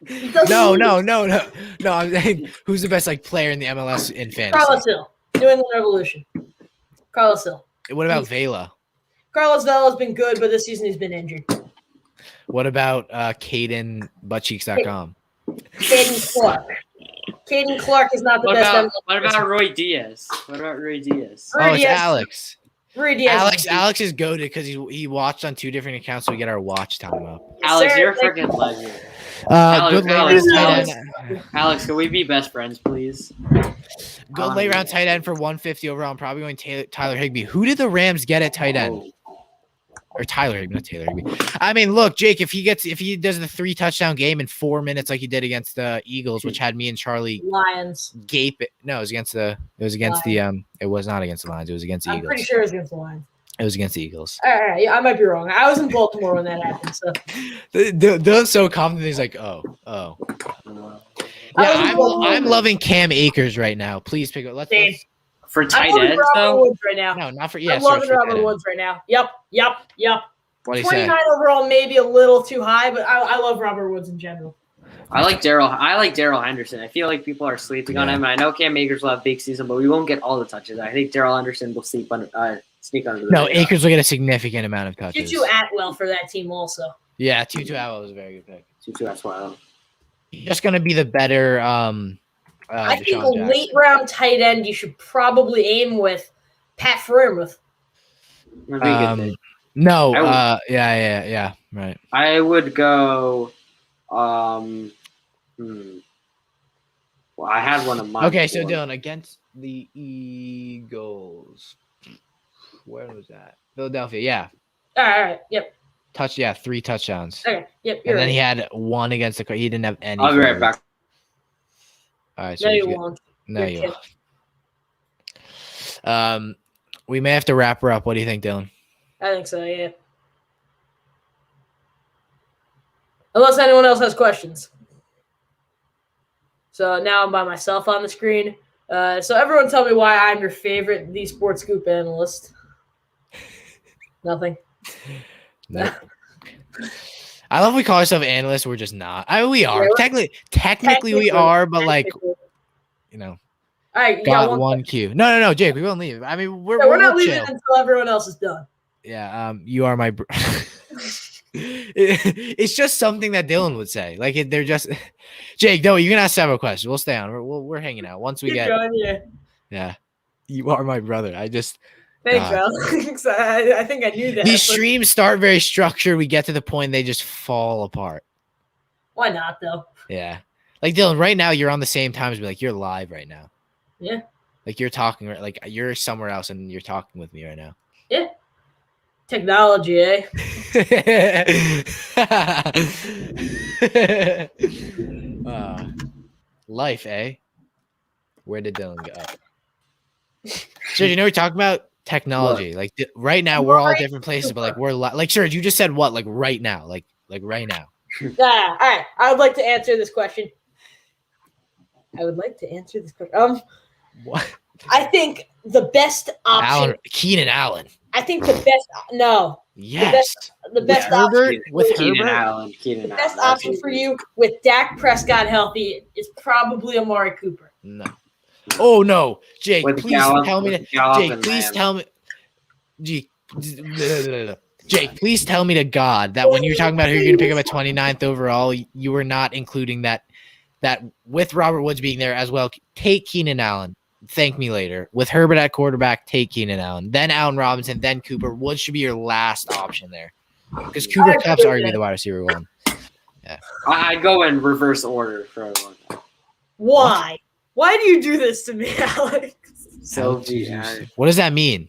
He doesn't No, lose. no. I'm saying who's the best like player in the MLS in fantasy? Carlos Hill. New England Revolution. Carlos Hill. What about Vela? Carlos Vela has been good, but this season he's been injured. What about Caden buttcheeks.com? Caden Clark. Caden Clark is not the What best about, MLS what about Roy Diaz? What about Roy Diaz? Oh, it's Diaz. Alex. Rui Diaz. Alex is goaded because he watched on 2 different accounts, so we get our watch time up. Alex, Sir, you're a thank freaking legend. Good late Alex, round tight Alex. end. Alex, can we be best friends, please? Good late round tight end for 150 overall. I'm probably going Tyler Higbee. Who did the Rams get at tight end? Oh, Or Tyler Higbee, not Taylor Higbee. I mean, look, Jake, if he does the 3 touchdown game in 4 minutes like he did against the Eagles, which had me and Charlie Lions. gape it. No, it was against the it was not against the Lions. It was against the I'm Eagles. pretty sure it's against the Lions. It was against the Eagles. All right, yeah, I might be wrong. I was in Baltimore when that happened, so Dylan's so confident. He's like, oh. I Yeah, was in Baltimore. I'm loving Cam Akers right now. Please pick up. Let's Same. for I'm tight loving ends, Robert though? Woods right now. no, not for I'm loving Robert Woods right now. Yep. What do you say? 29 overall, maybe a little too high, but I love Robert Woods in general. I like Daryl Henderson. I feel like people are sleeping on Yeah. him. I know Cam Akers will have a big season, but we won't get all the touches. I think Daryl Henderson will sneak under the No, radar. Akers will get a significant amount of touches. Tutu Atwell for that team also. Yeah, Tutu Atwell was a very good pick. Tutu, that's why I love him. Just gonna be the better. I think a Deshaun Jackson. late round tight end you should probably aim with Pat Freiermuth. That'd be a good pick. No, I yeah, right. I would go. Well, I had one of mine. Okay, so before. Dylan against the Eagles. Where was that? Philadelphia. Yeah, All right. Yep. 3 touchdowns. Okay. Yep. And You're then right. he had 1 against the. He didn't have any. I'll be right for- back. All right, so No, he's you good. won't. No, You're you kidding. won't. We may have to wrap her up. What do you think, Dylan? I think so, yeah. Unless anyone else has questions. So now I'm by myself on the screen. So everyone tell me why I'm your favorite The Sports Scoop analyst. Nothing. No. I love we call ourselves analysts. We're just not. We are. Yeah, Technically we are, but like, you know, all right, you got one cue. No, Jake, we won't leave. I mean, we're not leaving chill. until everyone else is done. Yeah. You are my. It's just something that Dylan would say. Like they're just. Jake, no, you can ask several questions. We'll stay on. We're hanging out once we get. Going, yeah. Yeah. You are my brother. I just. Thanks, Alex. I think I knew that. These streams start very structured. We get to the point they just fall apart. Why not, though? Yeah. Like, Dylan, right now you're on the same time as me. Like, you're live right now. Yeah. Like, you're talking, like, you're somewhere else and you're talking with me right now. Yeah. Technology, eh? Life, eh? Where did Dylan go? So, you know, we're talking about technology. Like right now, we're all different places, but like we're like, Serge, you just said what? Like right now, like right now. Yeah. All right. I would like to answer this question. What? I think the best option. Keenan Allen. I think the best. No. Yes. The best Herbert, option with Keenan Herbert. Allen. The best option for you with Dak Prescott healthy is probably Amari Cooper. No. Oh no, Jake! With Please Gallup, tell me with to. Gallup Jake, and please Lamb. tell me. Jake, please tell me to God that when you're talking about who you're going to pick up at 29th overall, you were not including that with Robert Woods being there as well. Take Keenan Allen. Thank me later. With Herbert at quarterback, take Keenan Allen. Then Allen Robinson. Then Cooper. Woods should be your last option there, because Cooper Cup's arguably the wide receiver one. Yeah. I'd go in reverse order for everyone. Why? Why do you do this to me, Alex? So What does that mean?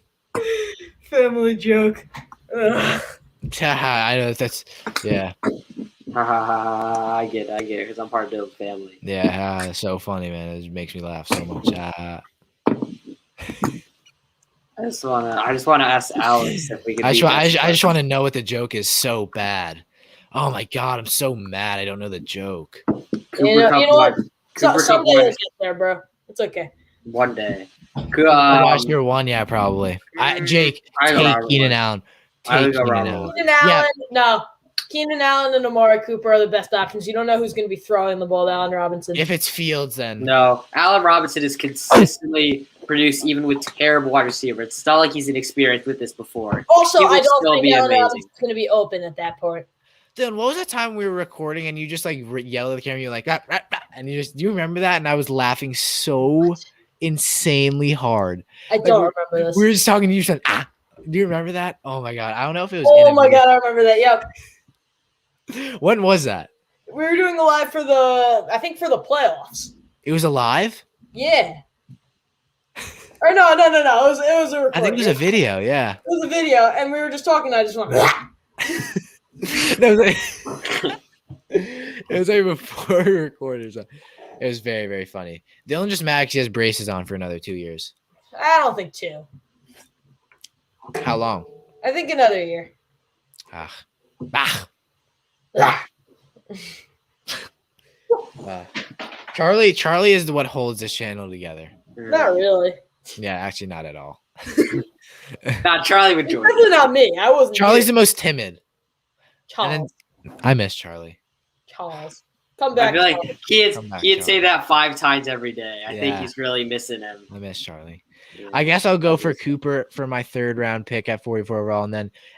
Family joke. Ugh. I know that's yeah. I get it, because I'm part of Bill's family. Yeah, it's so funny, man. It makes me laugh so much. I just wanna ask Alex if we could. I just want to know what the joke is so bad. Oh my god, I'm so mad. I don't know the joke. You know what? Someday we'll get there, bro. It's okay. One day. Watch your one, yeah, probably. Jake, take Keenan Allen. Take Keenan Allen. No. Keenan Allen and Amari Cooper are the best options. You don't know who's going to be throwing the ball to Allen Robinson. If it's Fields, then no. Allen Robinson is consistently produced even with terrible wide receiver. It's not like he's inexperienced with this before. Also, I don't think Allen Robinson's going to be open at that point. Dylan, what was that time we were recording and you just like yelled at the camera? You're like, rah, rah, rah, and do you remember that? And I was laughing so insanely hard. I don't remember this. We were just talking to you. Said, ah. Do you remember that? Oh my god, I don't know if it was. Oh my god, I remember that. Yep. When was that? We were doing a live for the playoffs. It was a live? Yeah. Or no. It was a recording. I think it was a video. Yeah. It was a video, and we were just talking. And I just went. It was like before we recorded. So it was very, very funny. Dylan just mad because he has braces on for another 2 years. I don't think 2. How long? I think another year. Charlie is what holds this channel together. Not really. Yeah, actually, not at all. Not Charlie would join. Definitely not me. I wasn't. Charlie's the most timid. Charles. I miss Charlie. Charles. Come back. I feel like he'd say that 5 times every day. I think Yeah. he's really missing him. I miss Charlie. I guess I'll go for Cooper for my 3rd round pick at 44 overall,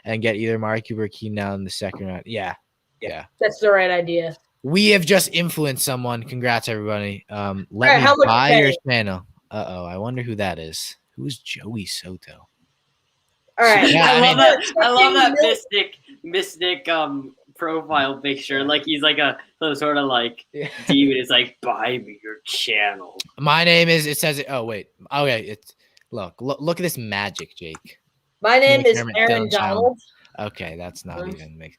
and get either Amari Cooper or Keenan Allen in the 2nd round. Yeah. That's the right idea. We have just influenced someone. Congrats, everybody. Let right, how me much buy you your pay? channel. I wonder who that is. Who's Joey Soto? All right. Yeah, I love that mystic profile picture. Like he's like some sort of like demon. It's like, buy me your channel. My name is. It says it. Oh wait. Okay. It's look at this magic, Jake. My name is McDermott, Aaron Dylan Challenge. Donald. Okay, that's not Mhm. even make.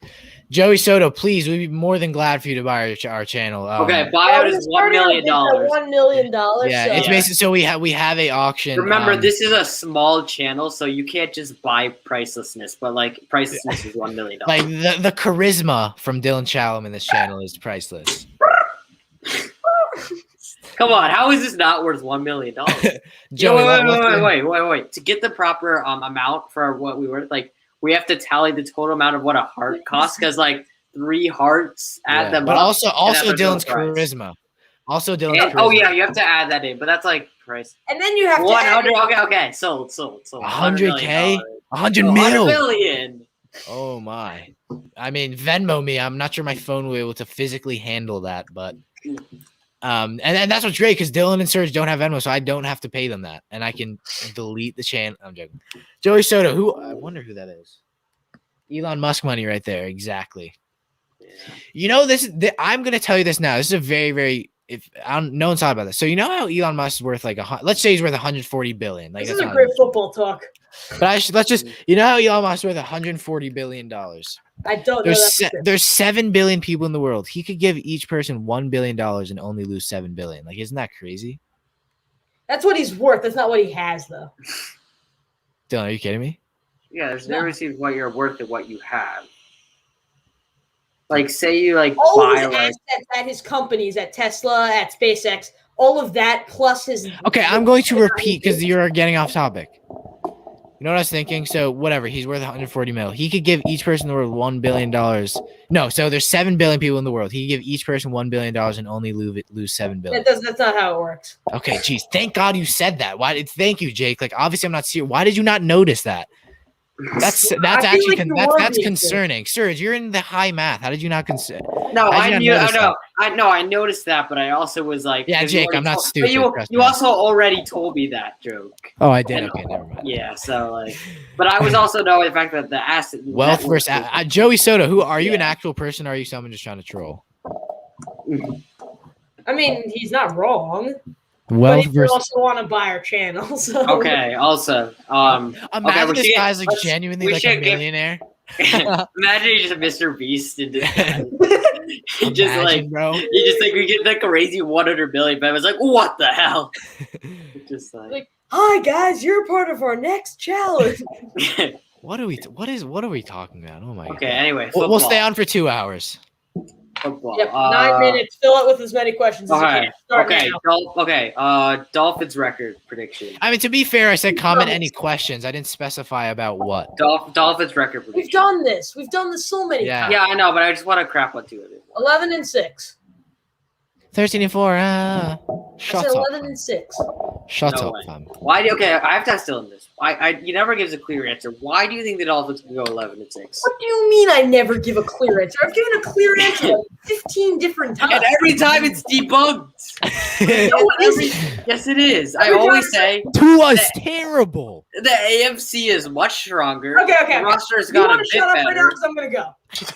Joey Soto, please, we'd be more than glad for you to buy our channel. Okay, buyout is $1 million. $1 million. Yeah, so it's Yeah. basically so we have a auction. Remember, this is a small channel, so you can't just buy pricelessness. But like, pricelessness is $1 million. like the charisma from Dylan Challam in this channel is priceless. Come on, how is this not worth $1 million? Joey, Wait. To get the proper amount for what we worth, like we have to tally the total amount of what a heart costs, because like 3 hearts add them but up. also that's a Dylan's total price. charisma. Also Dylan's And, charisma. oh yeah, you have to add that in, but that's like price. And then you have to add 100. Okay, sold. $100K, $100 $100 mil. million. Oh my! I mean, Venmo me. I'm not sure my phone will be able to physically handle that, but and that's what's great because Dylan and Serge don't have Venmo, so I don't have to pay them that, and I can delete the channel. I'm joking. Joey Soto, who I wonder who that is. Elon Musk money right there, exactly. Yeah. You know I'm gonna tell you this now. This is a very, very no one's thought about this. So you know how Elon Musk is worth like let's say he's worth 140 billion. Like This that's is a not great football talk. but let's just you know how Elon Musk is worth 140 billion dollars. I don't know that. There's 7 billion people in the world. He could give each person $1 billion and only lose 7 billion. Like, isn't that crazy? That's what he's worth. That's not what he has, though. Dylan, are you kidding me? Yeah, there's no difference what you're worth and what you have. Like, say you like All of buy his like assets at his companies, at Tesla, at SpaceX, all of that plus his. Okay, I'm going to repeat because you're getting off topic. You know what I was thinking? So whatever, he's worth 140 mil. He could give each person in the world $1 billion. No, so there's 7 billion people in the world. He could give each person $1 billion and only lose 7 billion. That's not how it works. Okay, geez, thank God you said that. Thank you, Jake. Like, obviously, I'm not serious. Why did you not notice that? That's I feel actually like you were that's being concerning. Serge, you're in the high math. How did you not consider? No, How did you not notice that? I noticed that, but I also was like, Yeah, 'cause Jake, you I'm not already stupid, But trust you me. also already told me that joke. Oh, I did. And- Okay, never mind. Yeah, so like, but I was also knowing the fact that the asset Wealth net worth versus Joey Soto. Who are you? An Yeah. actual person? Or are you someone just trying to troll? I mean, he's not wrong. But Wealth he could versus. also want to buy our channel. So Okay. Also, Imagine okay, we this should guy's like let's- genuinely we like a should get- millionaire. imagine he's just Mr. Beast and he just like Imagine, bro. he just like we get that crazy 100 billion, but I was like, what the hell? Just like Hi guys, you're part of our next challenge. What are we talking about? Oh my god. okay. Anyway, We'll football. stay on for 2 hours. Football. Yep, 9 minutes. Fill it with as many questions as you Okay. can. Start Okay. now. Dolphins record prediction. I mean, to be fair, I said comment any questions. I didn't specify about what. Dolphins record prediction. We've done this. We've done this so many Yeah. times. Yeah, I know, but I just want to crap on 2 of it. 11-6. 13-4. I Shut said up. 11-6. Shut No up, way. fam. Why? Okay, I have to ask Dylan this. You never gives a clear answer. Why do you think the Dolphins can go 11-6? What do you mean I never give a clear answer? I've given a clear answer like 15 different times. And every time it's debunked. No, it isn't. Yes, it is. I Every time always it's- say Tua's terrible. the AFC is much stronger. Okay. The roster's You got a want bit to shut up right now better. because I'm going to go.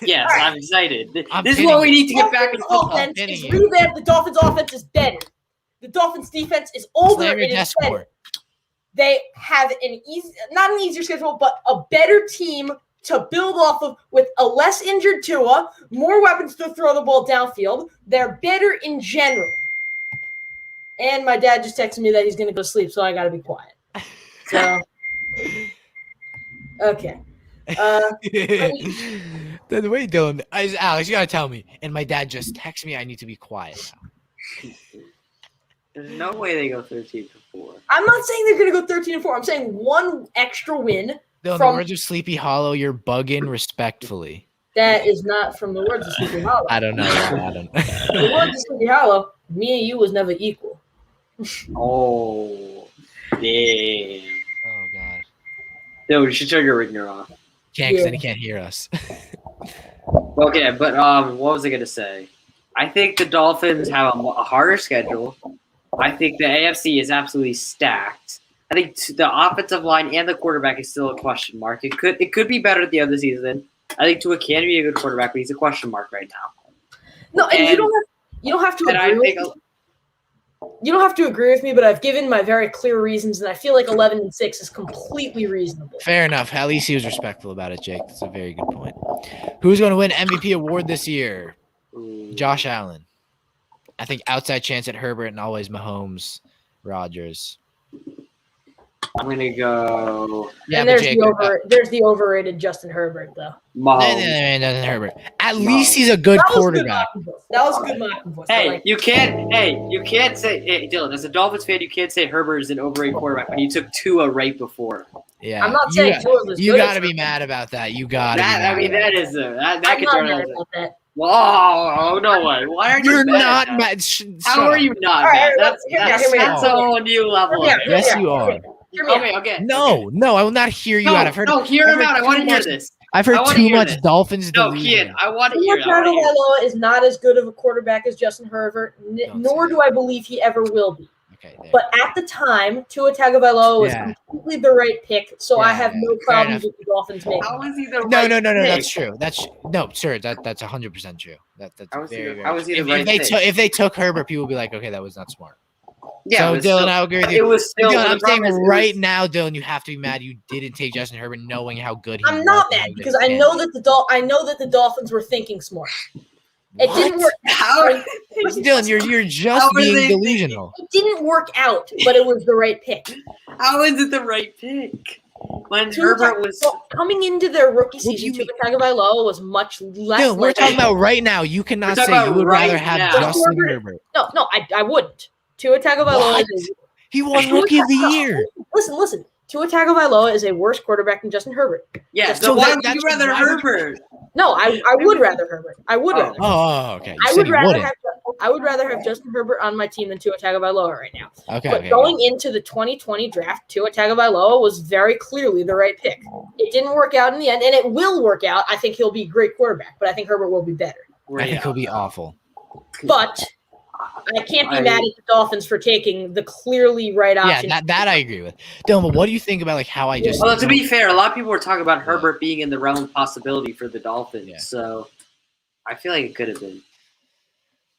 Yes, All right. I'm excited. I'm This is kidding what we you. need to get back in Dolphins football. offense kidding is you. revamped. The Dolphins offense is better. The Dolphins defense is older Slam and your it's desk better. board. They have not an easier schedule, but a better team to build off of with a less injured Tua, more weapons to throw the ball downfield. They're better in general. And my dad just texted me that he's going to go sleep, so I got to be quiet. So, okay. Then wait, Dylan. Alex, you gotta tell me. And my dad just texted me. I need to be quiet now. There's no way they go 13-4. I'm not saying they're going to go 13-4. I'm saying one extra win. Dylan, From- the words of Sleepy Hollow, you're bugging respectfully. That is not from the words of Sleepy Hollow. I don't know. I don't. The words of Sleepy Hollow, me and you was never equal. Oh, damn. Oh god. No, you should turn your ringer off. Can't, because then he can't hear us. Okay, but what was I gonna say? I think the Dolphins have a harder schedule. I think the AFC is absolutely stacked. I think the offensive line and the quarterback is still a question mark. It could be better at the end of the season. I think Tua can be a good quarterback, but he's a question mark right now. No, and you don't have to And I agree think with You don't have to agree with me, but I've given my very clear reasons, and I feel like 11-6 is completely reasonable. Fair enough. At least he was respectful about it, Jake. That's a very good point. Who's going to win MVP award this year? Ooh. Josh Allen. I think outside chance at Herbert and always Mahomes, Rodgers. I'm gonna go Yeah, And but there's Jake, there's the overrated Justin Herbert, though. Mahomes. no, Herbert. At least he's a good That was good quarterback. mocking voice. That was good mocking voice. I Hey, like you can't say, hey, Dylan, as a Dolphins fan, you can't say Herbert is an overrated quarterback when you took Tua right before. Yeah, I'm not saying Tua was you good got to as be Herbert. mad about that. You got to. That, I mean, that is that I'm could not turn mad out. about that. Whoa, no way. Why are you You're mad not at that? mad. How are you not All right, mad? hear me out, hear me That's out. a whole new level. Hear of me out, Yes, hear me you out, are. Hear me out. Okay. No, I will not hear you out. I've heard. No, hear I've him heard out. I too want to hear much- this. I've I heard wanna too hear much this. Dolphins No, delusion. Kian, I want to Tua hear it. I wanna hear it. Tagovailoa is not as good of a quarterback as Justin Herbert, Don't nor say do I believe he ever will be. Okay, there. But at the time, Tua Tagovailoa was Yeah. completely the right pick, so I Yeah, have yeah, no fair problems enough. with the Dolphins making. How it. is he the No, right no. pick? That's true. That's no, sir. That's 100% true. That's How is he very, the- very how is true. he the right if they pick? if they took Herbert, people would be like, okay, that was not smart. Yeah, so but Dylan, still- I agree with it you. was still. Dylan, the I'm saying problem is it right was- now, Dylan, you have to be mad you didn't take Justin Herbert, knowing how good he was. I'm not and how mad good because he I can know be. that I know that the Dolphins were thinking smart. It didn't What? work. How? Dylan, you're just How are being they delusional. It didn't work out, but it was the right pick. How is it the right pick? When Tua Herbert was. Well, coming into their rookie What do season, you Tua Tagovailoa was much less. Dylan, we're likely- talking about right now. You cannot We're say talking you would about rather right have now. Justin Herbert- Herbert. No, I wouldn't. Tua Tagovailoa What? is He won Rookie of the Year. listen. Tua Tagovailoa is a worse quarterback than Justin Herbert. Yeah, So so why that- would you that's rather why would you- Herbert? No, I would rather Herbert. I would Oh. rather. Oh, okay. You I said would you rather wouldn't. have Justin Herbert on my team than Tua Tagovailoa right now. Okay. But okay, going into the 2020 draft, Tua Tagovailoa was very clearly the right pick. It didn't work out in the end, and it will work out. I think he'll be a great quarterback, but I think Herbert will be better. I think he'll be awful. But I can't be I- mad at the Dolphins for taking the clearly right Yeah, option. that I agree with. Dylan, but what do you think about like how I just? Well, to be fair, a lot of people were talking about Herbert being in the realm of possibility for the Dolphins. Yeah. So I feel like it could have been.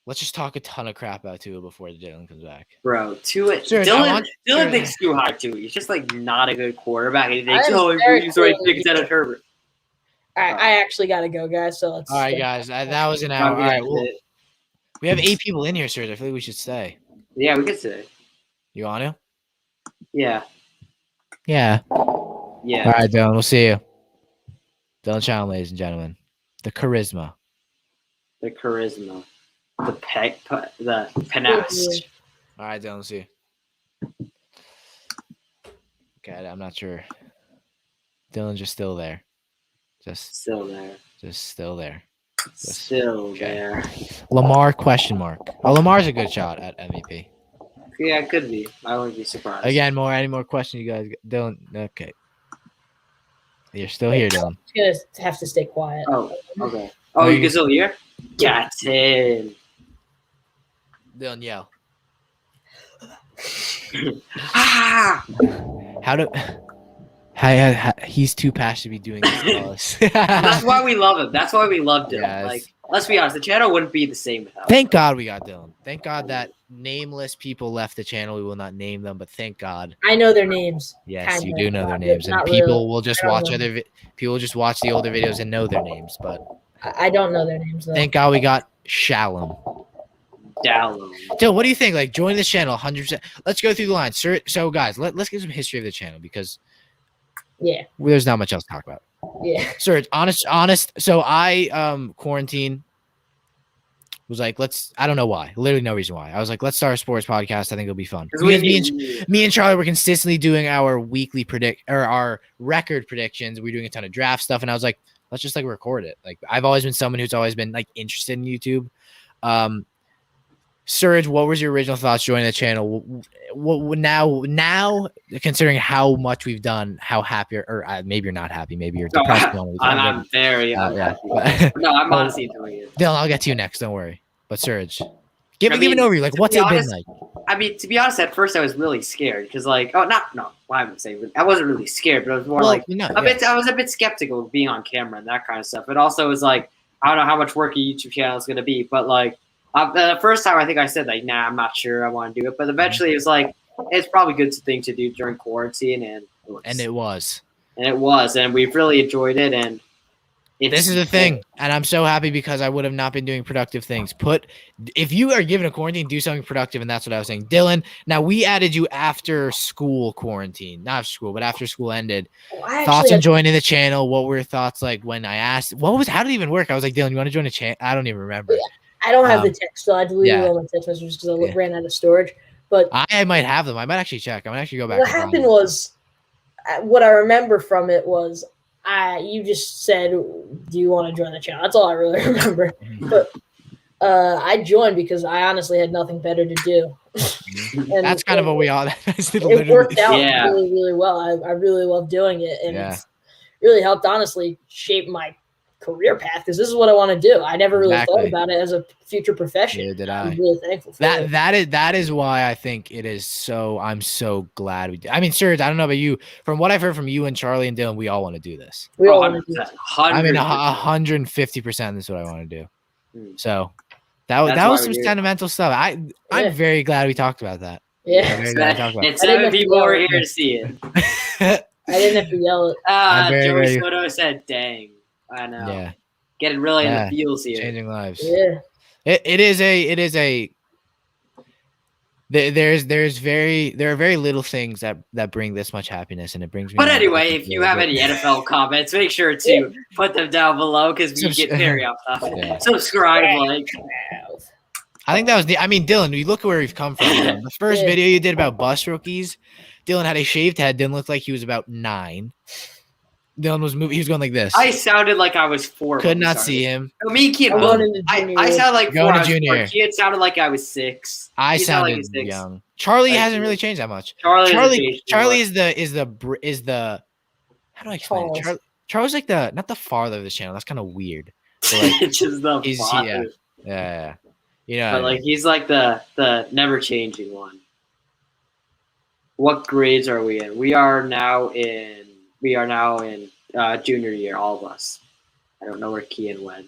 Let's just talk a ton of crap about Tua before Dylan comes back. Bro, Tua. Serge, I Dylan want- Dylan thinks too high Tua. He's just like not a good quarterback. He thinks, I'm oh, very he's right clearly- pick instead of Herbert. I actually got to go, guys. So let's. All right, guys, that was an hour. All right, well, Yeah, we have 8 people in here, sir. I feel like we should stay. we could say. You want to? Yeah. Yeah. Yeah. All right, Dylan. We'll see you. Dylan Challen, ladies and gentlemen. The charisma. The charisma. The panache. All right, Dylan. We'll see you. Okay, I'm not sure. Dylan's just still there. Just Still there. still there. Still okay. there. Lamar question mark. Oh, Lamar's a good shot at MVP. Yeah, it could be. I wouldn't be surprised. Again, any more questions you guys? Dylan, okay. You're still here, Dylan. I'm gonna have to stay quiet. Oh, okay. Oh, Oh, you you can still hear? Captain. Dylan, yell. Ah! How do? He's too passionate to be doing this to us. That's why we love him. That's why we loved him. Yes. Like, let's be honest, the channel wouldn't be the same without him. Thank God we got Dylan. Thank God that nameless people left the channel. We will not name them, but thank God. I know their names. Yes, Kinda. you do know their Not names, and really. people will just I don't watch know. other. People will just watch the older videos and know their names. But I don't know their names though. thank God we got Shalom. Dallum. Dylan, what do you think? Like, join this channel, 100%. Let's go through the lines. So guys, let's get some history of the channel because Yeah, there's not much else to talk about. yeah. Sir, honest. So I quarantine was like, I don't know why. Literally no reason why. I was like, let's start a sports podcast. I think it'll be fun. Because Because me and Charlie were consistently doing our weekly our record predictions. We were doing a ton of draft stuff, and I was like, let's just like record it. Like I've always been someone who's always been like interested in YouTube. Serge, what was your original thoughts joining the channel? What now considering how much we've done, how happy or maybe you're not happy, maybe you're No, depressed. going with it. I'm very Yeah. unhappy. No, I'm honestly enjoying it. Dylan, I'll get to you next. Don't worry. But Serge, give I me an mean, overview. Like, to what's be it been honest, like? I mean, to be honest, at first I was really scared because, like, why would I say? I wasn't really scared, but I was more Well, like no, I was a bit skeptical of being on camera and that kind of stuff. It also was like, I don't know how much work a YouTube channel is going to be, but like, The first time I think I said like, nah, I'm not sure I want to do it, but eventually it was like, it's probably a good thing to do during quarantine, and it was. and we've really enjoyed it. And This is the thing, and I'm so happy because I would have not been doing productive things. If you are given a quarantine, do something productive, and that's what I was saying. Dylan, now we added you after school quarantine, not after school, but after school ended. Thoughts on joining the channel? What were your thoughts like when I asked? How did it even work? I was like, Dylan, you want to join a channel? I don't even remember. I don't have the text, so I deleted all my text messages because I ran out of storage. But I might have them. I might actually check. I might actually go back. What happened was, what I remember from it was, you just said, "Do you want to join the channel?" That's all I really remember. But I joined because I honestly had nothing better to do. And that's kind of what we all. It worked out really, really well. I really love doing it, and it's really helped honestly shape my career path because this is what I want to do. I never really thought about it as a future profession. Yeah, did I? I'm really thankful for that is why I think it is so. I'm so glad we did. I mean, Serge, I don't know about you. From what I've heard from you and Charlie and Dylan, we all want to do this. We all want to do this. I mean, 150%. This is what I want to do. So that was some sentimental stuff. I'm very glad we talked about that. Yeah, and 7 people were here to see it. I didn't have to yell it. Joey Soto said, "Dang." I know. Yeah. Getting really in the feels here. Changing lives. Yeah. It is a there are very little things that bring this much happiness, and it brings me. But anyway, if you have any NFL comments, make sure to put them down below because we get very off topic. Yeah. Subscribe, like. I think that was Dylan, you look at where we've come from. The first video you did about bus rookies, Dylan had a shaved head. Dylan looked like he was about 9. Dylan was moving. He was going like this. I sounded like I was 4. Could not see him. No, me and Kian. I sounded like 4. Kian sounded like I was 6. I sounded young. Charlie hasn't really changed that much. Charlie is the. How do I explain it? Charlie's like not the father of the channel. That's kind of weird. It's just the father. Yeah. You know, but like he's like the never changing one. What grades are we in? We are now in junior year, all of us. I don't know where Kian went,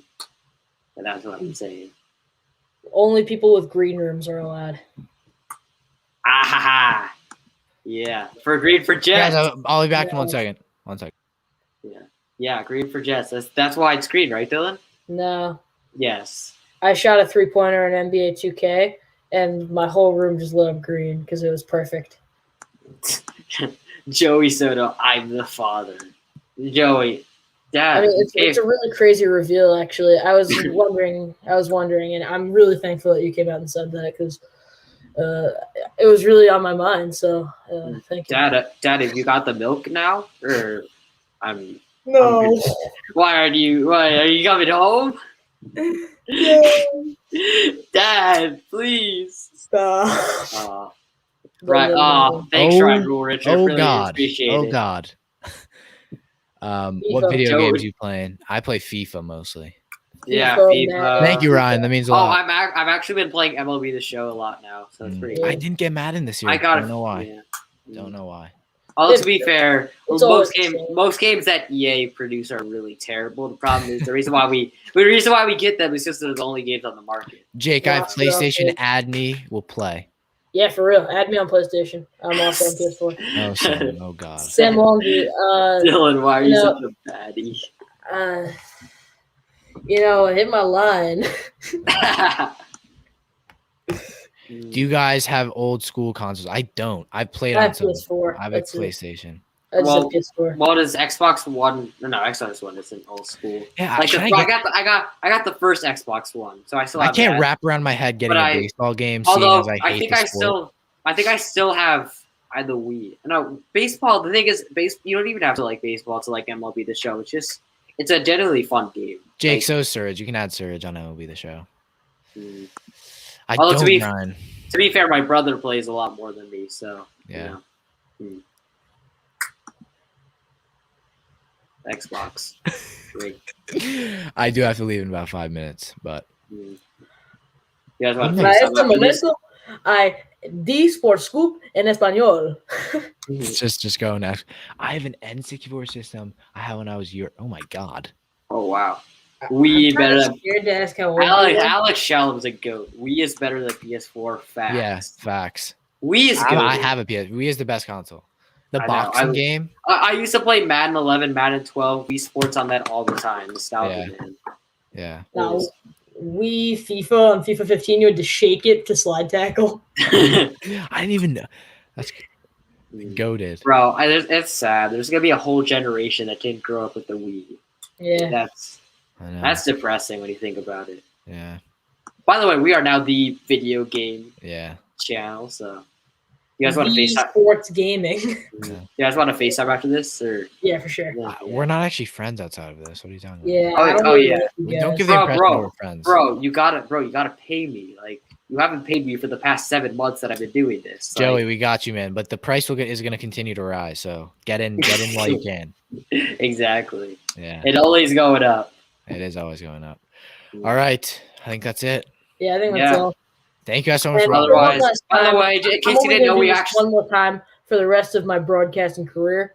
but that's what I'm saying. Only people with green rooms are allowed. Ah, yeah. For green for Jets. Guys, I'll be back in 1 second. 1 second. Yeah. Green for Jets. That's why it's green, right, Dylan? No. Yes. I shot a 3-pointer in NBA 2K, and my whole room just lit up green because it was perfect. Joey Soto, I'm the father. Joey, Dad. I mean, it's a really crazy reveal, actually. I was wondering, and I'm really thankful that you came out and said that because it was really on my mind. So, thank you. Dad, have you got the milk now, or no? Why are you coming home? No. Dad, please Stop. Right. Thanks, Ryan Rule Richard. Oh really God. Appreciate oh it. God. FIFA. What video Joey. games are you playing? I play FIFA mostly. Yeah, FIFA. Thank you, Ryan. That means a lot. I've actually been playing MLB The Show a lot now, so it's pretty. I didn't get mad in this year. I don't know why. Yeah. Don't know why. Although to be fair, It's most games that EA produce are really terrible. The problem is the reason why we get them is just they're the only games on the market. Jake, I have PlayStation. Add me. We'll play. Yeah, for real. Add me on PlayStation. I'm also on PS4. Oh, Sam. Oh God. Sam Longy. Dylan, why are you such a baddie? Hit my line. Do you guys have old school consoles? I don't. I've played I on have some. PS4. I have a PlayStation. I just have PS4. Well, does Xbox One? No, Xbox One isn't old school. Yeah, I got the first Xbox One, so I still have can't that. wrap around my head getting a baseball game. Although seeing as I think I still have the Wii. No, baseball. The thing is, you don't even have to like baseball to like MLB The Show. It's a genuinely fun game. Jake, so Surge. You can add Surge on MLB The Show. I Although don't mind. To be fair, my brother plays a lot more than me, so yeah. Xbox. Great. I do have to leave in about 5 minutes, but You guys want Para este momento, hay D Sport Scoop en español. just go next. I have an N64 system. I had when I was Oh my God. Oh wow. Wii I'm better kinda than scared to ask how old Alex. you are. Alex Shellum's a goat. Wii is better than PS4. Facts. Yeah, facts. Wii is good. I have a PS. Wii is the best console. The I know, boxing I- game. I used to play Madden 11, Madden 12, Wii Sports on that all the time. Nostalgia, Yeah. Now, we FIFA on FIFA 15, you had to shake it to slide tackle. man. I didn't even know. That's goated. Bro, it's sad. There's gonna be a whole generation that didn't grow up with the Wii. Yeah. I know. That's depressing when you think about it. Yeah. By the way, we are now the video game Yeah. channel, so you guys want to Wii FaceTime? Sports Gaming. You guys want to FaceTime after this, or Yeah, for sure. We're not actually friends outside of this. What are you talking about? Yeah. Oh, I don't oh, really yeah. like you We don't guys. give the Bro, impression bro, that we're friends. bro, you gotta pay me. Like you haven't paid me for the past 7 months that I've been doing this. Like, Joey, we got you, man. But the price is going to continue to rise. So get in while you can. exactly. Yeah. It always going up. It is always going up. All right. I think that's it. Yeah, I think that's Yeah. all. Thank you guys so much And for for one Otherwise, last by the time, way, in I'm case you only didn't know, gonna we do this actually one more time for the rest of my broadcasting career.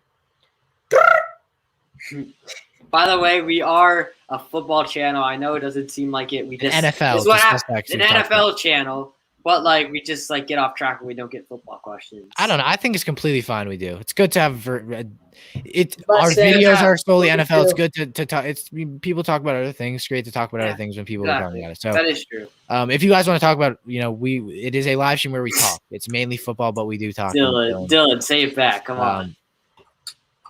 By the way, we are a football channel. I know it doesn't seem like it. We just NFL. This is what just happens. suspects An we talked about. NFL channel, but like we just like get off track when we don't get football questions. I don't know. I think it's completely fine. We do. It's good to have. It But our say- videos are solely Me NFL. It's too. good to talk. It's people talk about other things. It's great to talk about Yeah, other things when people are talking about it. So, That is true. if you guys want to talk about, it is a live stream where we talk. It's mainly football, but we do talk. Dylan, say it back. Come on,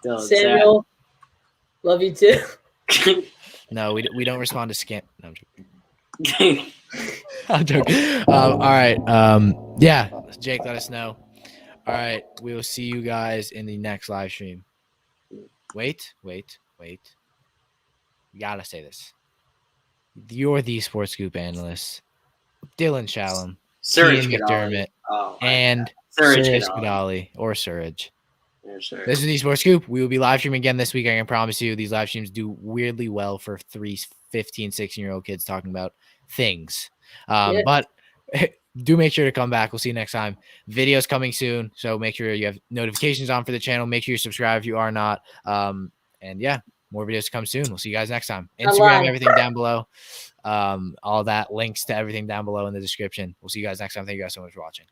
Dylan. say it. Samuel, love you too. No, we don't respond to scam. No, I'm joking. I'm joking. All right. Yeah, Jake, let us know. All right, we will see you guys in the next live stream. Wait. You gotta say this. You're the Sports Scoop analyst, Dylan Shalom, Surge Ian McDermott, Oh, and Surge Surge Kadali. Kadali or Surge. Yeah, sure. This is the Sports Scoop. We will be live streaming again this week. I can promise you these live streams do weirdly well for 15, 16-year-old kids talking about things. Yeah. But do make sure to come back. We'll see you next time. Videos coming soon. So make sure you have notifications on for the channel. Make sure you subscribe if you are not. And yeah, more videos to come soon. We'll see you guys next time. Instagram, Bye-bye. everything down below. All that links to everything down below in the description. We'll see you guys next time. Thank you guys so much for watching.